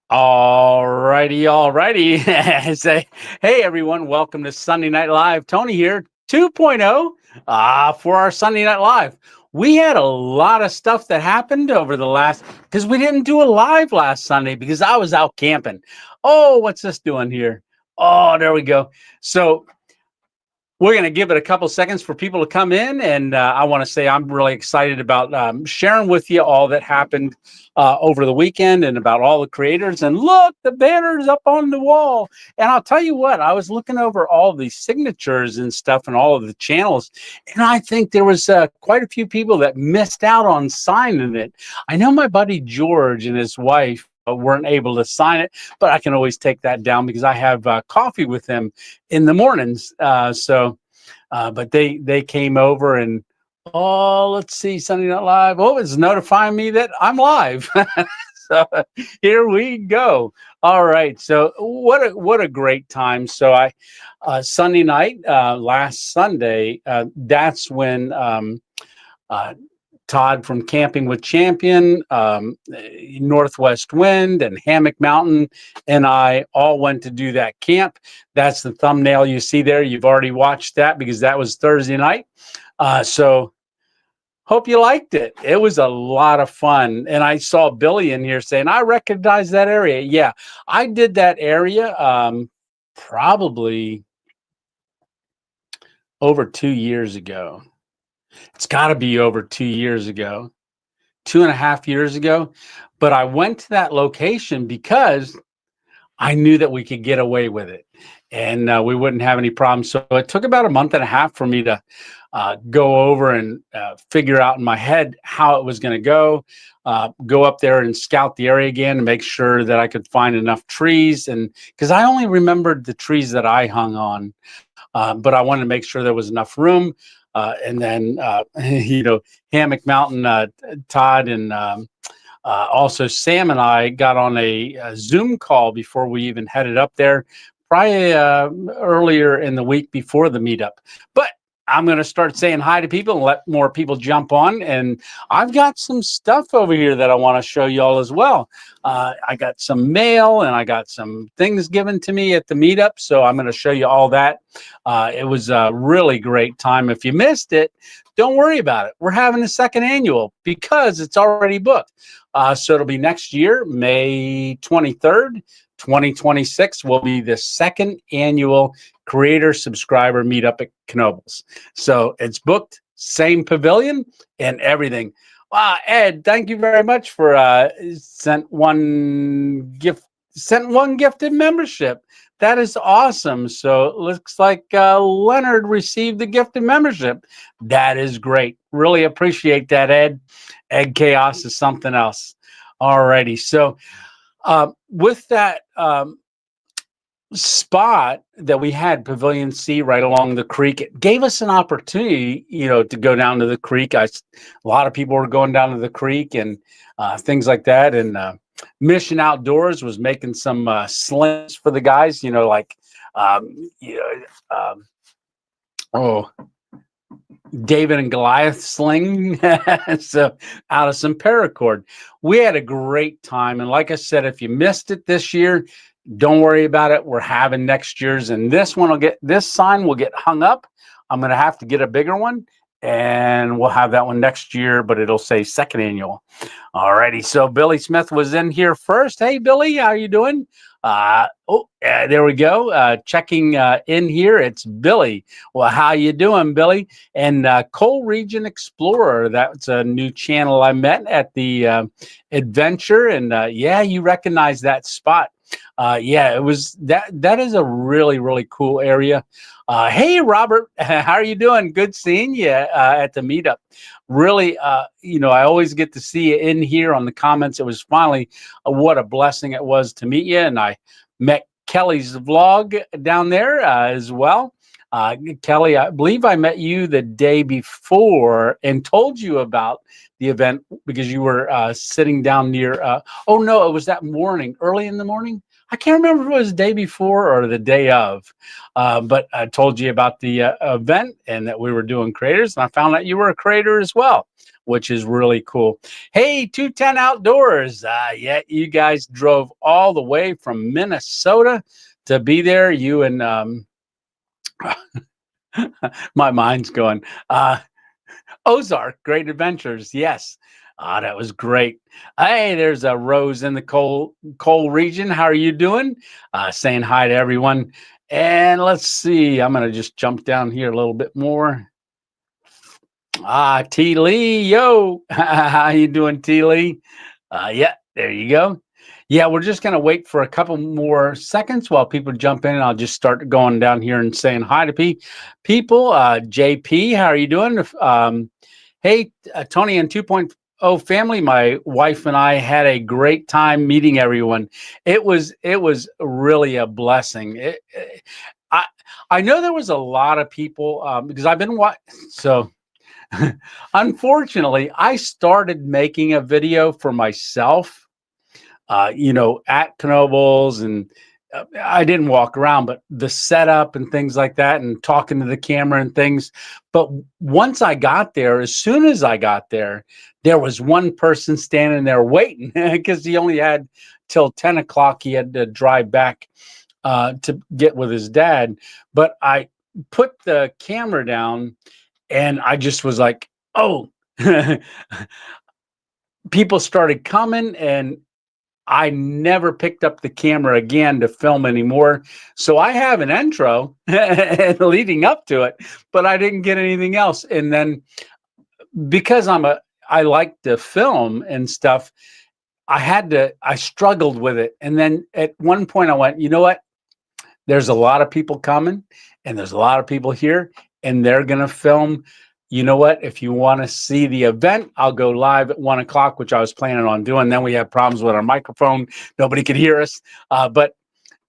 All righty. Say, hey everyone, welcome to Sunday Night Live. Tony here, 2.0 for our Sunday Night Live. We had a lot of stuff that happened over the last, because we didn't do a live last Sunday because I was out camping. Oh, what's this doing here? Oh, there we go. So we're going to give it a couple seconds for people to come in. And I want to say I'm really excited about sharing with you all that happened over the weekend and about all the creators. And look, the banner's up on the wall. And I'll tell you what, I was looking over all of these signatures and stuff and all of the channels. And I think there was quite a few people that missed out on signing it. I know my buddy George and his wife weren't able to sign it, but I can always take that down because I have coffee with them in the mornings. But they came over and let's see, Sunday Night Live. Oh, it's notifying me that I'm live. So here we go. All right. So what a great time. So Sunday night, last Sunday, that's when Todd from Camping with Champion, Northwest Wind, and Hammock Mountain, and I all went to do that camp. That's the thumbnail you see there. You've already watched that because that was Thursday night. So hope you liked it. It was a lot of fun. And I saw Billy in here saying, I recognize that area. Yeah, I did that area probably over 2 years ago. It's got to be over 2 years ago, 2.5 years ago. But I went to that location because I knew that we could get away with it and we wouldn't have any problems. So it took about a month and a half for me to go over and figure out in my head how it was going to go up there and scout the area again and make sure that I could find enough trees. And because I only remembered the trees that I hung on, but I wanted to make sure there was enough room. And then, Hammock Mountain, Todd, and also Sam and I got on a Zoom call before we even headed up there, probably earlier in the week before the meetup. But I'm going to start saying hi to people and let more people jump on. And I've got some stuff over here that I want to show y'all as well. I got some mail and I got some things given to me at the meetup. So I'm going to show you all that. It was a really great time. If you missed it, don't worry about it. We're having a second annual because it's already booked. So it'll be next year, May 23rd. 2026 will be the second annual creator subscriber meetup at Knoebels. So it's booked, same pavilion and everything. Ed, thank you very much for sent one gifted membership. That is awesome. So it looks like Leonard received the gifted membership. That is great. Really appreciate that, Ed. Ed Chaos is something else. All righty. So with that spot that we had, Pavilion C, right along the creek, it gave us an opportunity, to go down to the creek. A lot of people were going down to the creek and things like that. And Mission Outdoors was making some slings for the guys, David and Goliath sling. So out of some paracord. We had a great time. And like I said, if you missed it this year, don't worry about it. We're having next year's, and this sign will get hung up. I'm going to have to get a bigger one, and we'll have that one next year, but it'll say second annual. All righty. So Billy Smith was in here first. Hey, Billy, how you doing? There we go. Checking in here. It's Billy. Well, how you doing, Billy? And Coal Region Explorer. That's a new channel I met at the adventure. And yeah, you recognize that spot. Yeah, it was that is a really, really cool area. Hey, Robert, how are you doing? Good seeing you at the meetup. Really, I always get to see you in here on the comments. It was finally what a blessing it was to meet you. And I met Kelly's vlog down there as well. Kelly, I believe I met you the day before and told you about the event because you were sitting down near, oh no, it was that morning, early in the morning. I can't remember if it was the day before or the day of, but I told you about the event and that we were doing creators, and I found out you were a creator as well. which is really cool. Hey, 210 Outdoors. Yeah, you guys drove all the way from Minnesota to be there. You and my mind's going. Ozark, Great Adventures. Yes. That was great. Hey, there's a Rose in the coal region. How are you doing? Saying hi to everyone. And let's see. I'm going to just jump down here a little bit more. T. Lee, yo. How you doing, T. Lee? Yeah, there you go. Yeah, we're just going to wait for a couple more seconds while people jump in, and I'll just start going down here and saying hi to people. JP, how are you doing? Hey, Tony and 2.0 family, my wife and I had a great time meeting everyone. It was really a blessing. I know there was a lot of people because I've been so. Unfortunately, I started making a video for myself, at Knoebels, and I didn't walk around, but the setup and things like that, and talking to the camera and things. But once I got there, as soon as I got there, there was one person standing there waiting because he only had till 10 o'clock. He had to drive back to get with his dad. But I put the camera down, and I just was like, oh, people started coming, and I never picked up the camera again to film anymore. So I have an intro leading up to it, but I didn't get anything else. And then because I like to film and stuff, I struggled with it. And then at one point I went, you know what? There's a lot of people coming, and there's a lot of people here, and they're going to film. You know what? If you want to see the event, I'll go live at 1 o'clock, which I was planning on doing. Then we had problems with our microphone. Nobody could hear us. But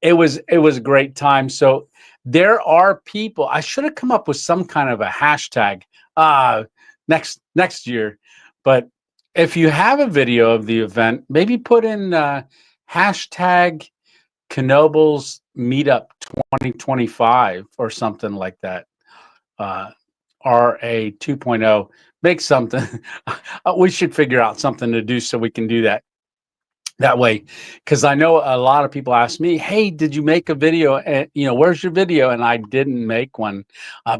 it was a great time. So there are people. I should have come up with some kind of a hashtag next year. But if you have a video of the event, maybe put in hashtag Knoebels Meetup 2025 or something like that. RA 2.0, make something. We should figure out something to do so we can do that way. Because I know a lot of people ask me, hey, did you make a video? And, where's your video? And I didn't make one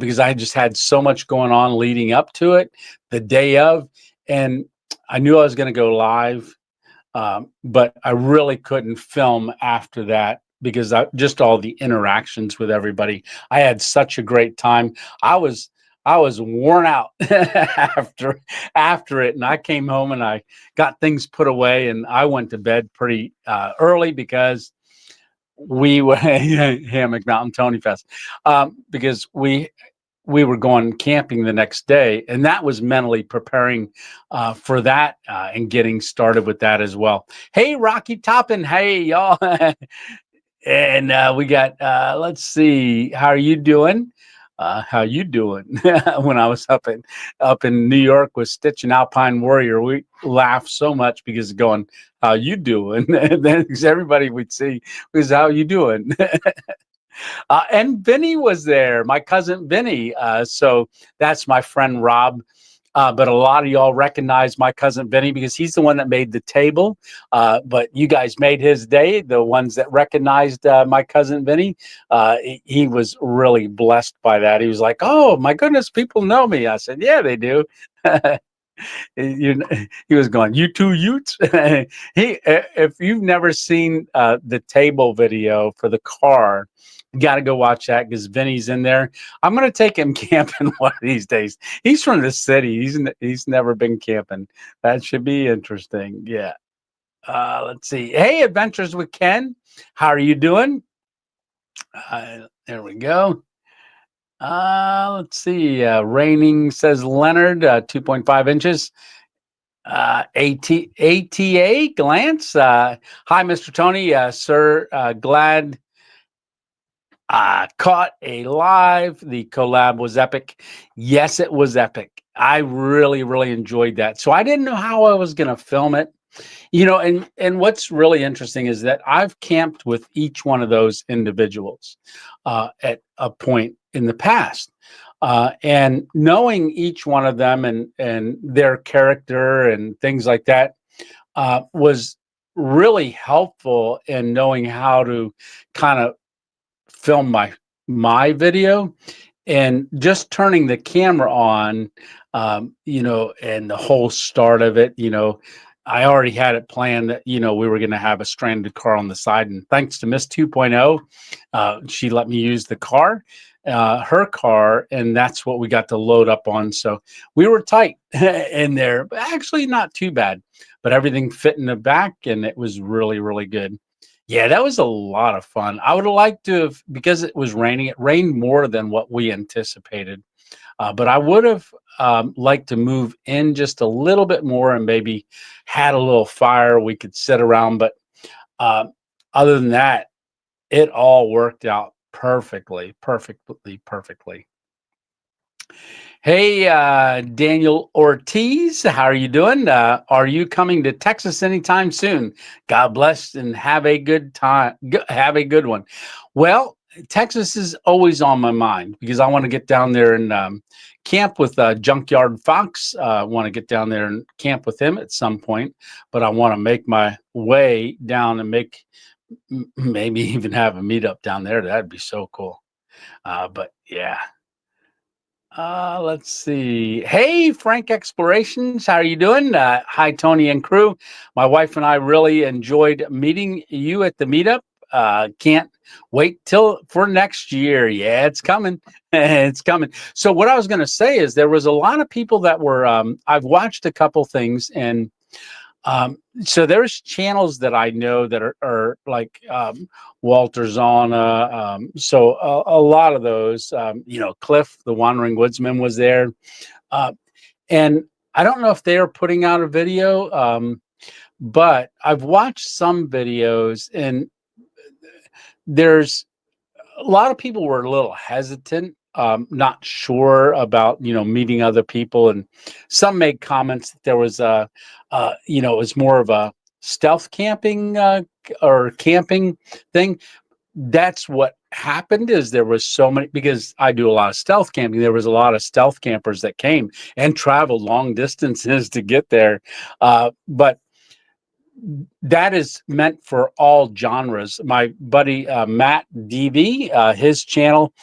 because I just had so much going on leading up to it the day of. And I knew I was going to go live, but I really couldn't film after that because just all the interactions with everybody. I had such a great time. I was worn out after it, and I came home and I got things put away, and I went to bed pretty early because we were Hammock Mountain Tony Fest because we were going camping the next day, and that was mentally preparing for that and getting started with that as well. Hey, Rocky Toppin, hey y'all, and we got let's see, how are you doing? How you doing? When I was up in New York with Stitch and Alpine Warrior, we laughed so much because going, how you doing? And then everybody we'd see was, how you doing? And Vinny was there, my cousin Vinny. So that's my friend Rob. But a lot of y'all recognize my cousin Vinny because he's the one that made the table. But you guys made his day, the ones that recognized my cousin Vinny. He was really blessed by that. He was like, oh, my goodness, people know me. I said, yeah, they do. He was going, you two Utes? If you've never seen the table video for the car, you got to go watch that because Vinny's in there. I'm going to take him camping one of these days. He's from the city. He's never been camping. That should be interesting. Yeah. Let's see. Hey, Adventures with Ken. How are you doing? There we go. Let's see. Raining, says Leonard, 2.5 inches. ATA glance. Hi, Mr. Tony. Sir, glad caught a live. The collab was epic. Yes, it was epic. I really, really enjoyed that. So I didn't know how I was going to film it. And what's really interesting is that I've camped with each one of those individuals at a point in the past. And knowing each one of them and their character and things like that was really helpful in knowing how to kind of film my video, and just turning the camera on, and the whole start of it, I already had it planned that, we were going to have a stranded car on the side. And thanks to Miss 2.0, she let me use the car, her car, and that's what we got to load up on. So we were tight in there, but actually not too bad, but everything fit in the back and it was really, really good. Yeah, that was a lot of fun. I would have liked to have, because it was raining, it rained more than what we anticipated. But I would have liked to move in just a little bit more and maybe had a little fire we could sit around. But uh, other than that, it all worked out perfectly, perfectly, perfectly. Hey, Daniel Ortiz, how are you doing? Are you coming to Texas anytime soon? God bless and have a good time. Have a good one. Well, Texas is always on my mind because I want to get down there and camp with Junkyard Fox. I want to get down there and camp with him at some point, but I want to make my way down and maybe even have a meetup down there. That'd be so cool. But yeah. Let's see. Hey, Frank Explorations, how are you doing? Hi, Tony and crew. My wife and I really enjoyed meeting you at the meetup. Can't wait for next year. Yeah, it's coming. It's coming. So what I was going to say is there was a lot of people that were, I've watched a couple things, and so there's channels that I know that are like Walter Zana. So a lot of those, Cliff, the Wandering Woodsman, was there. And I don't know if they are putting out a video, but I've watched some videos, and there's a lot of people were a little hesitant, not sure about, meeting other people. And some made comments that there was it was more of a stealth camping or camping thing. That's what happened, is there was so many, because I do a lot of stealth camping. There was a lot of stealth campers that came and traveled long distances to get there. But that is meant for all genres. My buddy Matt DV, his channel,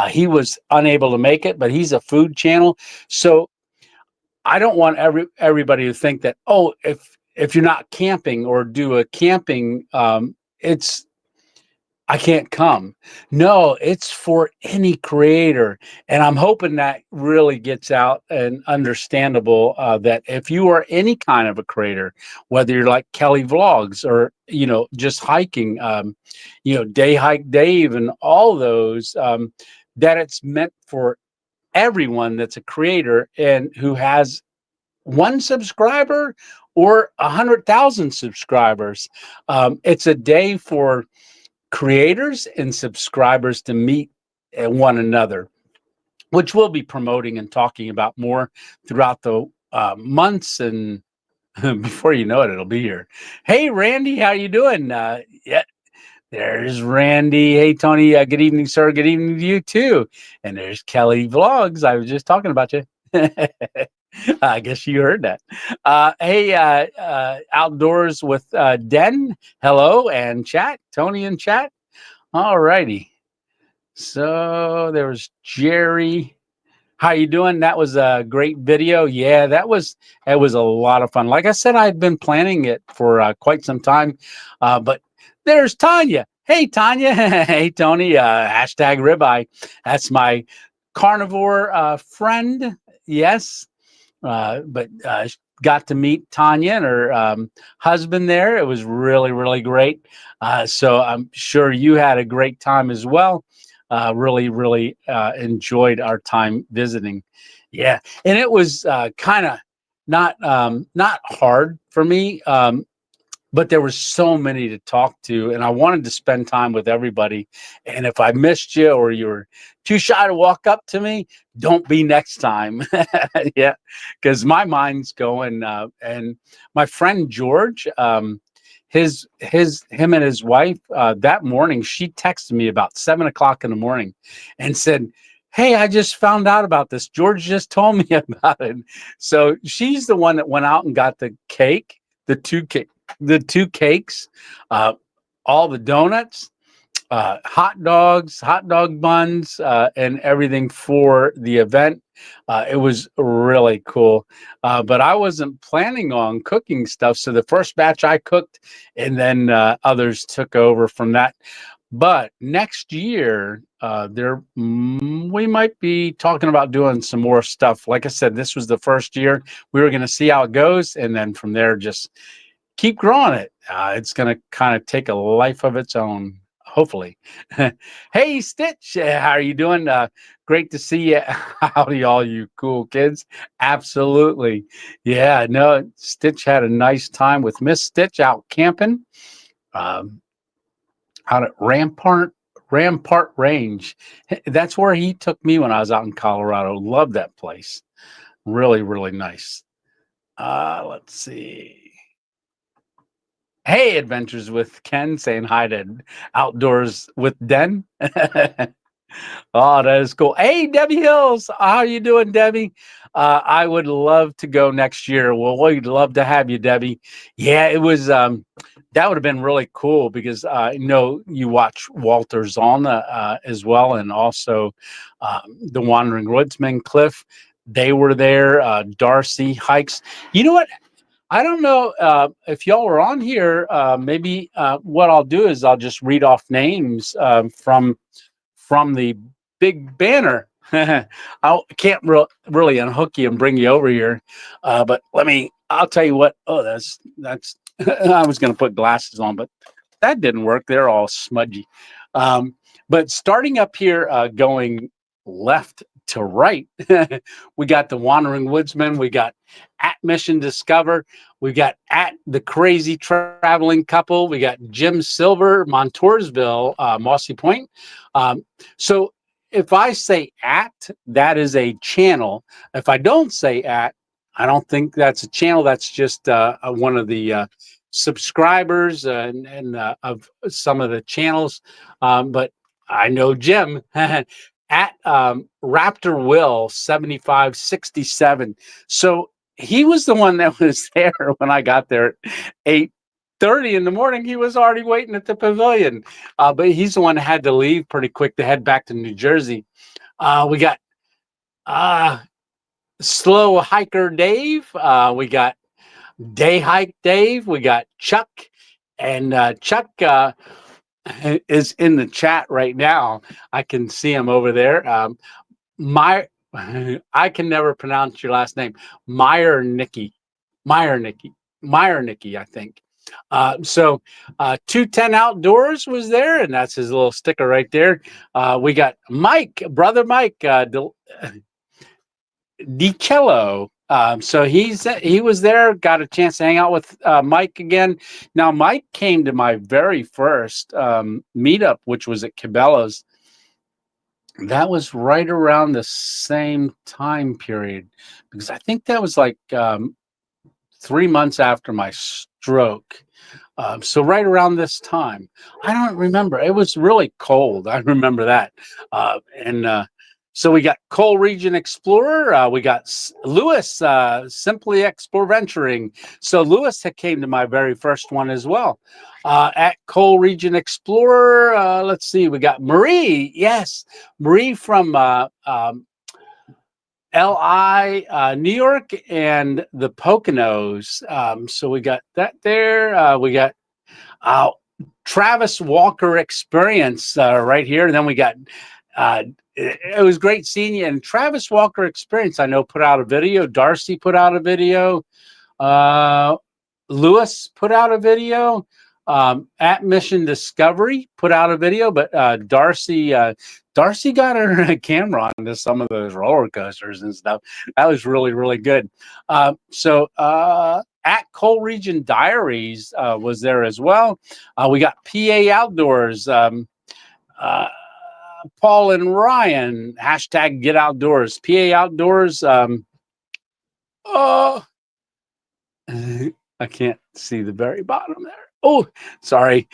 he was unable to make it, but he's a food channel. So I don't want everybody to think that, oh, if you're not camping or do a camping, it's I can't come. No, it's for any creator. And I'm hoping that really gets out and understandable, that if you are any kind of a creator, whether you're like Kelly Vlogs or, just hiking, Day Hike Dave and all those, that it's meant for everyone that's a creator and who has one subscriber or 100,000 subscribers. It's a day for creators and subscribers to meet one another, which we'll be promoting and talking about more throughout the months, and before you know it, it'll be here. Hey, Randy, how you doing? Yeah, there's Randy. Hey, Tony. Good evening, sir. Good evening to you too. And there's Kelly Vlogs. I was just talking about you. I guess you heard that. Hey, Outdoors with Den. Hello, and chat. Tony and chat. All righty. So there was Jerry. How you doing? That was a great video. Yeah, it was a lot of fun. Like I said, I've been planning it for quite some time. But there's Tanya. Hey, Tanya. Hey, Tony. Hashtag ribeye. That's my carnivore friend. Yes. But got to meet Tanya and her husband there. It was really, really great. So I'm sure you had a great time as well. Really, really enjoyed our time visiting. Yeah, and it was kind of not hard for me. but there was so many to talk to, and I wanted to spend time with everybody. And if I missed you or you were too shy to walk up to me, don't be next time. Yeah, because my mind's going. And my friend George, him and his wife, that morning, she texted me about 7 o'clock in the morning and said, "Hey, I just found out about this. George just told me about it." So she's the one that went out and got the cake, the two cakes, uh, all the donuts, hot dogs, hot dog buns, and everything for the event. It was really cool. But I wasn't planning on cooking stuff. So the first batch I cooked, and then others took over from that. But next year, we might be talking about doing some more stuff. Like I said, this was the first year. We were going to see how it goes, and then from there, just keep growing it. It's going to kind of take a life of its own, hopefully. Hey, Stitch, how are you doing? Great to see you. Howdy, all you cool kids. Absolutely. Yeah, no, Stitch had a nice time with Miss Stitch out camping. Out at Rampart Range. That's where he took me when I was out in Colorado. Love that place. Really, really nice. Let's see. Hey, Adventures with Ken saying hi to Outdoors with Den. Oh, that is cool. Hey, Debbie Hills. How are you doing, Debbie? I would love to go next year. Well, we'd love to have you, Debbie. Yeah, it was that would have been really cool because I know you watch Walter Zollner as well, and also the Wandering Woodsman, Cliff. They were there. Darcy Hikes. You know what? I don't know if y'all were on here. Maybe what I'll do is I'll just read off names from the big banner. I can't really unhook you and bring you over here, but I'll tell you what. Oh, that's. I was going to put glasses on, but that didn't work. They're all smudgy. But starting up here, going left to right, we got the Wandering Woodsman. We got at Mission Discover. We got at the Crazy Traveling Couple. We got Jim Silver, Montoursville, Mossy Point. So if I say at, that is a channel. If I don't say at, I don't think that's a channel. That's just one of the subscribers and of some of the channels. But I know Jim at Raptor Will 7567. So he was the one that was there when I got there at 8:30 in the morning. He was already waiting at the pavilion. But he's the one that had to leave pretty quick to head back to New Jersey. We got Slow Hiker Dave. We got Day Hike Dave. We got Chuck. And Chuck is in the chat right now. I can see him over there. I can never pronounce your last name. Meyer Nicky, I think. So 210 Outdoors was there, and that's his little sticker right there. We got Mike, brother Mike, DiCello. So he was there, got a chance to hang out with Mike again. Now, Mike came to my very first meetup, which was at Cabela's. That was right around the same time period, because I think that was like 3 months after my stroke. So right around this time. I don't remember. It was really cold. I remember that. So we got Coal Region Explorer. We got Lewis, Simply Explore Venturing. So Lewis came to my very first one as well. At Coal Region Explorer, let's see. We got Marie. Yes, Marie from LI, New York, and the Poconos. So we got that there. We got Travis Walker Experience right here. And then we got it was great seeing you. And Travis Walker Experience, I know, put out a video. Darcy put out a video. Lewis put out a video. At Mission Discovery put out a video, but Darcy got her camera onto some of those roller coasters and stuff. That was really, really good. At Coal Region Diaries was there as well. We got PA Outdoors. Paul and Ryan, hashtag Get Outdoors. PA Outdoors. Oh, I can't see the very bottom there. Oh, sorry.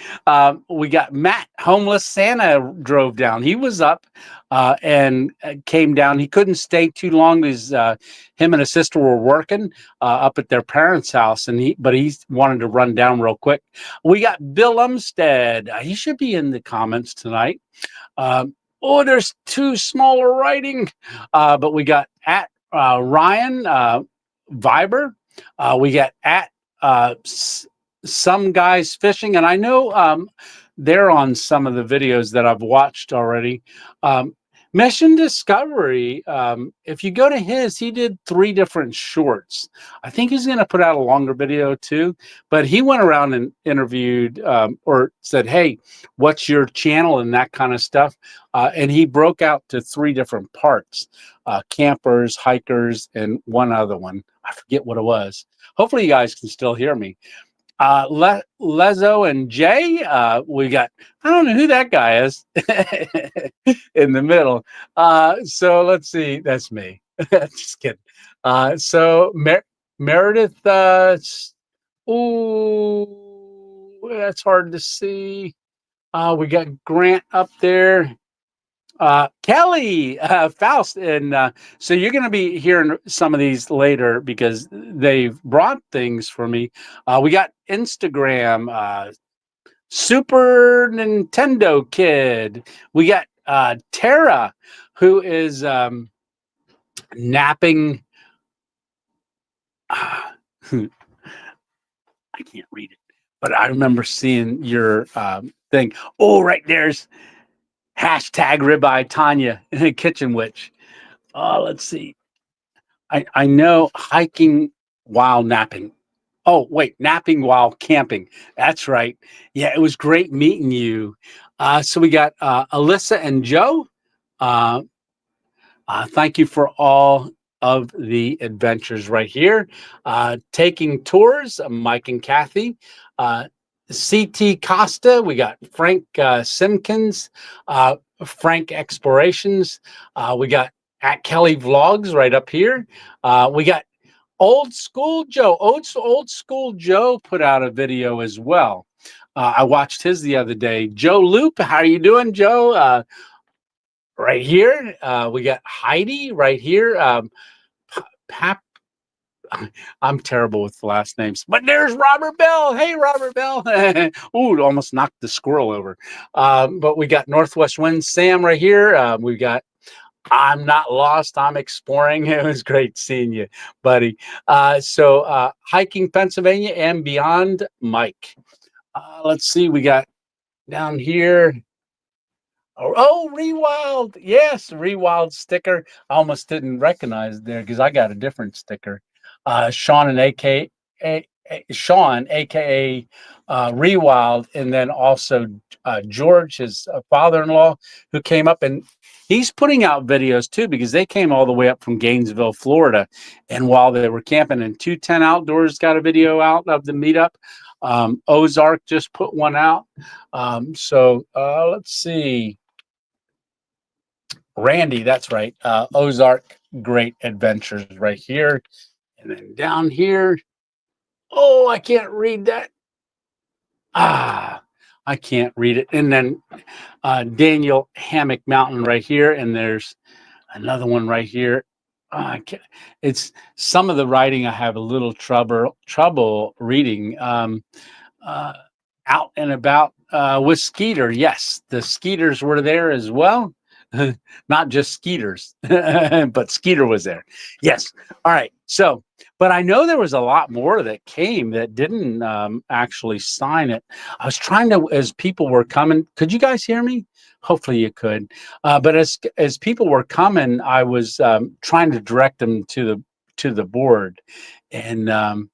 We got Matt, homeless Santa, drove down. He was up and came down. He couldn't stay too long because him and his sister were working up at their parents' house, but he wanted to run down real quick. We got Bill Umstead. He should be in the comments tonight. There's too smaller writing, but we got at Ryan Viber. We got at some guys fishing, and I know they're on some of the videos that I've watched already. Mission Discovery, if you go to he did 3 different shorts. I think he's going to put out a longer video too, but he went around and interviewed or said, hey, what's your channel and that kind of stuff. And he broke out to 3 different parts, campers, hikers, and one other one. I forget what it was. Hopefully you guys can still hear me. Lezo and Jay, we got, I don't know who that guy is in the middle. So let's see, that's me. Just kidding. Meredith, that's hard to see. We got Grant up there. Kelly, Faust, and so you're going to be hearing some of these later because they've brought things for me. We got Instagram, Super Nintendo Kid. We got Tara, who is napping. I can't read it, but I remember seeing your thing. Oh, right there's hashtag Ribeye Tanya, Kitchen Witch. Let's see. I know hiking while napping. Oh, wait, napping while camping. That's right. Yeah, it was great meeting you. So we got Alyssa and Joe. Thank you for all of the adventures right here. Taking tours, Mike and Kathy. CT Costa, we got Frank Simpkins, Frank Explorations, we got at Kelly Vlogs right up here. We got Old School Joe. Old School Joe put out a video as well. I watched his the other day. Joe Loop, how are you doing, Joe? Right here. We got Heidi right here. I'm terrible with the last names, but there's Robert Bell. Hey, Robert Bell. Ooh, almost knocked the squirrel over. But we got Northwest Wind Sam right here. We got I'm Not Lost, I'm Exploring. It was great seeing you, buddy. Hiking Pennsylvania and Beyond, Mike. Let's see, we got down here. Oh, Rewild. Yes, Rewild sticker. I almost didn't recognize there because I got a different sticker. Sean and Sean, aka Rewild, and then also George, his father-in-law, who came up, and he's putting out videos too because they came all the way up from Gainesville, Florida, and while they were camping, and 210 Outdoors got a video out of the meetup. Ozark just put one out. Let's see. Randy, that's right. Ozark Great Adventures right here. And then down here, oh, I can't read that. I can't read it. And then Daniel Hammock Mountain right here. And there's another one right here. It's some of the writing I have a little trouble reading. Out and About with Skeeter. Yes, the Skeeters were there as well. Not just Skeeters, but Skeeter was there. Yes. All right. So, but I know there was a lot more that came that didn't actually sign it. I was trying to, as people were coming, could you guys hear me? Hopefully you could. But as people were coming, I was trying to direct them to the board, and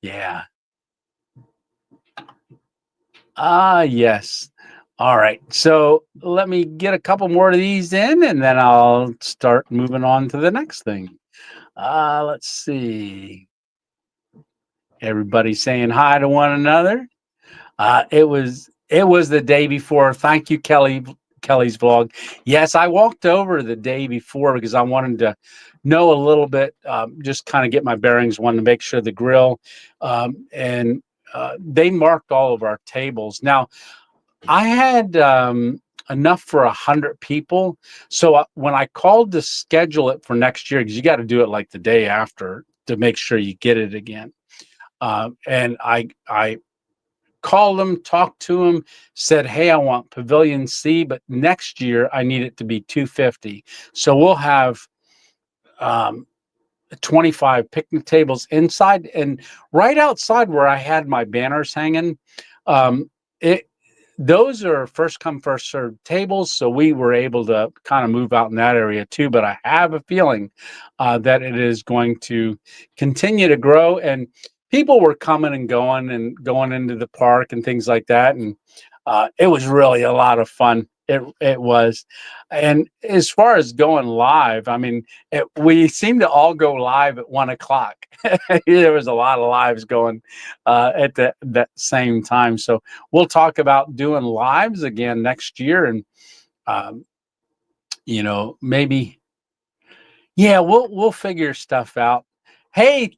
yeah. Yes. All right. So let me get a couple more of these in, and then I'll start moving on to the next thing. Let's see. Everybody saying hi to one another. It was the day before. Thank you, Kelly's vlog. Yes, I walked over the day before because I wanted to know a little bit, just kind of get my bearings. Wanted to make sure the grill, and they marked all of our tables. Now I had enough for 100 people, so when I called to schedule it for next year, because you got to do it like the day after to make sure you get it again. And I called them, talked to them, said, "Hey, I want Pavilion C, but next year I need it to be 250." So we'll have um, 25 picnic tables inside, and right outside where I had my banners hanging. It Those are first come first served tables, so we were able to kind of move out in that area too. But I have a feeling that it is going to continue to grow, and people were coming and going into the park and things like that, and it was really a lot of fun. It was. And as far as going live, I mean, we seemed to all go live at 1 o'clock. There was a lot of lives going at that same time. So we'll talk about doing lives again next year, and um, maybe, yeah, we'll figure stuff out. Hey,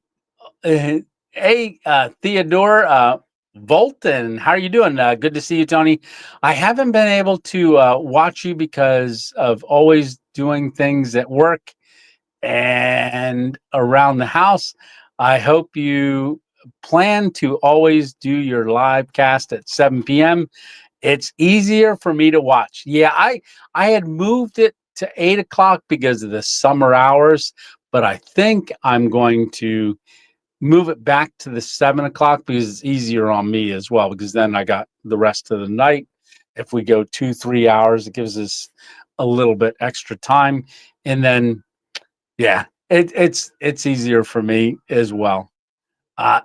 uh, hey, Theodore Volton, how are you doing? Good to see you, Tony. I haven't been able to watch you because of always doing things at work and around the house. I hope you plan to always do your live cast at 7 p.m. It's easier for me to watch. Yeah, I had moved it to 8 o'clock because of the summer hours, but I think I'm going to move it back to the 7 o'clock because it's easier on me as well, because then I got the rest of the night. If we go 2-3 hours, it gives us a little bit extra time. And then, yeah, it's easier for me as well.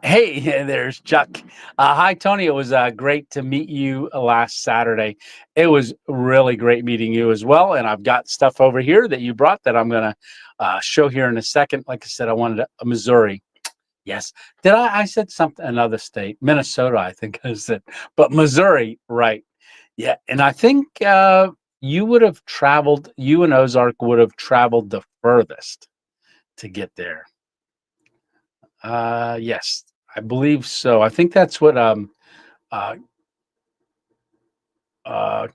Hey, there's Chuck. Hi, Tony. It was great to meet you last Saturday. It was really great meeting you as well. And I've got stuff over here that you brought that I'm going to show here in a second. Like I said, I wanted Missouri. Yes. Did I said something, another state, Minnesota, I think I said, but Missouri, right. Yeah. And I think you and Ozark would have traveled the furthest to get there. Yes, I believe so. I think that's what uh uh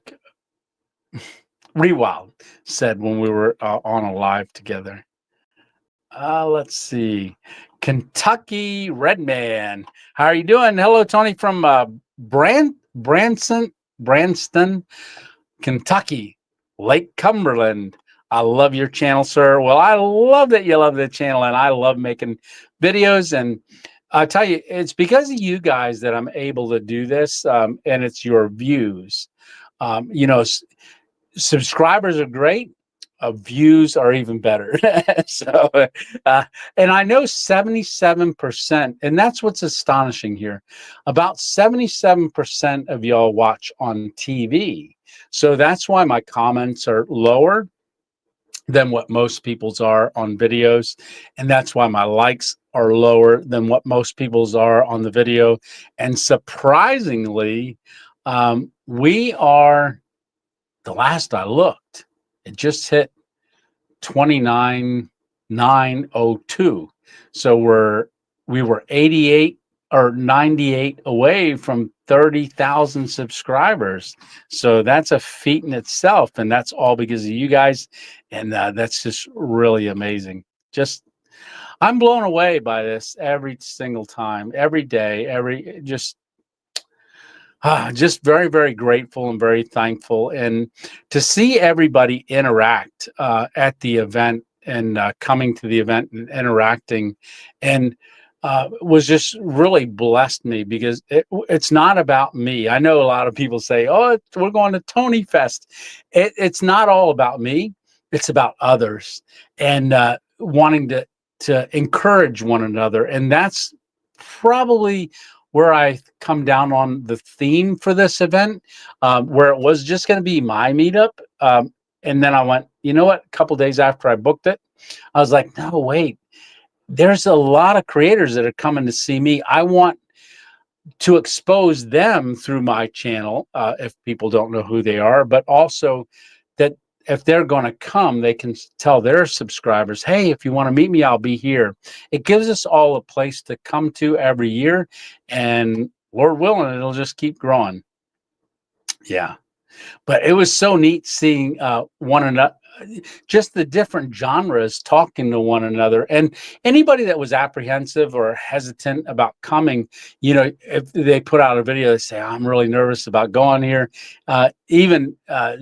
Rewild said when we were on a live together. Let's see. Kentucky Redman. How are you doing? Hello, Tony from Branston, Kentucky, Lake Cumberland. I love your channel, sir. Well, I love that you love the channel, and I love making videos. And I tell you, it's because of you guys that I'm able to do this, and it's your views. You know, subscribers are great. Views are even better. So, and I know 77%, and that's what's astonishing here. About 77% of y'all watch on TV. So that's why my comments are lower than what most people's are on videos. And that's why my likes are lower than what most people's are on the video. And surprisingly, we are, the last I looked, it just hit 29,902. So we were 88 or 98 away from 30,000 subscribers. So that's a feat in itself, and that's all because of you guys. And that's just really amazing. I'm blown away by this every single time, every day, just very, very grateful and very thankful. And to see everybody interact at the event and coming to the event and interacting, and was just really blessed me, because it's not about me. I know a lot of people say, "Oh, we're going to Tony Fest." It's not all about me. It's about others, and wanting to encourage one another. And that's probably where I come down on the theme for this event, where it was just going to be my meetup. And then I went, you know what? A couple days after I booked it, I was like, no, wait, there's a lot of creators that are coming to see me. I want to expose them through my channel, if people don't know who they are, but also that if they're going to come, they can tell their subscribers, hey, if you want to meet me, I'll be here. It gives us all a place to come to every year, and Lord willing, it'll just keep growing. Yeah. But it was so neat seeing one another, just the different genres talking to one another. And anybody that was apprehensive or hesitant about coming, if they put out a video, they say, I'm really nervous about going here. Even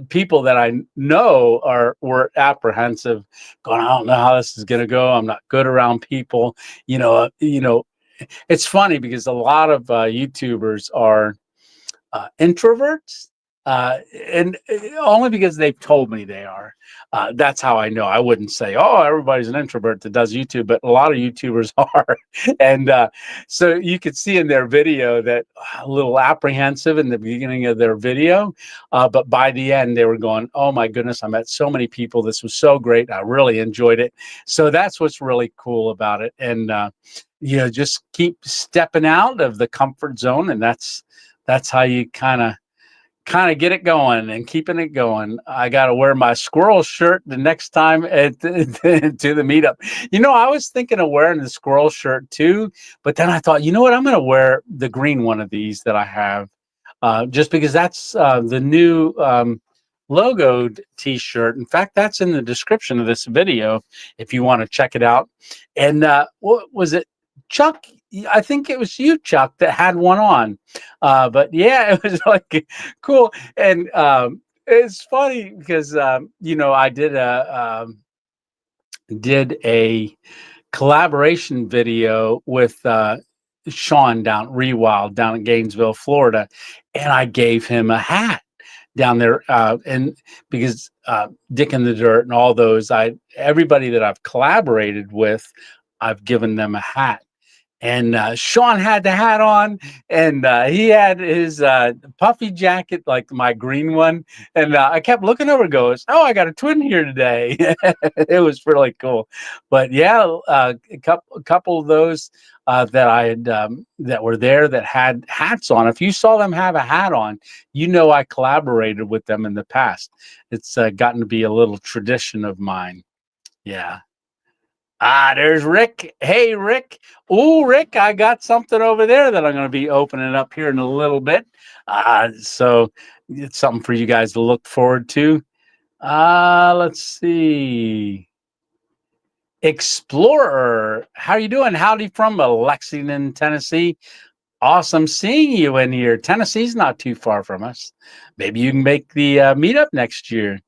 people that I know were apprehensive, going, I don't know how this is going to go. I'm not good around people. It's funny because a lot of YouTubers are introverts, and only because they've told me they are. That's how I know. I wouldn't say, oh, everybody's an introvert that does YouTube, but a lot of YouTubers are. And so you could see in their video that a little apprehensive in the beginning of their video, but by the end they were going, oh my goodness, I met so many people. This was so great. I really enjoyed it. So that's what's really cool about it. And just keep stepping out of the comfort zone, and that's how you kind of get it going and keeping it going. I got to wear my squirrel shirt the next time to the meetup. I was thinking of wearing the squirrel shirt too, but then I thought, you know what? I'm going to wear the green one of these that I have, just because that's the new logoed t-shirt. In fact, that's in the description of this video if you want to check it out. And what was it, Chuck? I think it was you, Chuck, that had one on. But yeah, it was like cool. And it's funny because I did a collaboration video with Sean down Rewild down in Gainesville, Florida, and I gave him a hat down there, and because Dick in the Dirt and all those, everybody that I've collaborated with, I've given them a hat. And Sean had the hat on, and he had his puffy jacket, like my green one. And I kept looking over, goes, oh, I got a twin here today. It was really cool. But yeah, a couple of those that I had that were there that had hats on. If you saw them have a hat on, I collaborated with them in the past. It's gotten to be a little tradition of mine. Yeah. There's Rick. Hey, Rick. Oh, Rick, I got something over there that I'm going to be opening up here in a little bit. So it's something for you guys to look forward to. Let's see. Explorer. How are you doing? Howdy from Lexington, Tennessee. Awesome seeing you in here. Tennessee's not too far from us. Maybe you can make the meetup next year.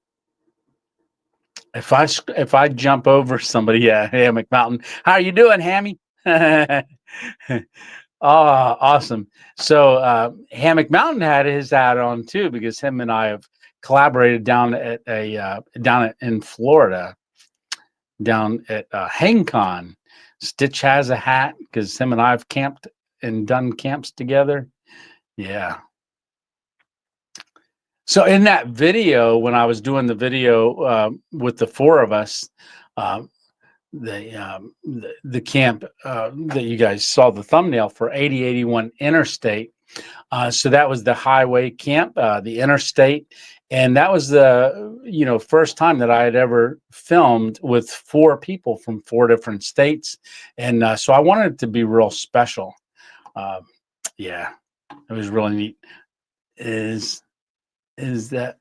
If I jump over somebody, yeah, Hammock Mountain. How are you doing, Hammy? Oh, awesome. So Hammock Mountain had his hat on too, because him and I have collaborated down at in Florida, down at HangCon. Stitch has a hat because him and I have camped and done camps together. Yeah. So in that video, when I was doing the video with the four of us, the camp that you guys saw the thumbnail for, 8081 Interstate. So that was the highway camp, the interstate, and that was the first time that I had ever filmed with four people from four different states, and so I wanted it to be real special. Yeah, it was really neat. Is that?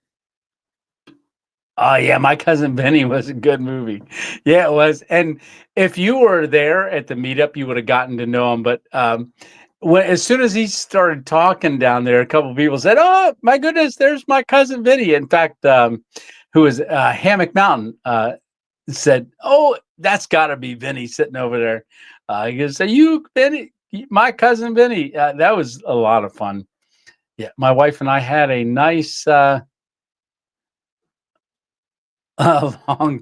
Oh yeah, My Cousin Vinny was a good movie. Yeah, it was. And if you were there at the meetup, you would have gotten to know him. But as soon as he started talking down there, a couple of people said, "Oh my goodness, there's my cousin Vinny." In fact, who was Hammock Mountain said, "Oh, that's got to be Vinny sitting over there." He goes, "Are you Vinny? My cousin Vinny?" That was a lot of fun. Yeah, my wife and I had a nice long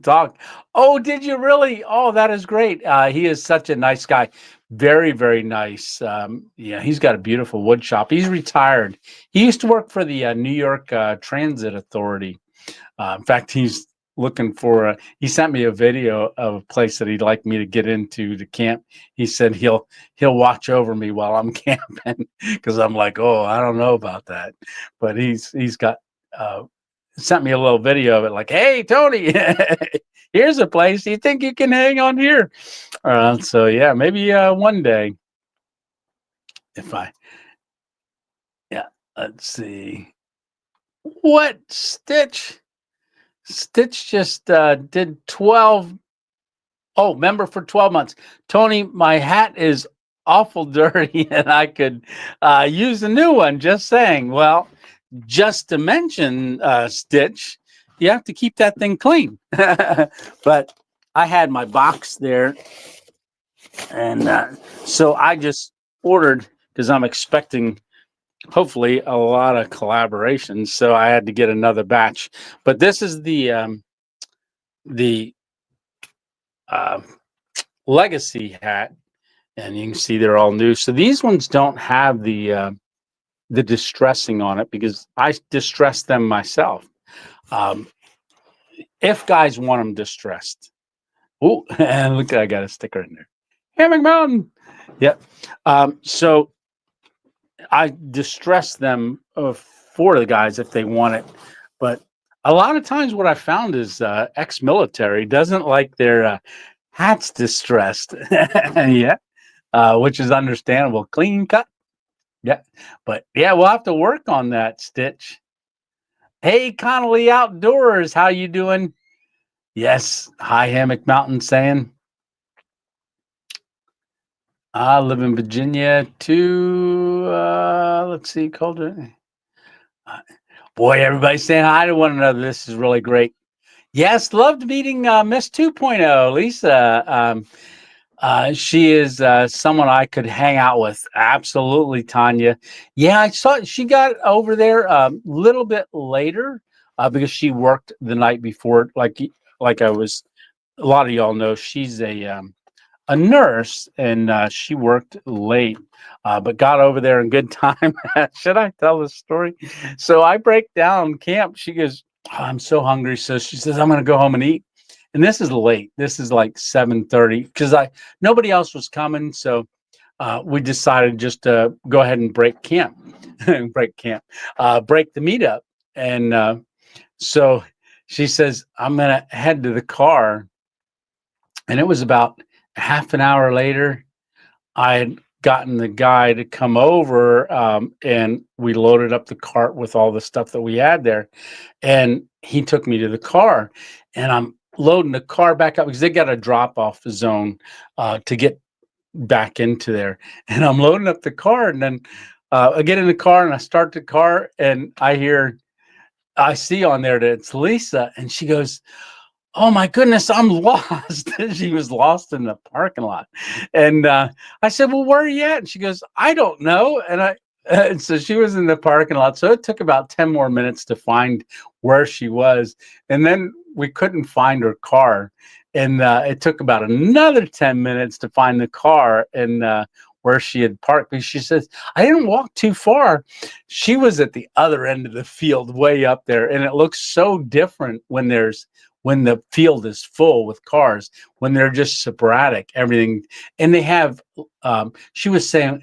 talk. Oh, did you really? Oh, that is great. He is such a nice guy. Very, very nice. Yeah, he's got a beautiful wood shop. He's retired. He used to work for the New York Transit Authority. In fact, he's looking for he sent me a video of a place that he'd like me to get into to camp. He said he'll watch over me while I'm camping, because I'm like, oh, I don't know about that. But he's got sent me a little video of it, like, hey, Tony, here's a place. Do you think you can hang on here? So yeah, maybe one day, if I, yeah, let's see. What Stitch? Stitch just did 12. Oh, member for 12 months. Tony, my hat is awful dirty and I could use a new one. Just saying. Well, just to mention, Stitch, you have to keep that thing clean. But I had my box there. And so I just ordered, because I'm expecting hopefully a lot of collaborations. So I had to get another batch. But this is the legacy hat, and you can see they're all new. So these ones don't have the distressing on it, because I distress them myself. If guys want them distressed. Oh, and look, I got a sticker in there. Hammock Mountain. Yep. So I distress them for the guys if they want it. But a lot of times what I found is ex-military doesn't like their hats distressed. Yeah. Which is understandable. Clean cut. Yeah. But yeah, we'll have to work on that, Stitch. Hey, Connolly Outdoors, how you doing? Yes. Hi, Hammock Mountain saying. I live in Virginia too. Let's see, Calder. Boy, everybody's saying hi to one another. This is really great. Yes, loved meeting Miss 2.0, Lisa. She is someone I could hang out with. Absolutely, Tanya. Yeah, I saw she got over there a little bit later because she worked the night before. Like I was, a lot of y'all know she's a nurse, and she worked late, but got over there in good time. Should I tell this story? So I break down camp. She goes, oh, I'm so hungry. So she says, I'm going to go home and eat. And this is late. This is like 7:30 because nobody else was coming. So we decided just to go ahead and break camp, break the meetup. And so she says, I'm going to head to the car. And it was about half an hour later, I had gotten the guy to come over, and we loaded up the cart with all the stuff that we had there. And he took me to the car, and I'm loading the car back up because they got a drop-off zone to get back into there. And I'm loading up the car, and then I get in the car and I start the car, and I see on there that it's Lisa, and she goes, oh my goodness, I'm lost. She was lost in the parking lot. And I said, well, where are you at? And she goes, I don't know. And so she was in the parking lot. So it took about 10 more minutes to find where she was. And then we couldn't find her car. And it took about another 10 minutes to find the car and where she had parked. Because she says, I didn't walk too far. She was at the other end of the field, way up there. And it looks so different when the field is full with cars, when they're just sporadic, everything. And they have, she was saying,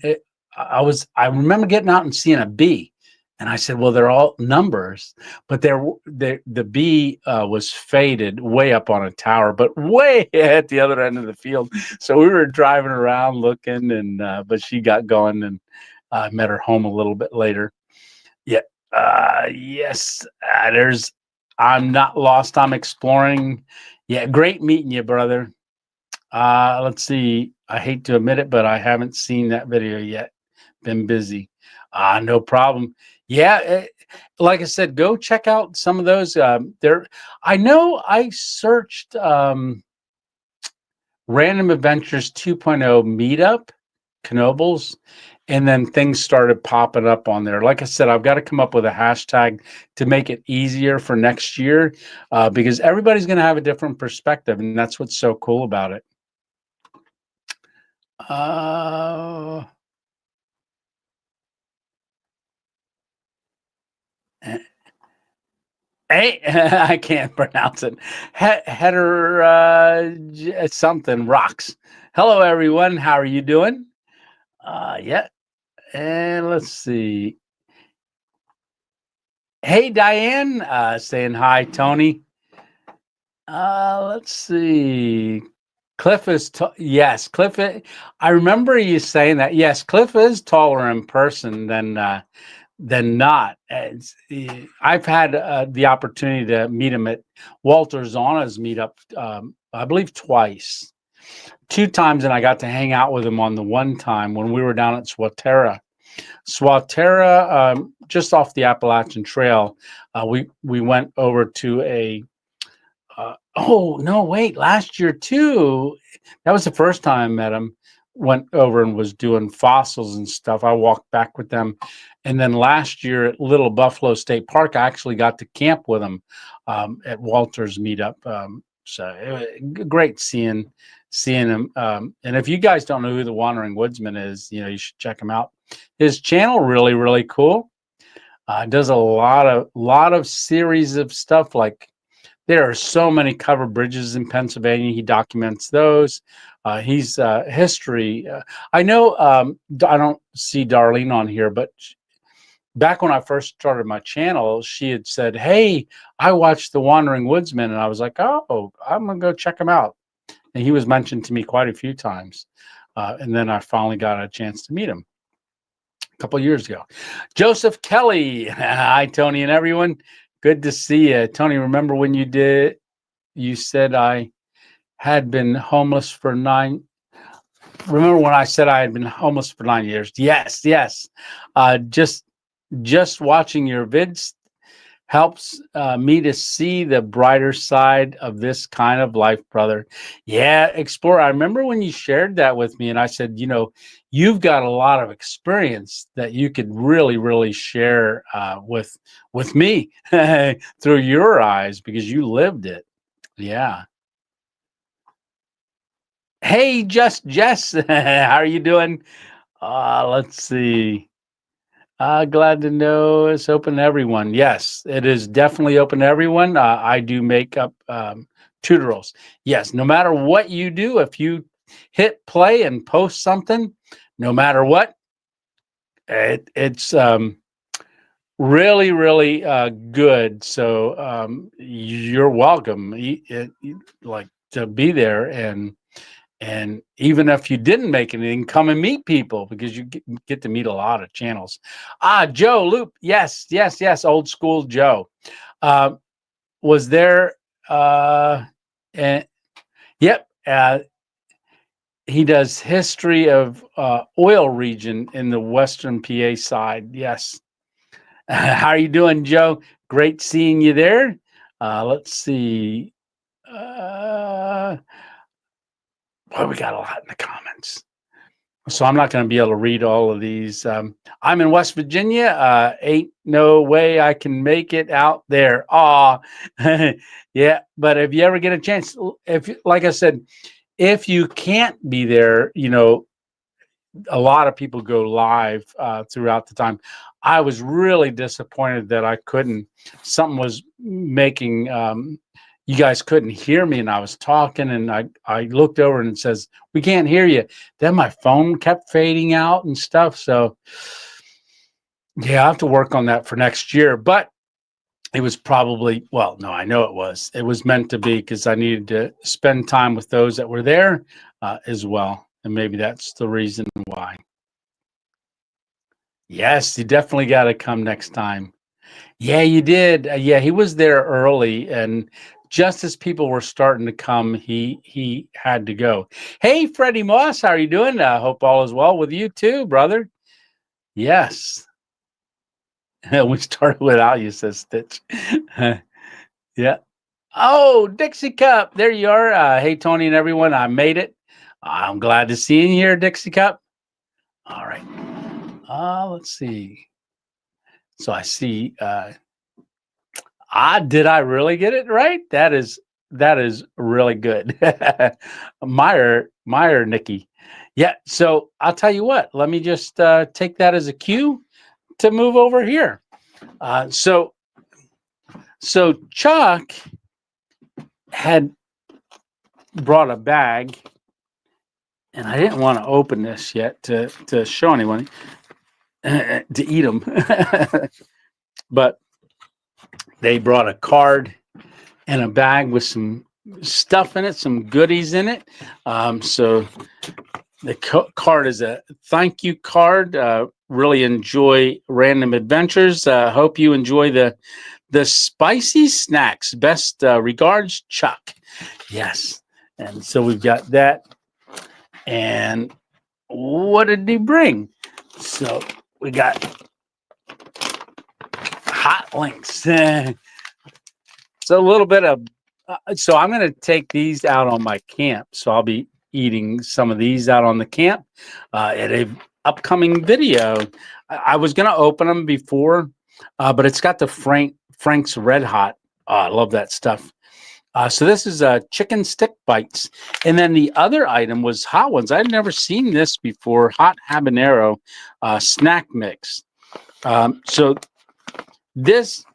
I remember getting out and seeing a bee. And I said, well, they're all numbers, but the bee was faded way up on a tower, but way at the other end of the field. So we were driving around looking, and but she got going, and I met her home a little bit later. Yeah. Yes. I'm not lost. I'm exploring. Yeah. Great meeting you, brother. Let's see. I hate to admit it, but I haven't seen that video yet. Been busy. No problem. Yeah. Like I said, go check out some of those. I know I searched Random Adventures 2.0 meetup, Knobles, and then things started popping up on there. Like I said, I've got to come up with a hashtag to make it easier for next year because everybody's going to have a different perspective, and that's what's so cool about it. Uh, Hey, I can't pronounce it. Header something rocks. Hello, everyone. How are you doing? Yeah. And let's see. Hey, Diane, saying hi, Tony. Let's see. Cliff is yes, Cliff. I remember you saying that. Yes, Cliff is taller in person than not. I've had the opportunity to meet him at Walter Zana's meetup. I believe twice, 2 times, and I got to hang out with him on the one time when we were down at Swatera, just off the Appalachian Trail. We went over to a oh no, wait, last year too. That was the first time I met him. Went over and was doing fossils and stuff. I walked back with them, and then last year at Little Buffalo State Park, I actually got to camp with him at Walter's meetup. So it was great seeing him. And if you guys don't know who the Wandering Woodsman is, you should check him out. His channel really cool. Does a lot of series of stuff like. There are so many covered bridges in Pennsylvania. He documents those. He's history. I know I don't see Darlene on here, but back when I first started my channel, she had said, "Hey, I watched The Wandering Woodsman," and I was like, "Oh, I'm gonna go check him out." And he was mentioned to me quite a few times, and then I finally got a chance to meet him a couple of years ago. Joseph Kelly, hi Tony and everyone. Good to see you, Tony. Remember when you said I had been homeless for 9. Remember when I said I had been homeless for 9 years? Yes. Just watching your vids helps me to see the brighter side of this kind of life, brother. Yeah, explore. I remember when you shared that with me, and I said, you've got a lot of experience that you could really share with me through your eyes because you lived it. Yeah. Hey, Jess, how are you doing? Let's see. Glad to know it's open to everyone. Yes, it is definitely open to everyone. I do make up tutorials. Yes, no matter what you do, if you hit play and post something, no matter what, it's really good. So you're welcome. Like to be there and even if you didn't make anything, come and meet people because you get to meet a lot of channels. Joe Loop. Yes. Old school Joe. Was there. And, yep. He does history of oil region in the Western PA side. Yes. How are you doing, Joe? Great seeing you there. Let's see. Well, we got a lot in the comments. So I'm not going to be able to read all of these. I'm in West Virginia. Ain't no way I can make it out there. Yeah. But if you ever get a chance, like I said, if you can't be there, a lot of people go live throughout the time. I was really disappointed that I couldn't. Something was making you guys couldn't hear me, and I was talking, and I looked over and it says we can't hear you. Then my phone kept fading out and stuff. So yeah, I have to work on that for next year. But it was probably no, I know it was. It was meant to be because I needed to spend time with those that were there as well. And maybe that's the reason why. Yes, you definitely got to come next time. Yeah, you did. Yeah, he was there early, and just as people were starting to come, he had to go. Hey, Freddie Moss, how are you doing? I hope all is well with you too, brother. Yes, we started without you, says Stitch. Yeah. Oh, Dixie Cup, there you are. Hey, Tony and everyone, I made it. I'm glad to see you here, Dixie Cup. All right. Let's see. So I see. Did I really get it right? That is really good. Meyer, Nikki. Yeah. So I'll tell you what. Let me just take that as a cue to move over here. Uh, so so Chuck had brought a bag, and I didn't want to open this yet to show anyone to eat them, but they brought a card and a bag with some stuff in it, some goodies in it. So the card is a thank you card. Really enjoy random adventures. Hope you enjoy the spicy snacks. Best regards, Chuck. Yes. And so we've got that. And what did he bring? So we got hot links. So a little bit of, so I'm going to take these out on my camp. So I'll be eating some of these out on the camp at a upcoming video. I was going to open them before, but it's got the Frank's Red Hot. I love that stuff. So this is chicken stick bites. And then the other item was hot ones. I'd never seen this before. Hot habanero snack mix. So this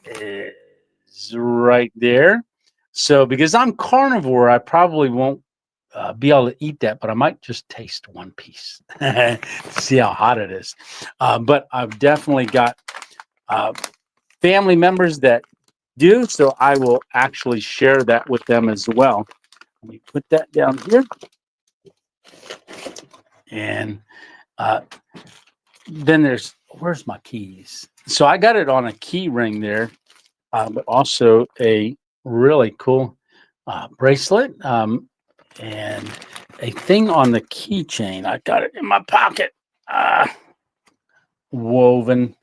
is right there. So because I'm carnivore, I probably won't be able to eat that, but I might just taste one piece to see how hot it is. But I've definitely got family members that do, so I will actually share that with them as well. Let me put that down here. And then where's my keys? So I got it on a key ring there, but also a really cool bracelet and a thing on the keychain. I got it in my pocket, woven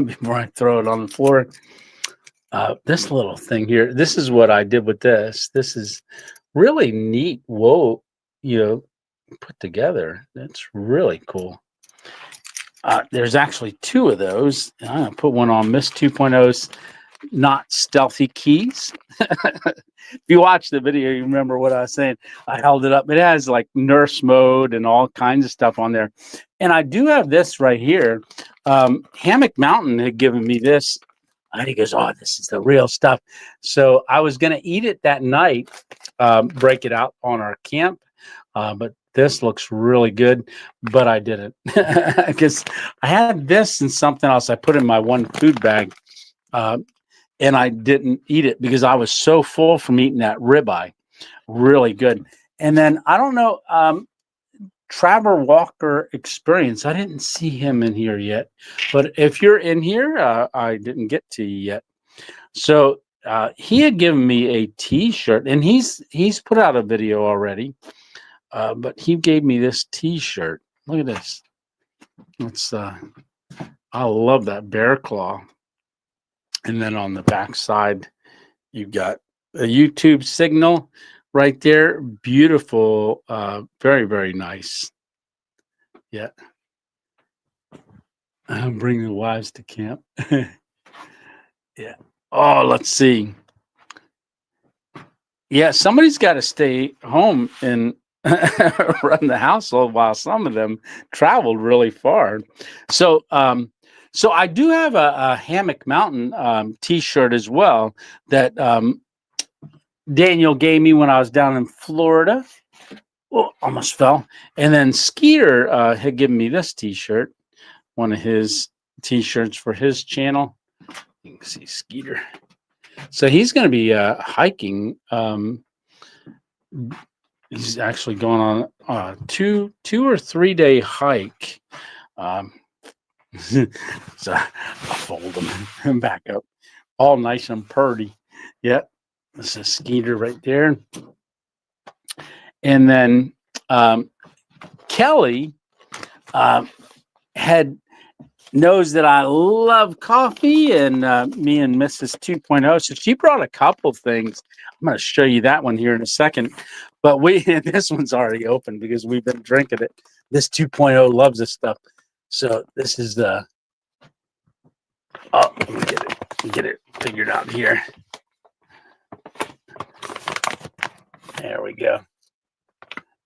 before I throw it on the floor. This little thing here, this is what I did with this. This is really neat. Whoa, put together. That's really cool. There's actually two of those. I'm going to put one on Miss 2.0's not stealthy keys. If you watch the video, you remember what I was saying. I held it up. It has like nurse mode and all kinds of stuff on there. And I do have this right here. Hammock Mountain had given me this. And he goes, oh, this is the real stuff. So I was going to eat it that night, break it out on our camp. But this looks really good, but I didn't because I had this and something else I put in my one food bag. And I didn't eat it because I was so full from eating that ribeye. Really good. And then I don't know, Trevor Walker Experience. I didn't see him in here yet, but if you're in here, I didn't get to you yet. So he had given me a T-shirt, and he's put out a video already, but he gave me this T-shirt. Look at this. It's I love that bear claw. And then on the back side, you've got a YouTube signal right there. Beautiful. Very, very nice. Yeah. Bring the wives to camp. Yeah. Oh, let's see. Yeah, somebody's got to stay home and run the household while some of them traveled really far. So, so I do have a Hammock Mountain T-shirt as well that Daniel gave me when I was down in Florida. Oh, almost fell. And then Skeeter had given me this T-shirt, one of his T-shirts for his channel. You can see Skeeter. So he's going to be hiking. He's actually going on a 2 or 3 day hike. So I'll fold them back up, all nice and purdy. Yep, this is Skeeter right there. And then Kelly knows that I love coffee, and me and Mrs. 2.0. So she brought a couple things. I'm going to show you that one here in a second. But this one's already open because we've been drinking it. This 2.0 loves this stuff. So this is the. Oh, let me get it figured out here. There we go.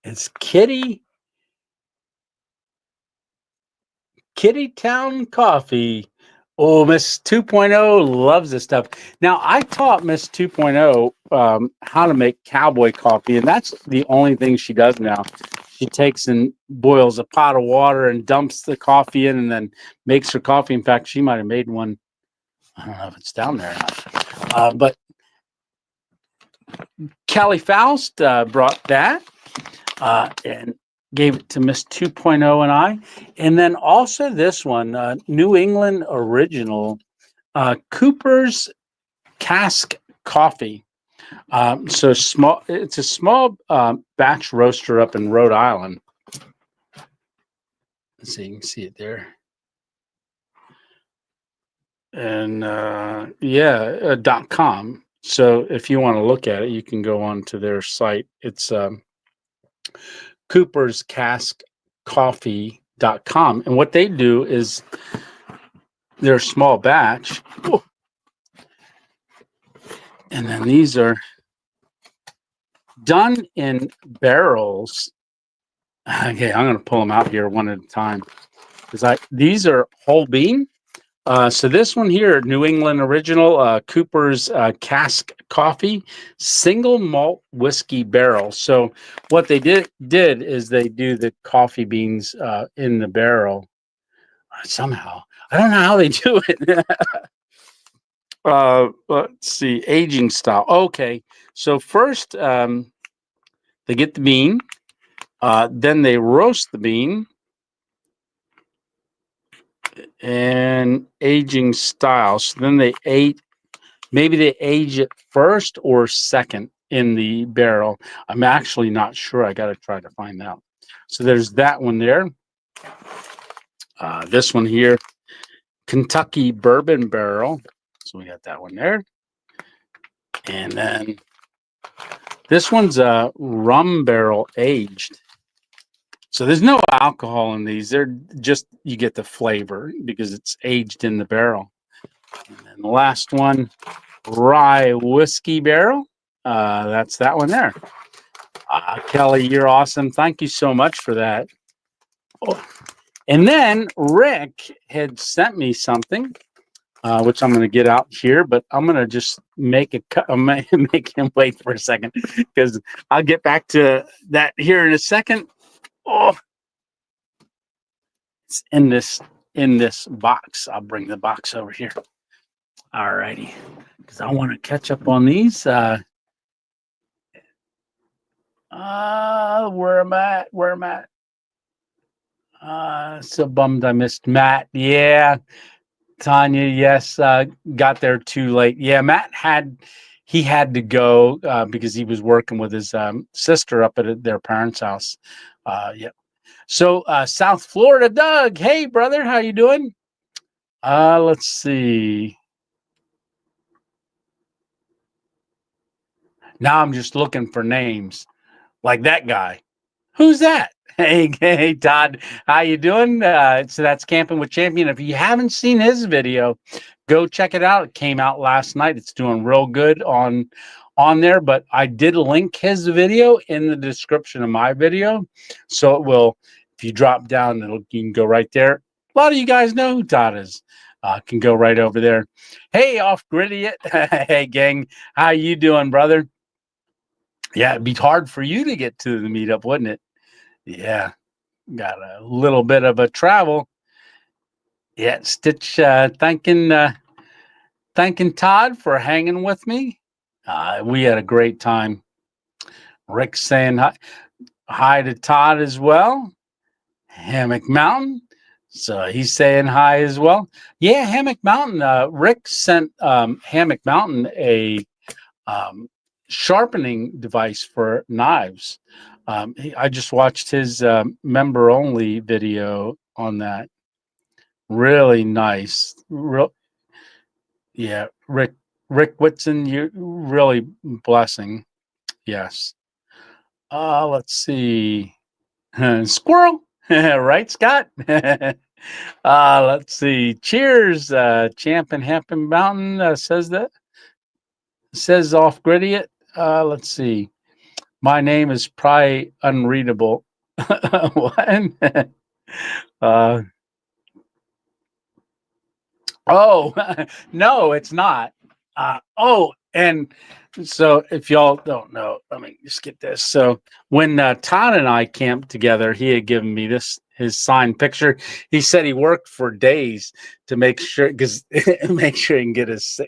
It's Kitty Town Coffee. Oh, Miss 2.0 loves this stuff. Now, I taught Miss 2.0 how to make cowboy coffee, and that's the only thing she does now. She takes and boils a pot of water and dumps the coffee in and then makes her coffee. In fact, she might have made one. I don't know if it's down there or not. But Kelly Faust brought that and gave it to Miss 2.0 and I. And then also this one, New England original, Cooper's Cask Coffee. So small, it's a small batch roaster up in Rhode Island. So you can see it there. And .com. So if you want to look at it, you can go on to their site. It's Cooper's Cask Coffee.com. And what they do is they're a small batch. Oh. And then these are done in barrels. Okay, I'm going to pull them out here one at a time. These are whole bean. So this one here, New England original, Cooper's Cask Coffee, single malt whiskey barrel. So what they did is they do the coffee beans in the barrel somehow. I don't know how they do it. Let's see, aging style. Okay, so first they get the bean, then they roast the bean. And aging style. So then maybe they age it first or second in the barrel. I'm actually not sure. I got to try to find out. So there's that one there. This one here, Kentucky Bourbon Barrel. So we got that one there. And then this one's a rum barrel aged. So there's no alcohol in these. They're just, you get the flavor because it's aged in the barrel. And then the last one, rye whiskey barrel. That's that one there. Kelly, you're awesome. Thank you so much for that. Oh. And then Rick had sent me something, which I'm going to get out here, but I'm going to just make him wait for a second because I'll get back to that here in a second. Oh, it's in this box. I'll bring the box over here. All righty, because I want to catch up on these. Where am I? So bummed I missed Matt. Yeah, Tanya. Yes, got there too late. Yeah, Matt had to go because he was working with his sister up at their parents' house. Yeah. So South Florida, Doug. Hey, brother, how you doing? Let's see. Now I'm just looking for names like that guy. Who's that? Hey, Todd, how you doing? So that's Camping with Champion. If you haven't seen his video, go check it out. It came out last night. It's doing real good on there, but I did link his video in the description of my video. So it will, if you drop down, you can go right there. A lot of you guys know who Todd is. Can go right over there. Hey, Off Grid. Hey, gang, how you doing, brother? Yeah, it'd be hard for you to get to the meetup, wouldn't it? Yeah, got a little bit of a travel. Yeah, Stitch, thanking Todd for hanging with me. We had a great time. Rick saying hi to Todd as well. Hammock Mountain. So he's saying hi as well. Yeah, Hammock Mountain. Rick sent Hammock Mountain a sharpening device for knives. I just watched his member only video on that. Really nice. Yeah, Rick Whitson, you really blessing. Yes. Let's see. Squirrel. Right, Scott? Let's see. Cheers. Champ and Hampton Mountain says that. Says Off Grid. Let's see. My name is probably unreadable. What? uh, oh, no, it's not. And so if y'all don't know, let me just get this. So when Todd and I camped together, he had given me his signed picture. He said he worked for days to make sure, because make sure he can get his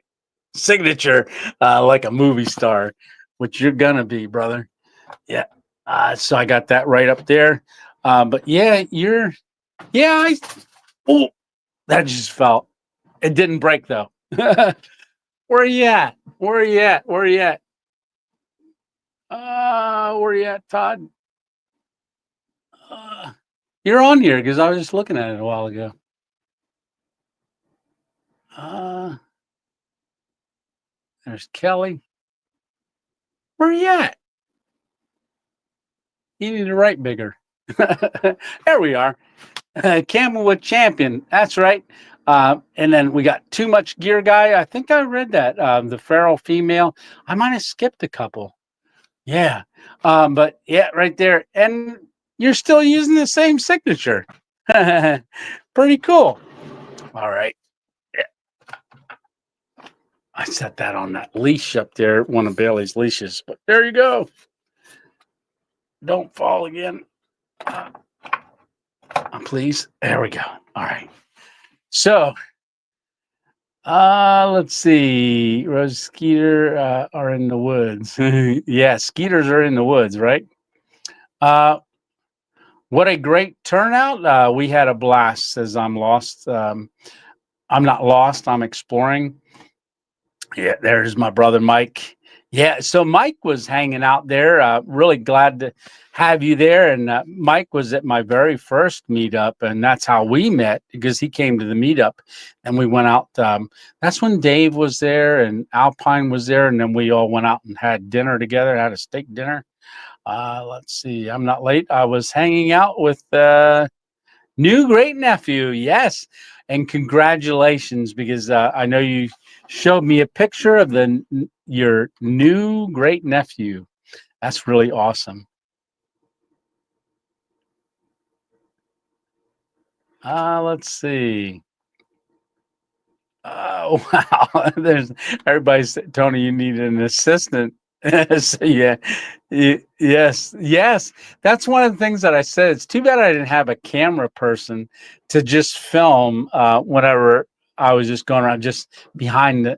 signature like a movie star, which you're gonna be, brother. Yeah. So I got that right up there. But yeah, oh, that just fell. It didn't break though. Where are you at? Where are you at? Where are you at? Where are you at, Todd? Uh, you're on here because I was just looking at it a while ago. There's Kelly. Where are you at? You need to write bigger. There we are. Camelwood champion. That's right. And then we got Too Much Gear Guy. I think I read that. The feral female. I might have skipped a couple. Yeah. But yeah, right there. And you're still using the same signature. Pretty cool. All right. Yeah. I set that on that leash up there, one of Bailey's leashes. But there you go. Don't fall again. Please. There we go. All right. So let's see. Rose Skeeter are in the woods. Yeah, Skeeters are in the woods, right? What a great turnout. We had a blast. Says I'm lost. I'm not lost. I'm exploring. Yeah, there's my brother Mike. Yeah, so Mike was hanging out there. Really glad to have you there. And Mike was at my very first meetup, and that's how we met because he came to the meetup, and we went out. That's when Dave was there and Alpine was there, and then we all went out and had dinner together. Had a steak dinner. Let's see. I'm not late. I was hanging out with new great nephew. Yes, and congratulations because I know you showed me a picture of your new great nephew. That's really awesome. Let's see. Wow. There's everybody's Tony, you need an assistant. So, yeah. Yes. That's one of the things that I said. It's too bad I didn't have a camera person to just film whenever I was just going around just behind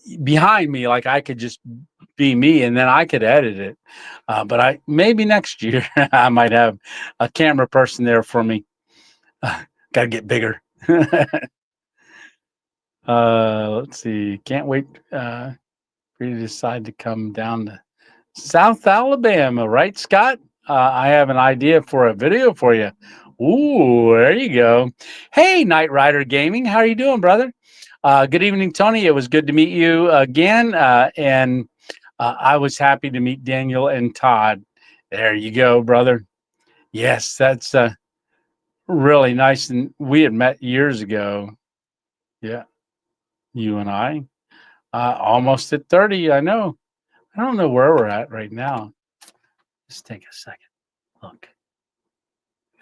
me, like I could just be me and then I could edit it. But I maybe next year I might have a camera person there for me. Gotta get bigger. Let's see. Can't wait for you to decide to come down to South Alabama, right, Scott? I have an idea for a video for you. Ooh, there you go. Hey, Knight Rider Gaming, how are you doing, brother? Good evening, Tony. It was good to meet you again, and I was happy to meet Daniel and Todd. There you go, brother. Yes, that's really nice, and we had met years ago. Yeah, you and I, almost at 30. I know. I don't know where we're at right now. Just take a second. Look,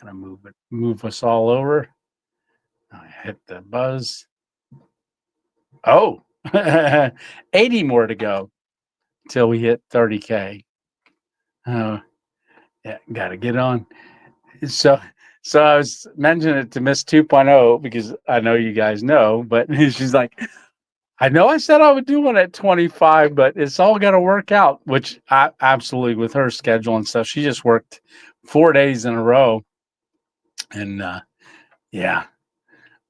gonna move us all over. I hit the buzz. Oh, 80 more to go till we hit 30K. Oh, yeah, gotta get on. So, so I was mentioning it to Miss 2.0 because I know you guys know, but she's like, I know I said I would do one at 25, but it's all got to work out, which I absolutely with her schedule and stuff. She just worked 4 days in a row. And yeah,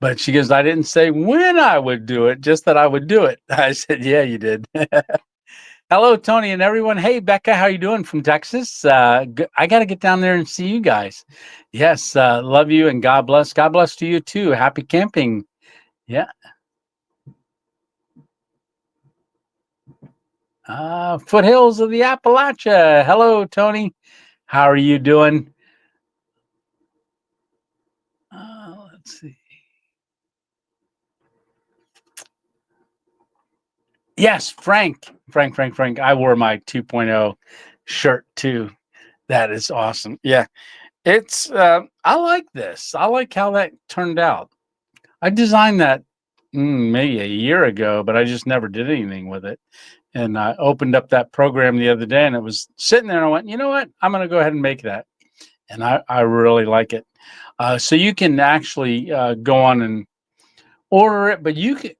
but she goes, I didn't say when I would do it, just that I would do it. I said, yeah, you did. Hello, Tony and everyone. Hey, Becca, how you doing from Texas? I got to get down there and see you guys. Yes, love you and God bless. God bless to you too. Happy camping. Yeah. Foothills of the Appalachia. Hello, Tony. How are you doing? Let's see. Yes, Frank. I wore my 2.0 shirt too. That is awesome. Yeah. It's I like this. I like how that turned out. I designed that maybe a year ago, but I just never did anything with it. And I opened up that program the other day and it was sitting there and I went, you know what? I'm going to go ahead and make that. And I really like it. So you can actually go on and order it, but you can,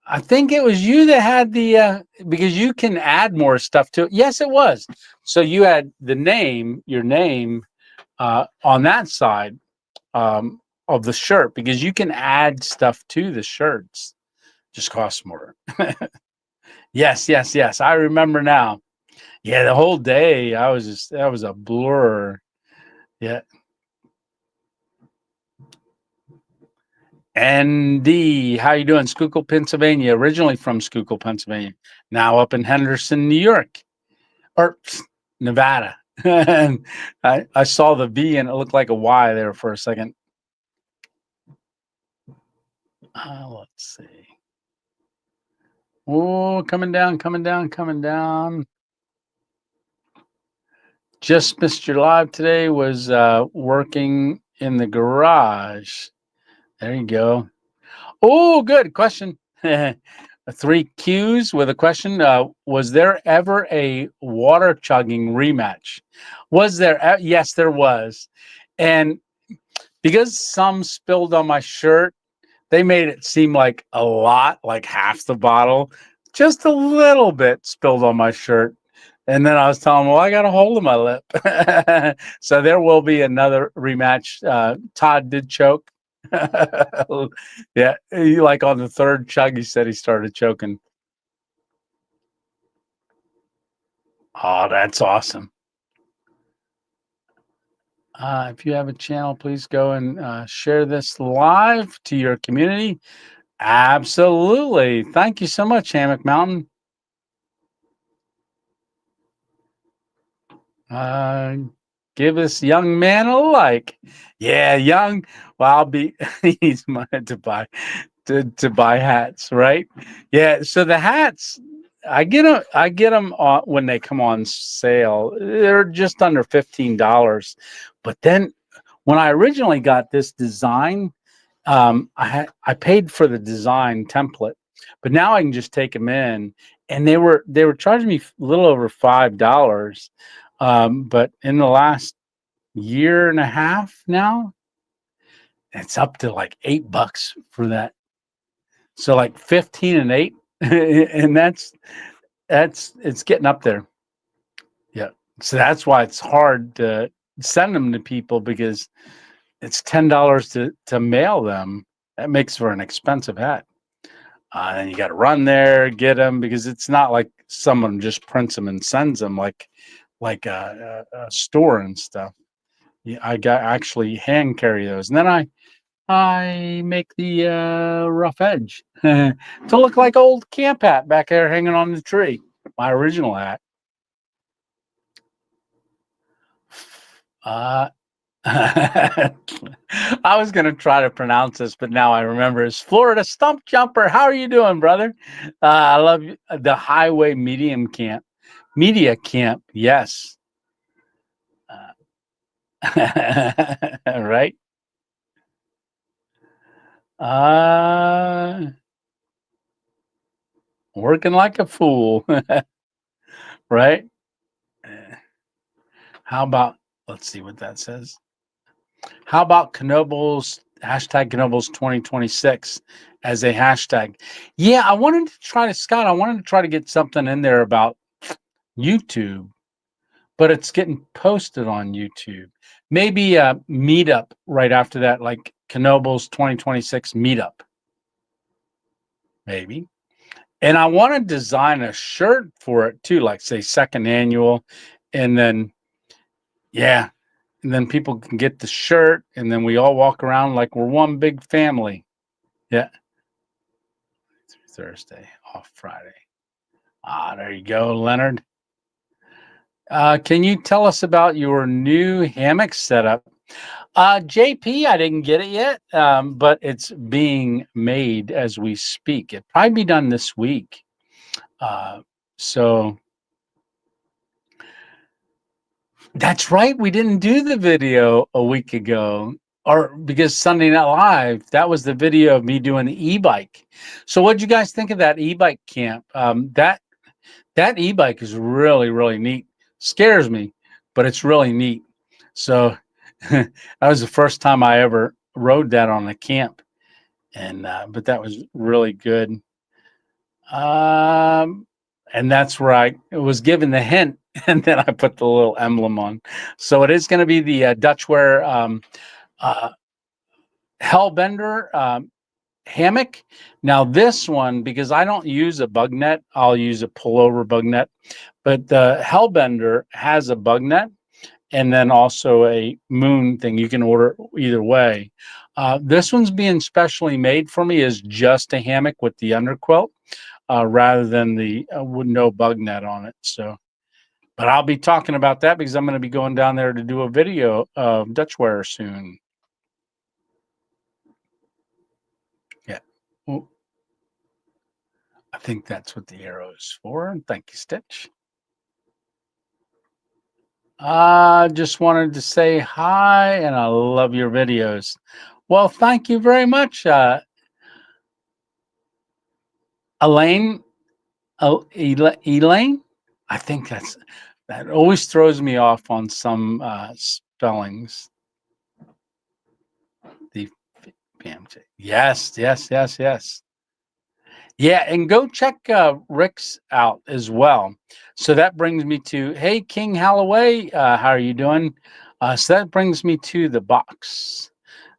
I think it was you that had the, because you can add more stuff to it. Yes, it was. So you had the name, your name on that side of the shirt because you can add stuff to the shirts. Just costs more. Yes, yes, yes. I remember now. Yeah, the whole day I was just that was a blur. Yeah. ND, how you doing? Schuylkill, Pennsylvania. Originally from Schuylkill, Pennsylvania. Now up in Henderson, New York, or Nevada. And I saw the V and it looked like a Y there for a second. Let's see. Oh, coming down, coming down, coming down. Just missed your live today. Was working in the garage. There you go. Oh, good question. 3 Qs with a question. Was there ever a water chugging rematch? Was there? Yes, there was. And because some spilled on my shirt, they made it seem like a lot, like half the bottle. Just a little bit spilled on my shirt. And then I was telling them, well, I got a hole in my lip. So there will be another rematch. Todd did choke. Yeah, like on the third chug, he said he started choking. Oh, that's awesome. If you have a channel, please go and share this live to your community. Absolutely. Thank you so much, Hammock Mountain. Give this young man a like. Yeah, young. Well, I'll be. He's mine to buy to buy hats, right? Yeah. So the hats, I get them. I get them when they come on sale. They're just under $15. But then when I originally got this design, I paid for the design template, but now I can just take them in, and they were charging me a little over $5. But in the last year and a half now, it's up to like $8 for that. So like 15 and 8, and that's it's getting up there. Yeah. So that's why it's hard to send them to people because it's $10 to mail them. That makes for an expensive hat. And you got to run there, get them because it's not like someone just prints them and sends them like a store and stuff. Yeah, I got actually hand carry those, and then I make the rough edge to look like old camp hat back there hanging on the tree. My original hat. Uh, I was going to try to pronounce this, but now I remember it's Florida Stump Jumper. How are you doing, brother? I love you. The Highway Medium Camp. Media Camp, yes. Right? Working like a fool, right? How about, let's see what that says. How about Knobles, hashtag Knobles 2026 as a hashtag? Yeah, I wanted to try to, Scott, I wanted to try to get something in there about YouTube, but it's getting posted on YouTube. Maybe a meetup right after that, like Knobles 2026 meetup. Maybe. And I want to design a shirt for it too, like say second annual. And then, yeah, and then people can get the shirt and then we all walk around like we're one big family. Yeah. Thursday, off Friday. There you go, Leonard. Can you tell us about your new hammock setup? JP, I didn't get it yet, but it's being made as we speak. It'll probably be done this week. So That's right. We didn't do the video a week ago, or because Sunday Night Live, that was the video of me doing the e-bike. So what'd you guys think of that e-bike camp? That e-bike is really, really neat. Scares me, but it's really neat. So that was the first time I ever rode that on a camp. And but that was really good. And that's where I was given the hint, and then I put the little emblem on. So it is going to be the Dutchware uh, Hellbender hammock. Now this one, because I don't use a bug net, I'll use a pullover bug net. But the Hellbender has a bug net and then also a moon thing. You can order either way. This one's being specially made for me as just a hammock with the underquilt, rather than the with no bug net on it. So, but I'll be talking about that because I'm going to be going down there to do a video of Dutchware soon. Yeah. Ooh. I think that's what the arrow is for. Thank you, Stitch. I just wanted to say hi, and I love your videos. Well, thank you very much, Elaine. Elaine. I think that always throws me off on some spellings. The PMJ. Yes. Yeah, and go check Rick's out as well. So that brings me to, hey, King Halloway, how are you doing? So that brings me to the box.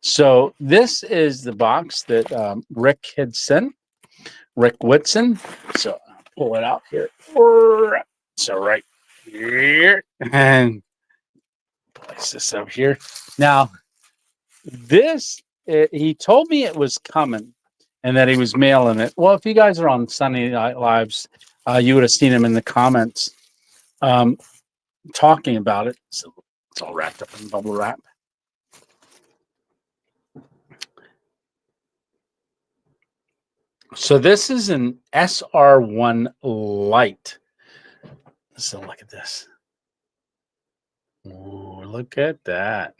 So this is the box that Rick had sent, Rick Whitson. So I'll pull it out here. So right here, and place this up here. Now, this, he told me it was coming and that he was mailing it. Well, if you guys are on Sunday Night Lives, you would have seen him in the comments talking about it. So it's all wrapped up in bubble wrap. So this is an SR1 Lite. So look at this. Ooh, look at that.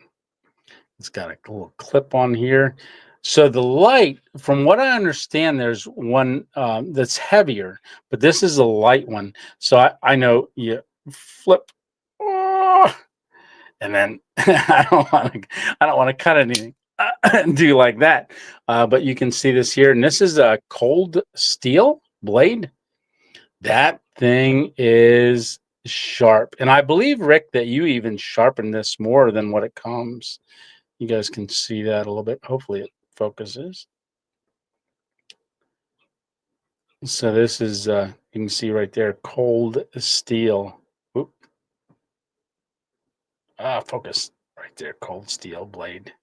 It's got a little clip on here. So the light, from what I understand, there's one that's heavier, but this is a light one. So I know you flip, and then I don't want to cut anything and do like that. But you can see this here, and this is a cold steel blade. That thing is sharp, and I believe, Rick, that you even sharpen this more than what it comes. You guys can see that a little bit. Hopefully it focuses. So this is, you can see right there, cold steel. Oop. Focus right there, cold steel blade.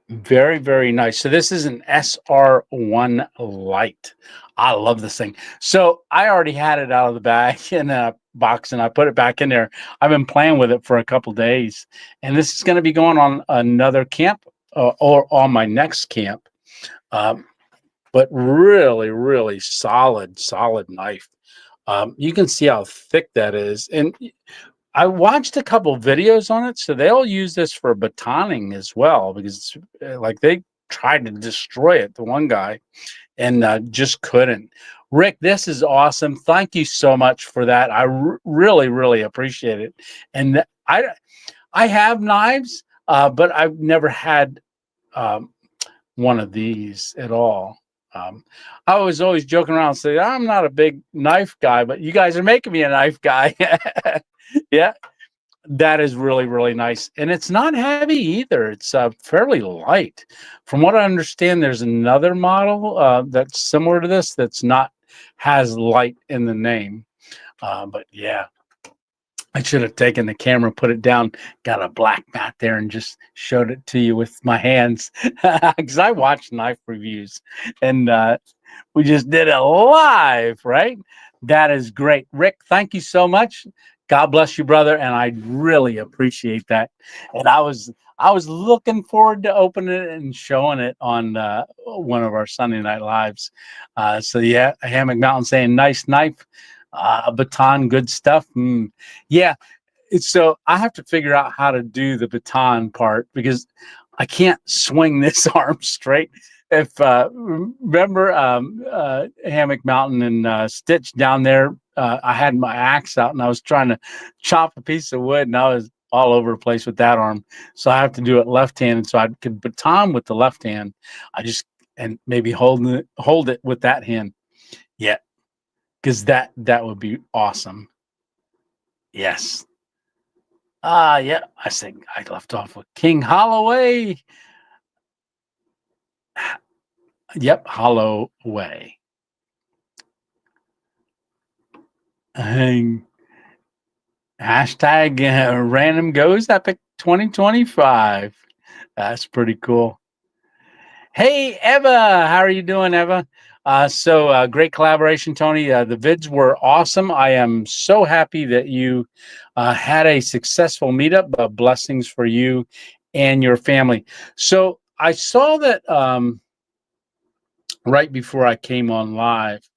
Very, very nice. So this is an SR1 Lite. I love this thing. So I already had it out of the bag in a box, and I put it back in there. I've been playing with it for a couple days, and this is going to be going on another camp or on my next camp. But really, really solid knife. You can see how thick that is. And I watched a couple videos on it, so they'll use this for batoning as well, because like they tried to destroy it, the one guy, and just couldn't. Rick, this is awesome. Thank you so much for that. I really, really appreciate it. And I have knives, but I've never had one of these at all. I was always joking around saying, I'm not a big knife guy, but you guys are making me a knife guy. Yeah, that is really, really nice. And it's not heavy either. It's fairly light. From what I understand, there's another model that's similar to this that's not, has light in the name. But yeah, I should have taken the camera, put it down, got a black mat there, and just showed it to you with my hands, because I watch knife reviews, and we just did it live, right? That is great. Rick, thank you so much. God bless you, brother, and I really appreciate that. And I was looking forward to opening it and showing it on one of our Sunday Night Lives. So yeah, Hammock Mountain saying nice knife, baton, good stuff. Yeah, So I have to figure out how to do the baton part because I can't swing this arm straight. If remember Hammock Mountain and Stitch down there, I had my axe out and I was trying to chop a piece of wood and I was all over the place with that arm. So I have to do it left-handed. So I could baton with the left hand. I just and maybe hold it with that hand. Yeah, because that would be awesome. Yes. Yeah, I think I left off with King Holloway. Yep, Holloway. And hashtag random goes epic 2025. That's pretty cool. Hey, Eva, how are you doing, Eva? So great collaboration, Tony. The vids were awesome. I am so happy that you had a successful meetup. Blessings for you and your family. So I saw that right before I came on live,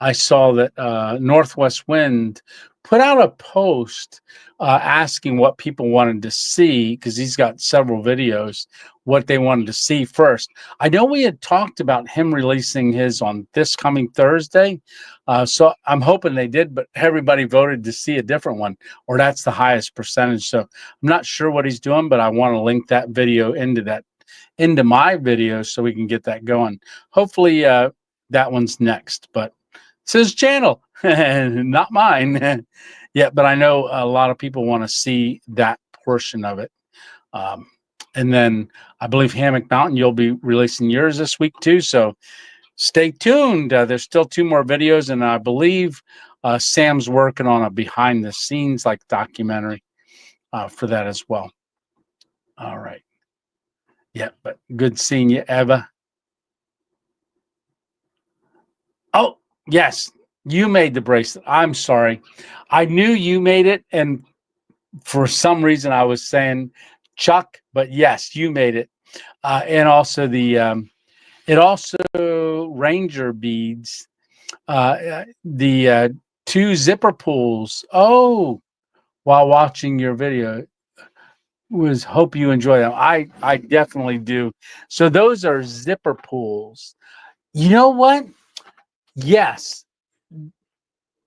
I saw that Northwest Wind put out a post asking what people wanted to see, because he's got several videos, what they wanted to see first. I know we had talked about him releasing his on this coming Thursday, so I'm hoping they did, but everybody voted to see a different one, or that's the highest percentage. So I'm not sure what he's doing, but I want to link that video into my video so we can get that going. Hopefully that one's next, but it's his channel, not mine. Yeah, but I know a lot of people want to see that portion of it. And then I believe Hammock Mountain, you'll be releasing yours this week too. So stay tuned. There's still 2 more videos, and I believe Sam's working on a behind the scenes like documentary for that as well. All right. Yeah, but good seeing you, Eva. Oh, yes. You made the bracelet. I'm sorry. I knew you made it, and for some reason I was saying Chuck, but yes, you made it. And also it also Ranger beads, the 2 zipper pulls. Oh, while watching your video, hope you enjoy them. I definitely do. So those are zipper pulls. You know what? Yes.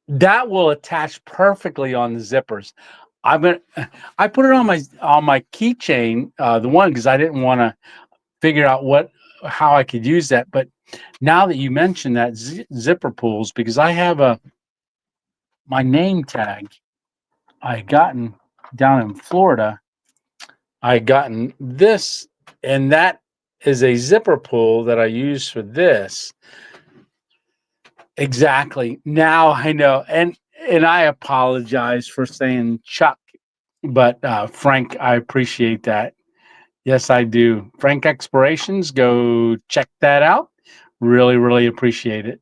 That will attach perfectly on the zippers. I put it on my keychain, the one, because I didn't want to figure out how I could use that. But now that you mentioned that zipper pulls, because I have my name tag I had gotten down in Florida, I had gotten this, and that is a zipper pull that I use for this. Exactly. Now I know. And I apologize for saying Chuck, but Frank, I appreciate that. Yes, I do. Frank Explorations, go check that out. Really, really appreciate it.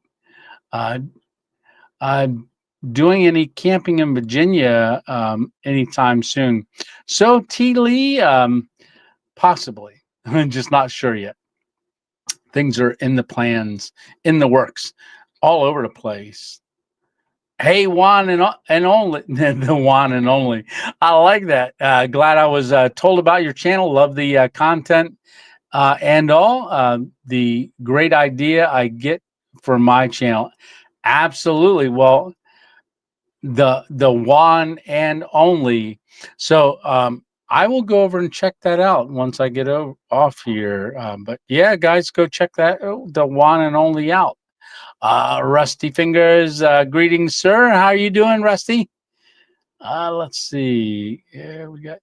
Doing any camping in Virginia anytime soon? So T. Lee, possibly. I'm just not sure yet. Things are in the plans, in the works, all over the place. Hey, one and only, the one and only. I like that. Glad I was told about your channel. Love the content and all. The great idea I get for my channel. Absolutely. Well, the one and only. So I will go over and check that out once I get off here. But yeah, guys, go check the one and only out. Rusty Fingers, greetings, sir. How are you doing, Rusty? Let's see. Yeah, we got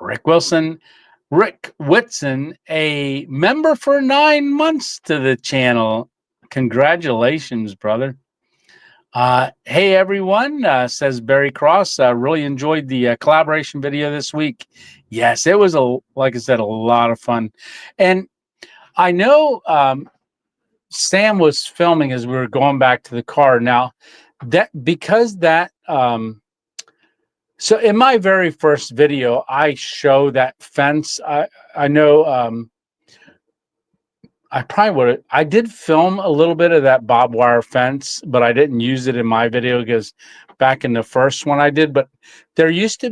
Rick Wilson. Rick Whitson, a member for 9 months to the channel. Congratulations, brother. Hey, everyone, says Barry Cross. Really enjoyed the collaboration video this week. Yes, it was, like I said, a lot of fun. And I know Sam was filming as we were going back to the car. Now, so in my very first video, I show that fence. I know I did film a little bit of that barbed wire fence, but I didn't use it in my video because back in the first one I did, but that used to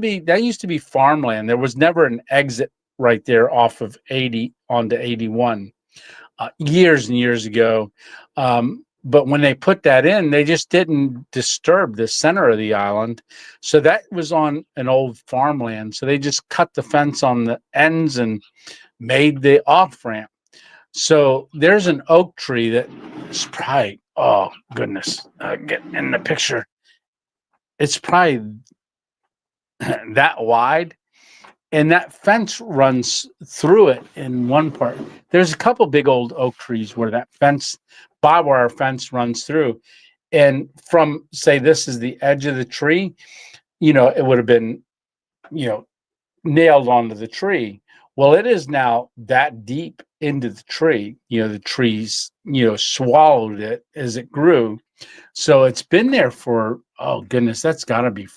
be farmland. There was never an exit right there off of 80 onto 81 years and years ago. But when they put that in, they just didn't disturb the center of the island. So that was on an old farmland. So they just cut the fence on the ends and made the off ramp. So there's an oak tree that is probably, oh goodness, get in the picture. It's probably that wide, and that fence runs through it in one part. There's a couple big old oak trees where that fence, barbed wire fence, runs through. And from, say, this is the edge of the tree, it would have been, nailed onto the tree. Well, it is now that deep into the tree. The trees, swallowed it as it grew. So it's been there for, oh goodness, that's got to be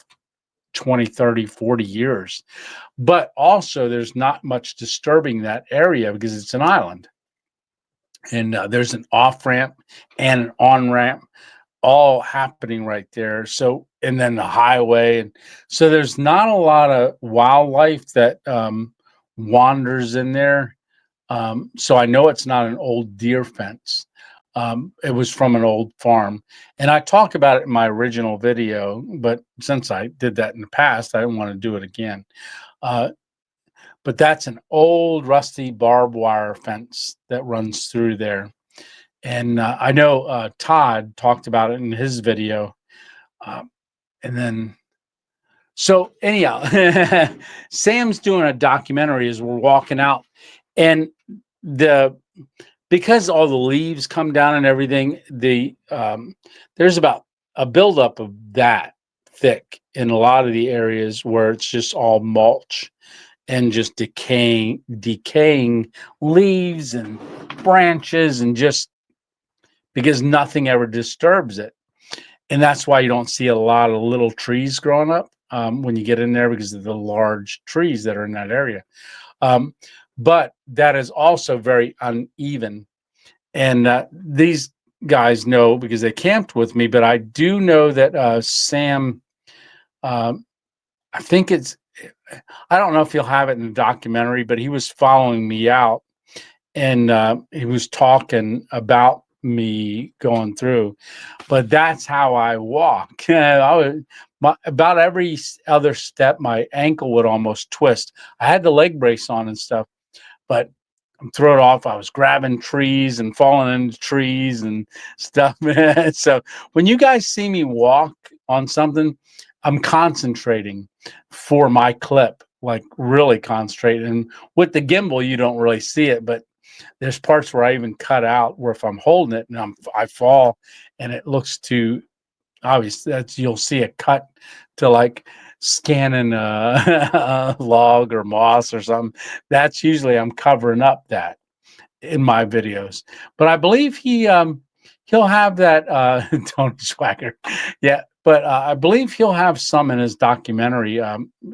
20, 30, 40 years. But also there's not much disturbing that area because it's an island. And there's an off ramp and an on ramp all happening right there. So, and then the highway. And so there's not a lot of wildlife that wanders in there. So I know it's not an old deer fence. It was from an old farm. And I talked about it in my original video, but since I did that in the past, I didn't want to do it again. But that's an old rusty barbed wire fence that runs through there. And I know Todd talked about it in his video. And then, so anyhow, Sam's doing a documentary as we're walking out. And because all the leaves come down and everything, there's about a buildup of that thick in a lot of the areas where it's just all mulch and just decaying leaves and branches, and just because nothing ever disturbs it. And that's why you don't see a lot of little trees growing up when you get in there, because of the large trees that are in that area. But that is also very uneven. And these guys know because they camped with me, but I do know that Sam, I think I don't know if he'll have it in the documentary, but he was following me out, and he was talking about me going through. But that's how I walk. About every other step, my ankle would almost twist. I had the leg brace on and stuff, but I'm thrown off. I was grabbing trees and falling into trees and stuff. So when you guys see me walk on something, I'm concentrating for my clip, like really concentrating. And with the gimbal, you don't really see it, but there's parts where I even cut out where if I'm holding it and I fall and it looks too obvious, you'll see a cut to like scanning a log or moss or something. That's usually I'm covering up that in my videos. But I believe he'll have that Tony Swagger. Yeah. But I believe he'll have some in his documentary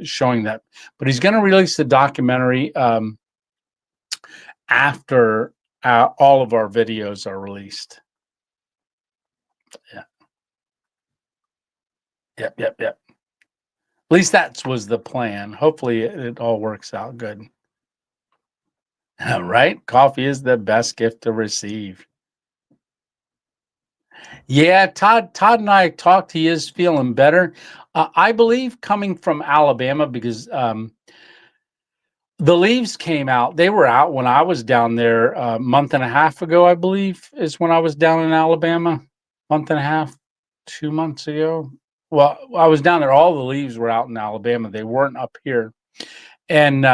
showing that. But he's going to release the documentary after all of our videos are released. Yeah. Yep. At least that was the plan. Hopefully it all works out good. Right? Coffee is the best gift to receive. Yeah, Todd and I talked. He is feeling better. I believe coming from Alabama, because the leaves came out. They were out when I was down there a month and a half ago, I believe, is when I was down in Alabama. Month and a half, 2 months ago. Well, I was down there. All the leaves were out in Alabama. They weren't up here. And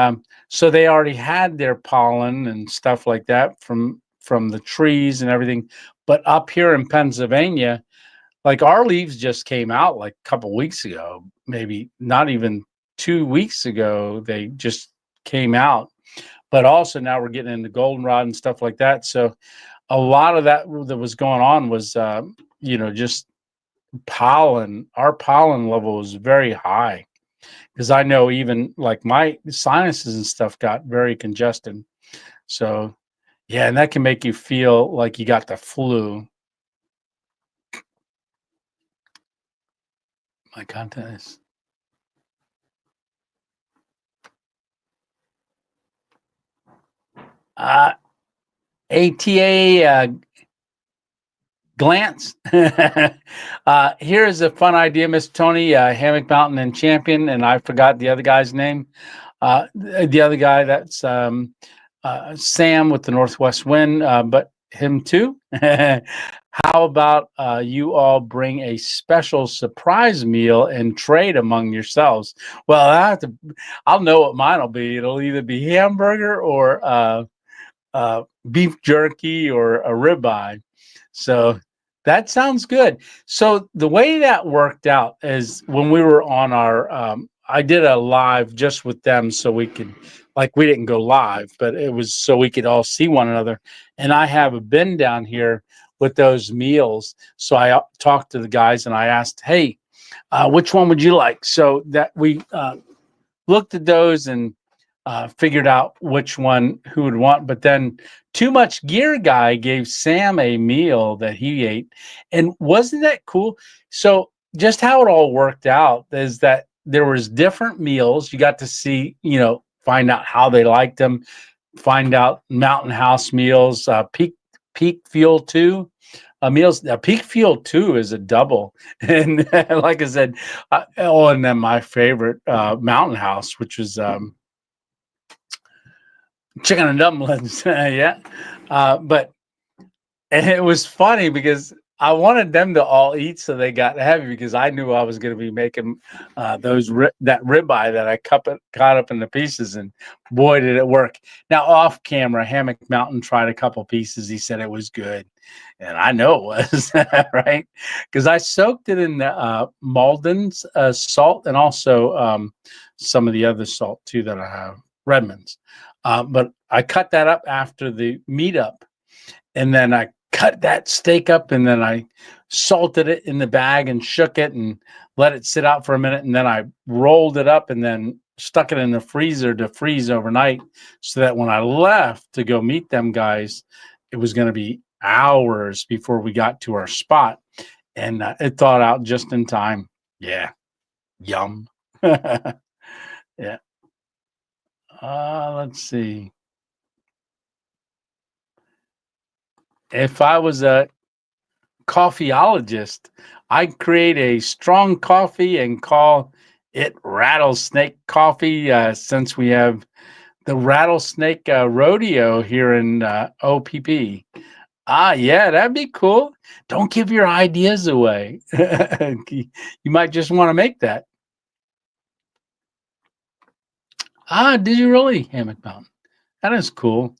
so they already had their pollen and stuff like that from the trees and everything. But up here in Pennsylvania, like our leaves just came out like a couple weeks ago, maybe not even 2 weeks ago. They just came out. But also now we're getting into goldenrod and stuff like that. So a lot of that was going on was, just pollen. Our pollen level was very high, because I know even like my sinuses and stuff got very congested. So yeah, and that can make you feel like you got the flu. My content is ATA glance. Here is a fun idea, Miss Tony, Hammock Mountain and Champion, and I forgot the other guy's name. The other guy, that's Sam with the Northwest Wind, but him too. How about you all bring a special surprise meal and trade among yourselves? Well, I'll know what mine will be. It'll either be hamburger or beef jerky or a ribeye. So that sounds good. So the way that worked out is when we were on our, I did a live just with them so we could, like, we didn't go live, but it was so we could all see one another. And I have a bin down here with those meals. So I talked to the guys and I asked, hey, which one would you like? So that we looked at those and figured out which one who would want. But then Too Much Gear Guy gave Sam a meal that he ate. And wasn't that cool? So just how it all worked out is that there was different meals. You got to see, find out how they liked them, find out Mountain House meals, Peak Fuel 2. Meals. Peak Fuel 2 is a double, and like I said, and then my favorite Mountain House, which was chicken and dumplings. Yeah, but it was funny because I wanted them to all eat so they got heavy because I knew I was going to be making that ribeye that I cut up into pieces, and boy did it work. Now off camera, Hammock Mountain tried a couple pieces. He said it was good, and I know it was right because I soaked it in the Malden's salt and also some of the other salt too that I have, Redmond's. But I cut that up after the meetup, and then I cut that steak up, and then I salted it in the bag and shook it and let it sit out for a minute. And then I rolled it up and then stuck it in the freezer to freeze overnight so that when I left to go meet them guys, it was going to be hours before we got to our spot. And it thawed out just in time. Yeah. Yum. Yeah. Let's see. If I was a coffeeologist, I'd create a strong coffee and call it Rattlesnake Coffee, since we have the Rattlesnake Rodeo here in OPP. Yeah, that'd be cool. Don't give your ideas away. You might just want to make that. Did you really, Hammock Mountain? That is cool.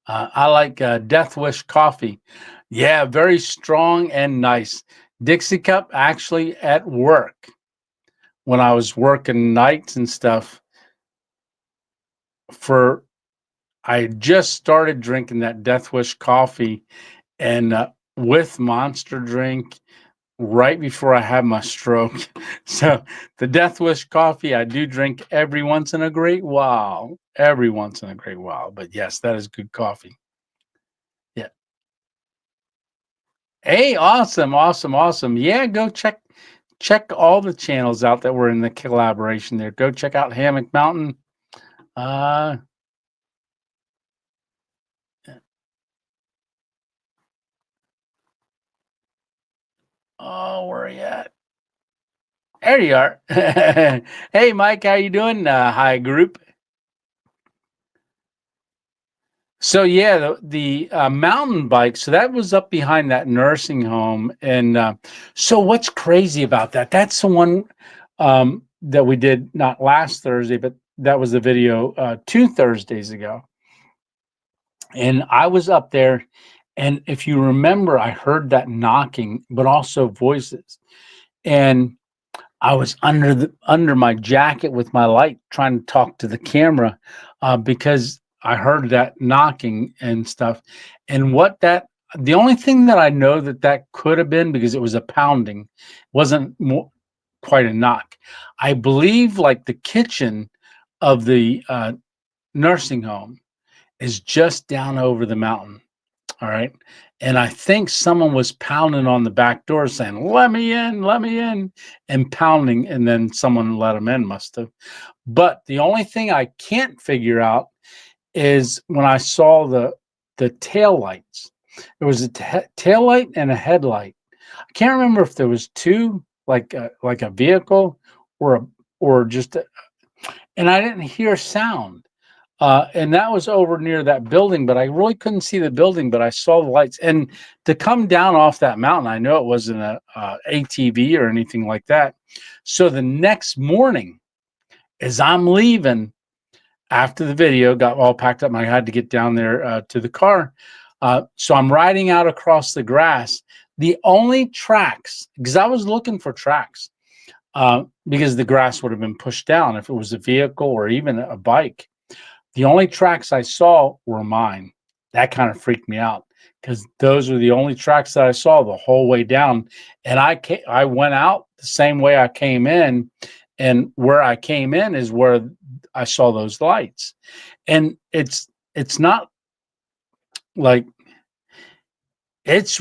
I like Death Wish coffee. Yeah, very strong and nice. Dixie cup, actually at work when I was working nights and stuff. I just started drinking that Death Wish coffee and with Monster drink right before I had my stroke. So the Death Wish coffee I do drink every once in a great while. Every once in a great while. But yes, that is good coffee. Yeah. Hey, awesome. Yeah, go check all the channels out that were in the collaboration there. Go check out Hammock Mountain. Oh, where are you at? There you are. Hey, Mike, how you doing? Hi, group. So yeah, the mountain bike. So that was up behind that nursing home, and so what's crazy about that? That's the one that we did not last Thursday, but that was the video 2 Thursdays ago. And I was up there, and if you remember, I heard that knocking, but also voices, and I was under my jacket with my light trying to talk to the camera because I heard that knocking and stuff. And the only thing that I know that could have been, because it was a pounding, wasn't quite a knock. I believe like the kitchen of the nursing home is just down over the mountain. All right. And I think someone was pounding on the back door saying, let me in, and pounding. And then someone let them in, must have. But the only thing I can't figure out is when I saw the tail lights. There was a tail light and a headlight. I can't remember if there was two, like a vehicle or just and I didn't hear sound. And that was over near that building, but I really couldn't see the building, but I saw the lights. And to come down off that mountain, I know it wasn't a ATV or anything like that. So the next morning, as I'm leaving after the video, got all packed up, and I had to get down there to the car. So I'm riding out across the grass. The only tracks, because I was looking for tracks, because the grass would have been pushed down if it was a vehicle or even a bike. The only tracks I saw were mine. That kind of freaked me out because those were the only tracks that I saw the whole way down. And I went out the same way I came in, and where I came in is where I saw those lights. And it's not like it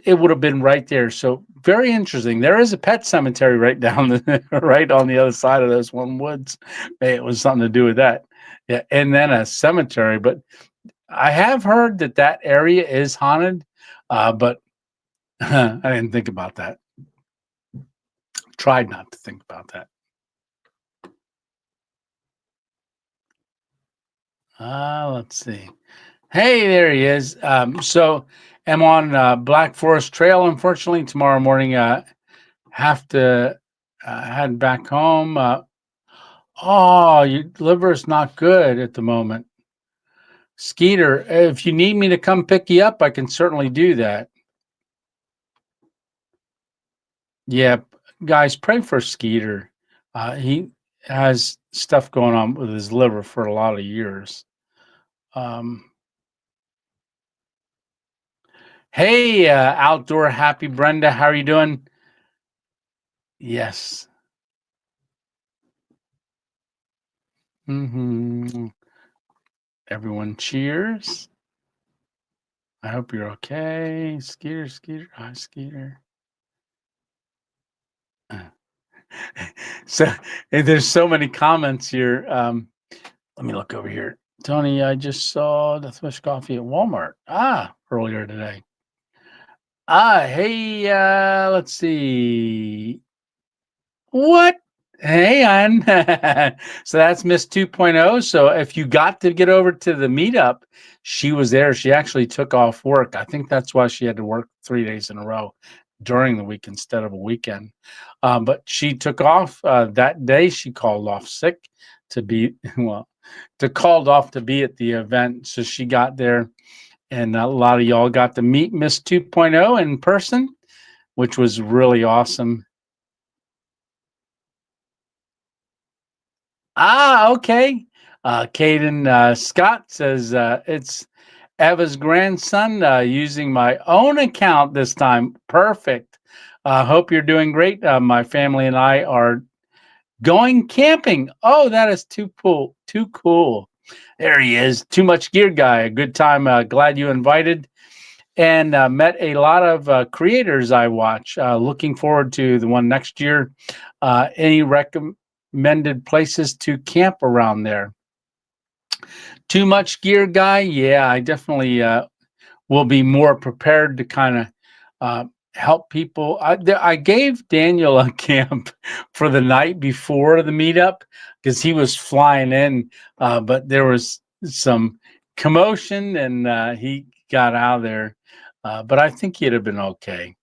would have been right there. So very interesting. There is a pet cemetery right down right on the other side of those one woods. Maybe it was something to do with that. Yeah, and then a cemetery. But I have heard that area is haunted, but I didn't think about that. Tried not to think about that. Let's see. Hey, there he is. So I'm on Black Forest Trail. Unfortunately, tomorrow morning, have to head back home. Oh, your liver's not good at the moment. Skeeter, if you need me to come pick you up, I can certainly do that. Yeah, guys, pray for Skeeter. He has stuff going on with his liver for a lot of years. Hey, outdoor happy Brenda, how are you doing? Yes. Everyone cheers. I hope you're okay. Skeeter. Hi, Skeeter. So there's so many comments here. Let me look over here. Tony, I just saw the Thwish coffee at Walmart. Earlier today. Hey, let's see. What? Hey, Ann. So that's Miss 2.0. So if you got to get over to the meetup, she was there. She actually took off work. I think that's why she had to work 3 days in a row during the week instead of a weekend. But she took off that day. She called off sick to be, called off to be at the event. So she got there, and a lot of y'all got to meet Miss 2.0 in person, which was really awesome. Okay. Caden Scott says it's Eva's grandson using my own account this time. Perfect. Hope you're doing great. My family and I are going camping. Oh, that is too cool. Too cool. There he is. Too Much Gear Guy. A good time. Glad you invited. And met a lot of creators I watch. Looking forward to the one next year. Any recommended places to camp around there? Too Much Gear Guy? Yeah, I definitely will be more prepared to kind of help people. I gave Daniel a camp for the night before the meetup because he was flying in, but there was some commotion and he got out of there. But I think he'd have been okay.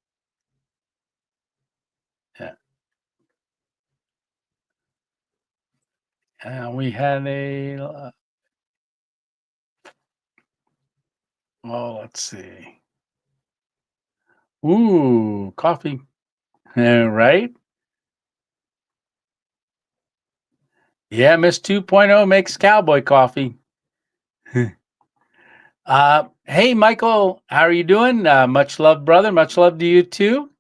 Yeah. We had let's see. Ooh, coffee. Right? Yeah, Miss 2.0 makes cowboy coffee. Hey, Michael, how are you doing? Much love, brother. Much love to you too.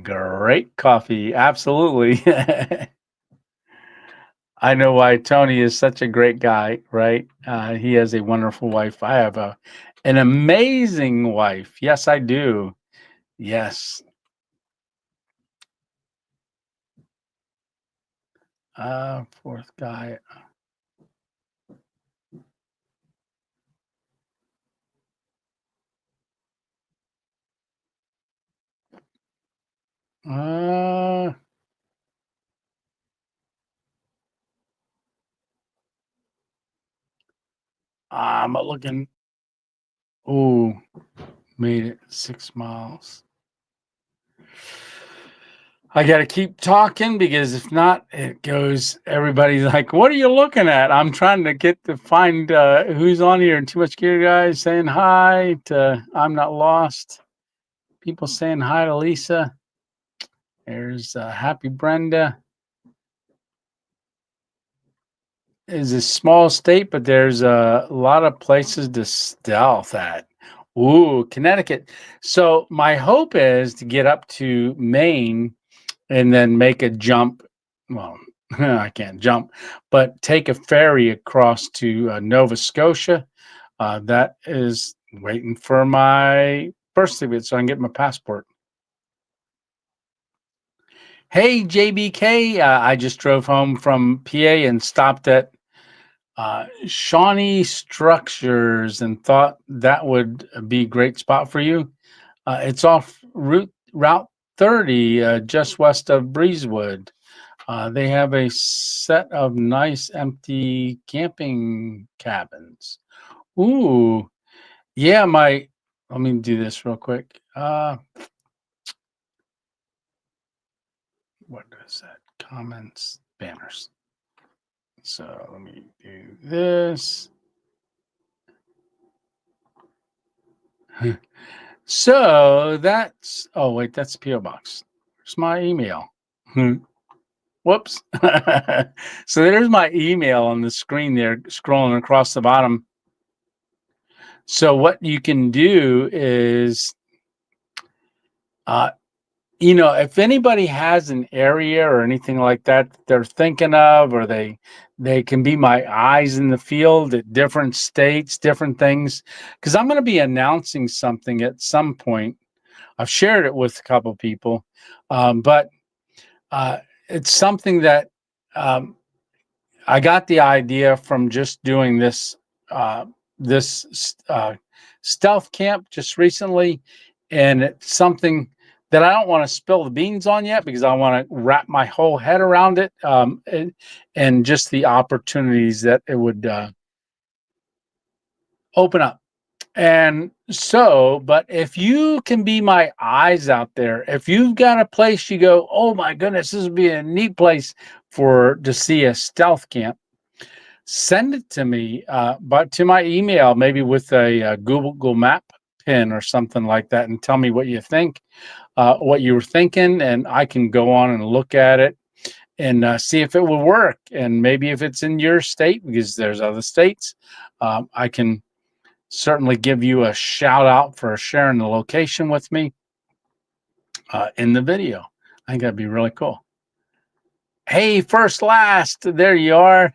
Great coffee. Absolutely. I know why Tony is such a great guy, right? He has a wonderful wife. I have an amazing wife. Yes, I do. Yes. Fourth guy. Uh, I'm looking. Ooh, made it 6 miles. I got to keep talking because if not, it goes. Everybody's like, "What are you looking at?" I'm trying to get to find who's on here. And Too Much Gear guys saying hi to I'm Not Lost. People saying hi to Lisa. There's Happy Brenda. It's a small state, but there's a lot of places to stealth at. Ooh, Connecticut. So my hope is to get up to Maine and then make a jump. Well, I can't jump, but take a ferry across to Nova Scotia. That is waiting for my birth certificate so I can get my passport. Hey, JBK, I just drove home from PA and stopped at Shawnee Structures and thought that would be a great spot for you. It's off Route 30, just west of Breezewood. They have a set of nice empty camping cabins. Ooh, yeah, let me do this real quick. What is that? Comments, banners. So let me do this. So that's, oh, wait, that's P.O. Box. Where's my email? Whoops. So there's my email on the screen there, scrolling across the bottom. So what you can do is, if anybody has an area or anything like that they're thinking of, or they can be my eyes in the field at different states, different things, because I'm going to be announcing something at some point. I've shared it with a couple of people, but uh, it's something that um, I got the idea from just doing uh, this stealth camp just recently, and it's something that I don't want to spill the beans on yet because I want to wrap my whole head around it, and just the opportunities that it would open up. And so, but if you can be my eyes out there, if you've got a place you go, oh my goodness, this would be a neat place to see a stealth camp, send it to me, but to my email, maybe with a Google Map pin or something like that, and tell me what you think, what you were thinking, and I can go on and look at it and see if it will work. And maybe if it's in your state, because there's other states, I can certainly give you a shout out for sharing the location with me in the video. I think that'd be really cool. Hey, first last, there you are.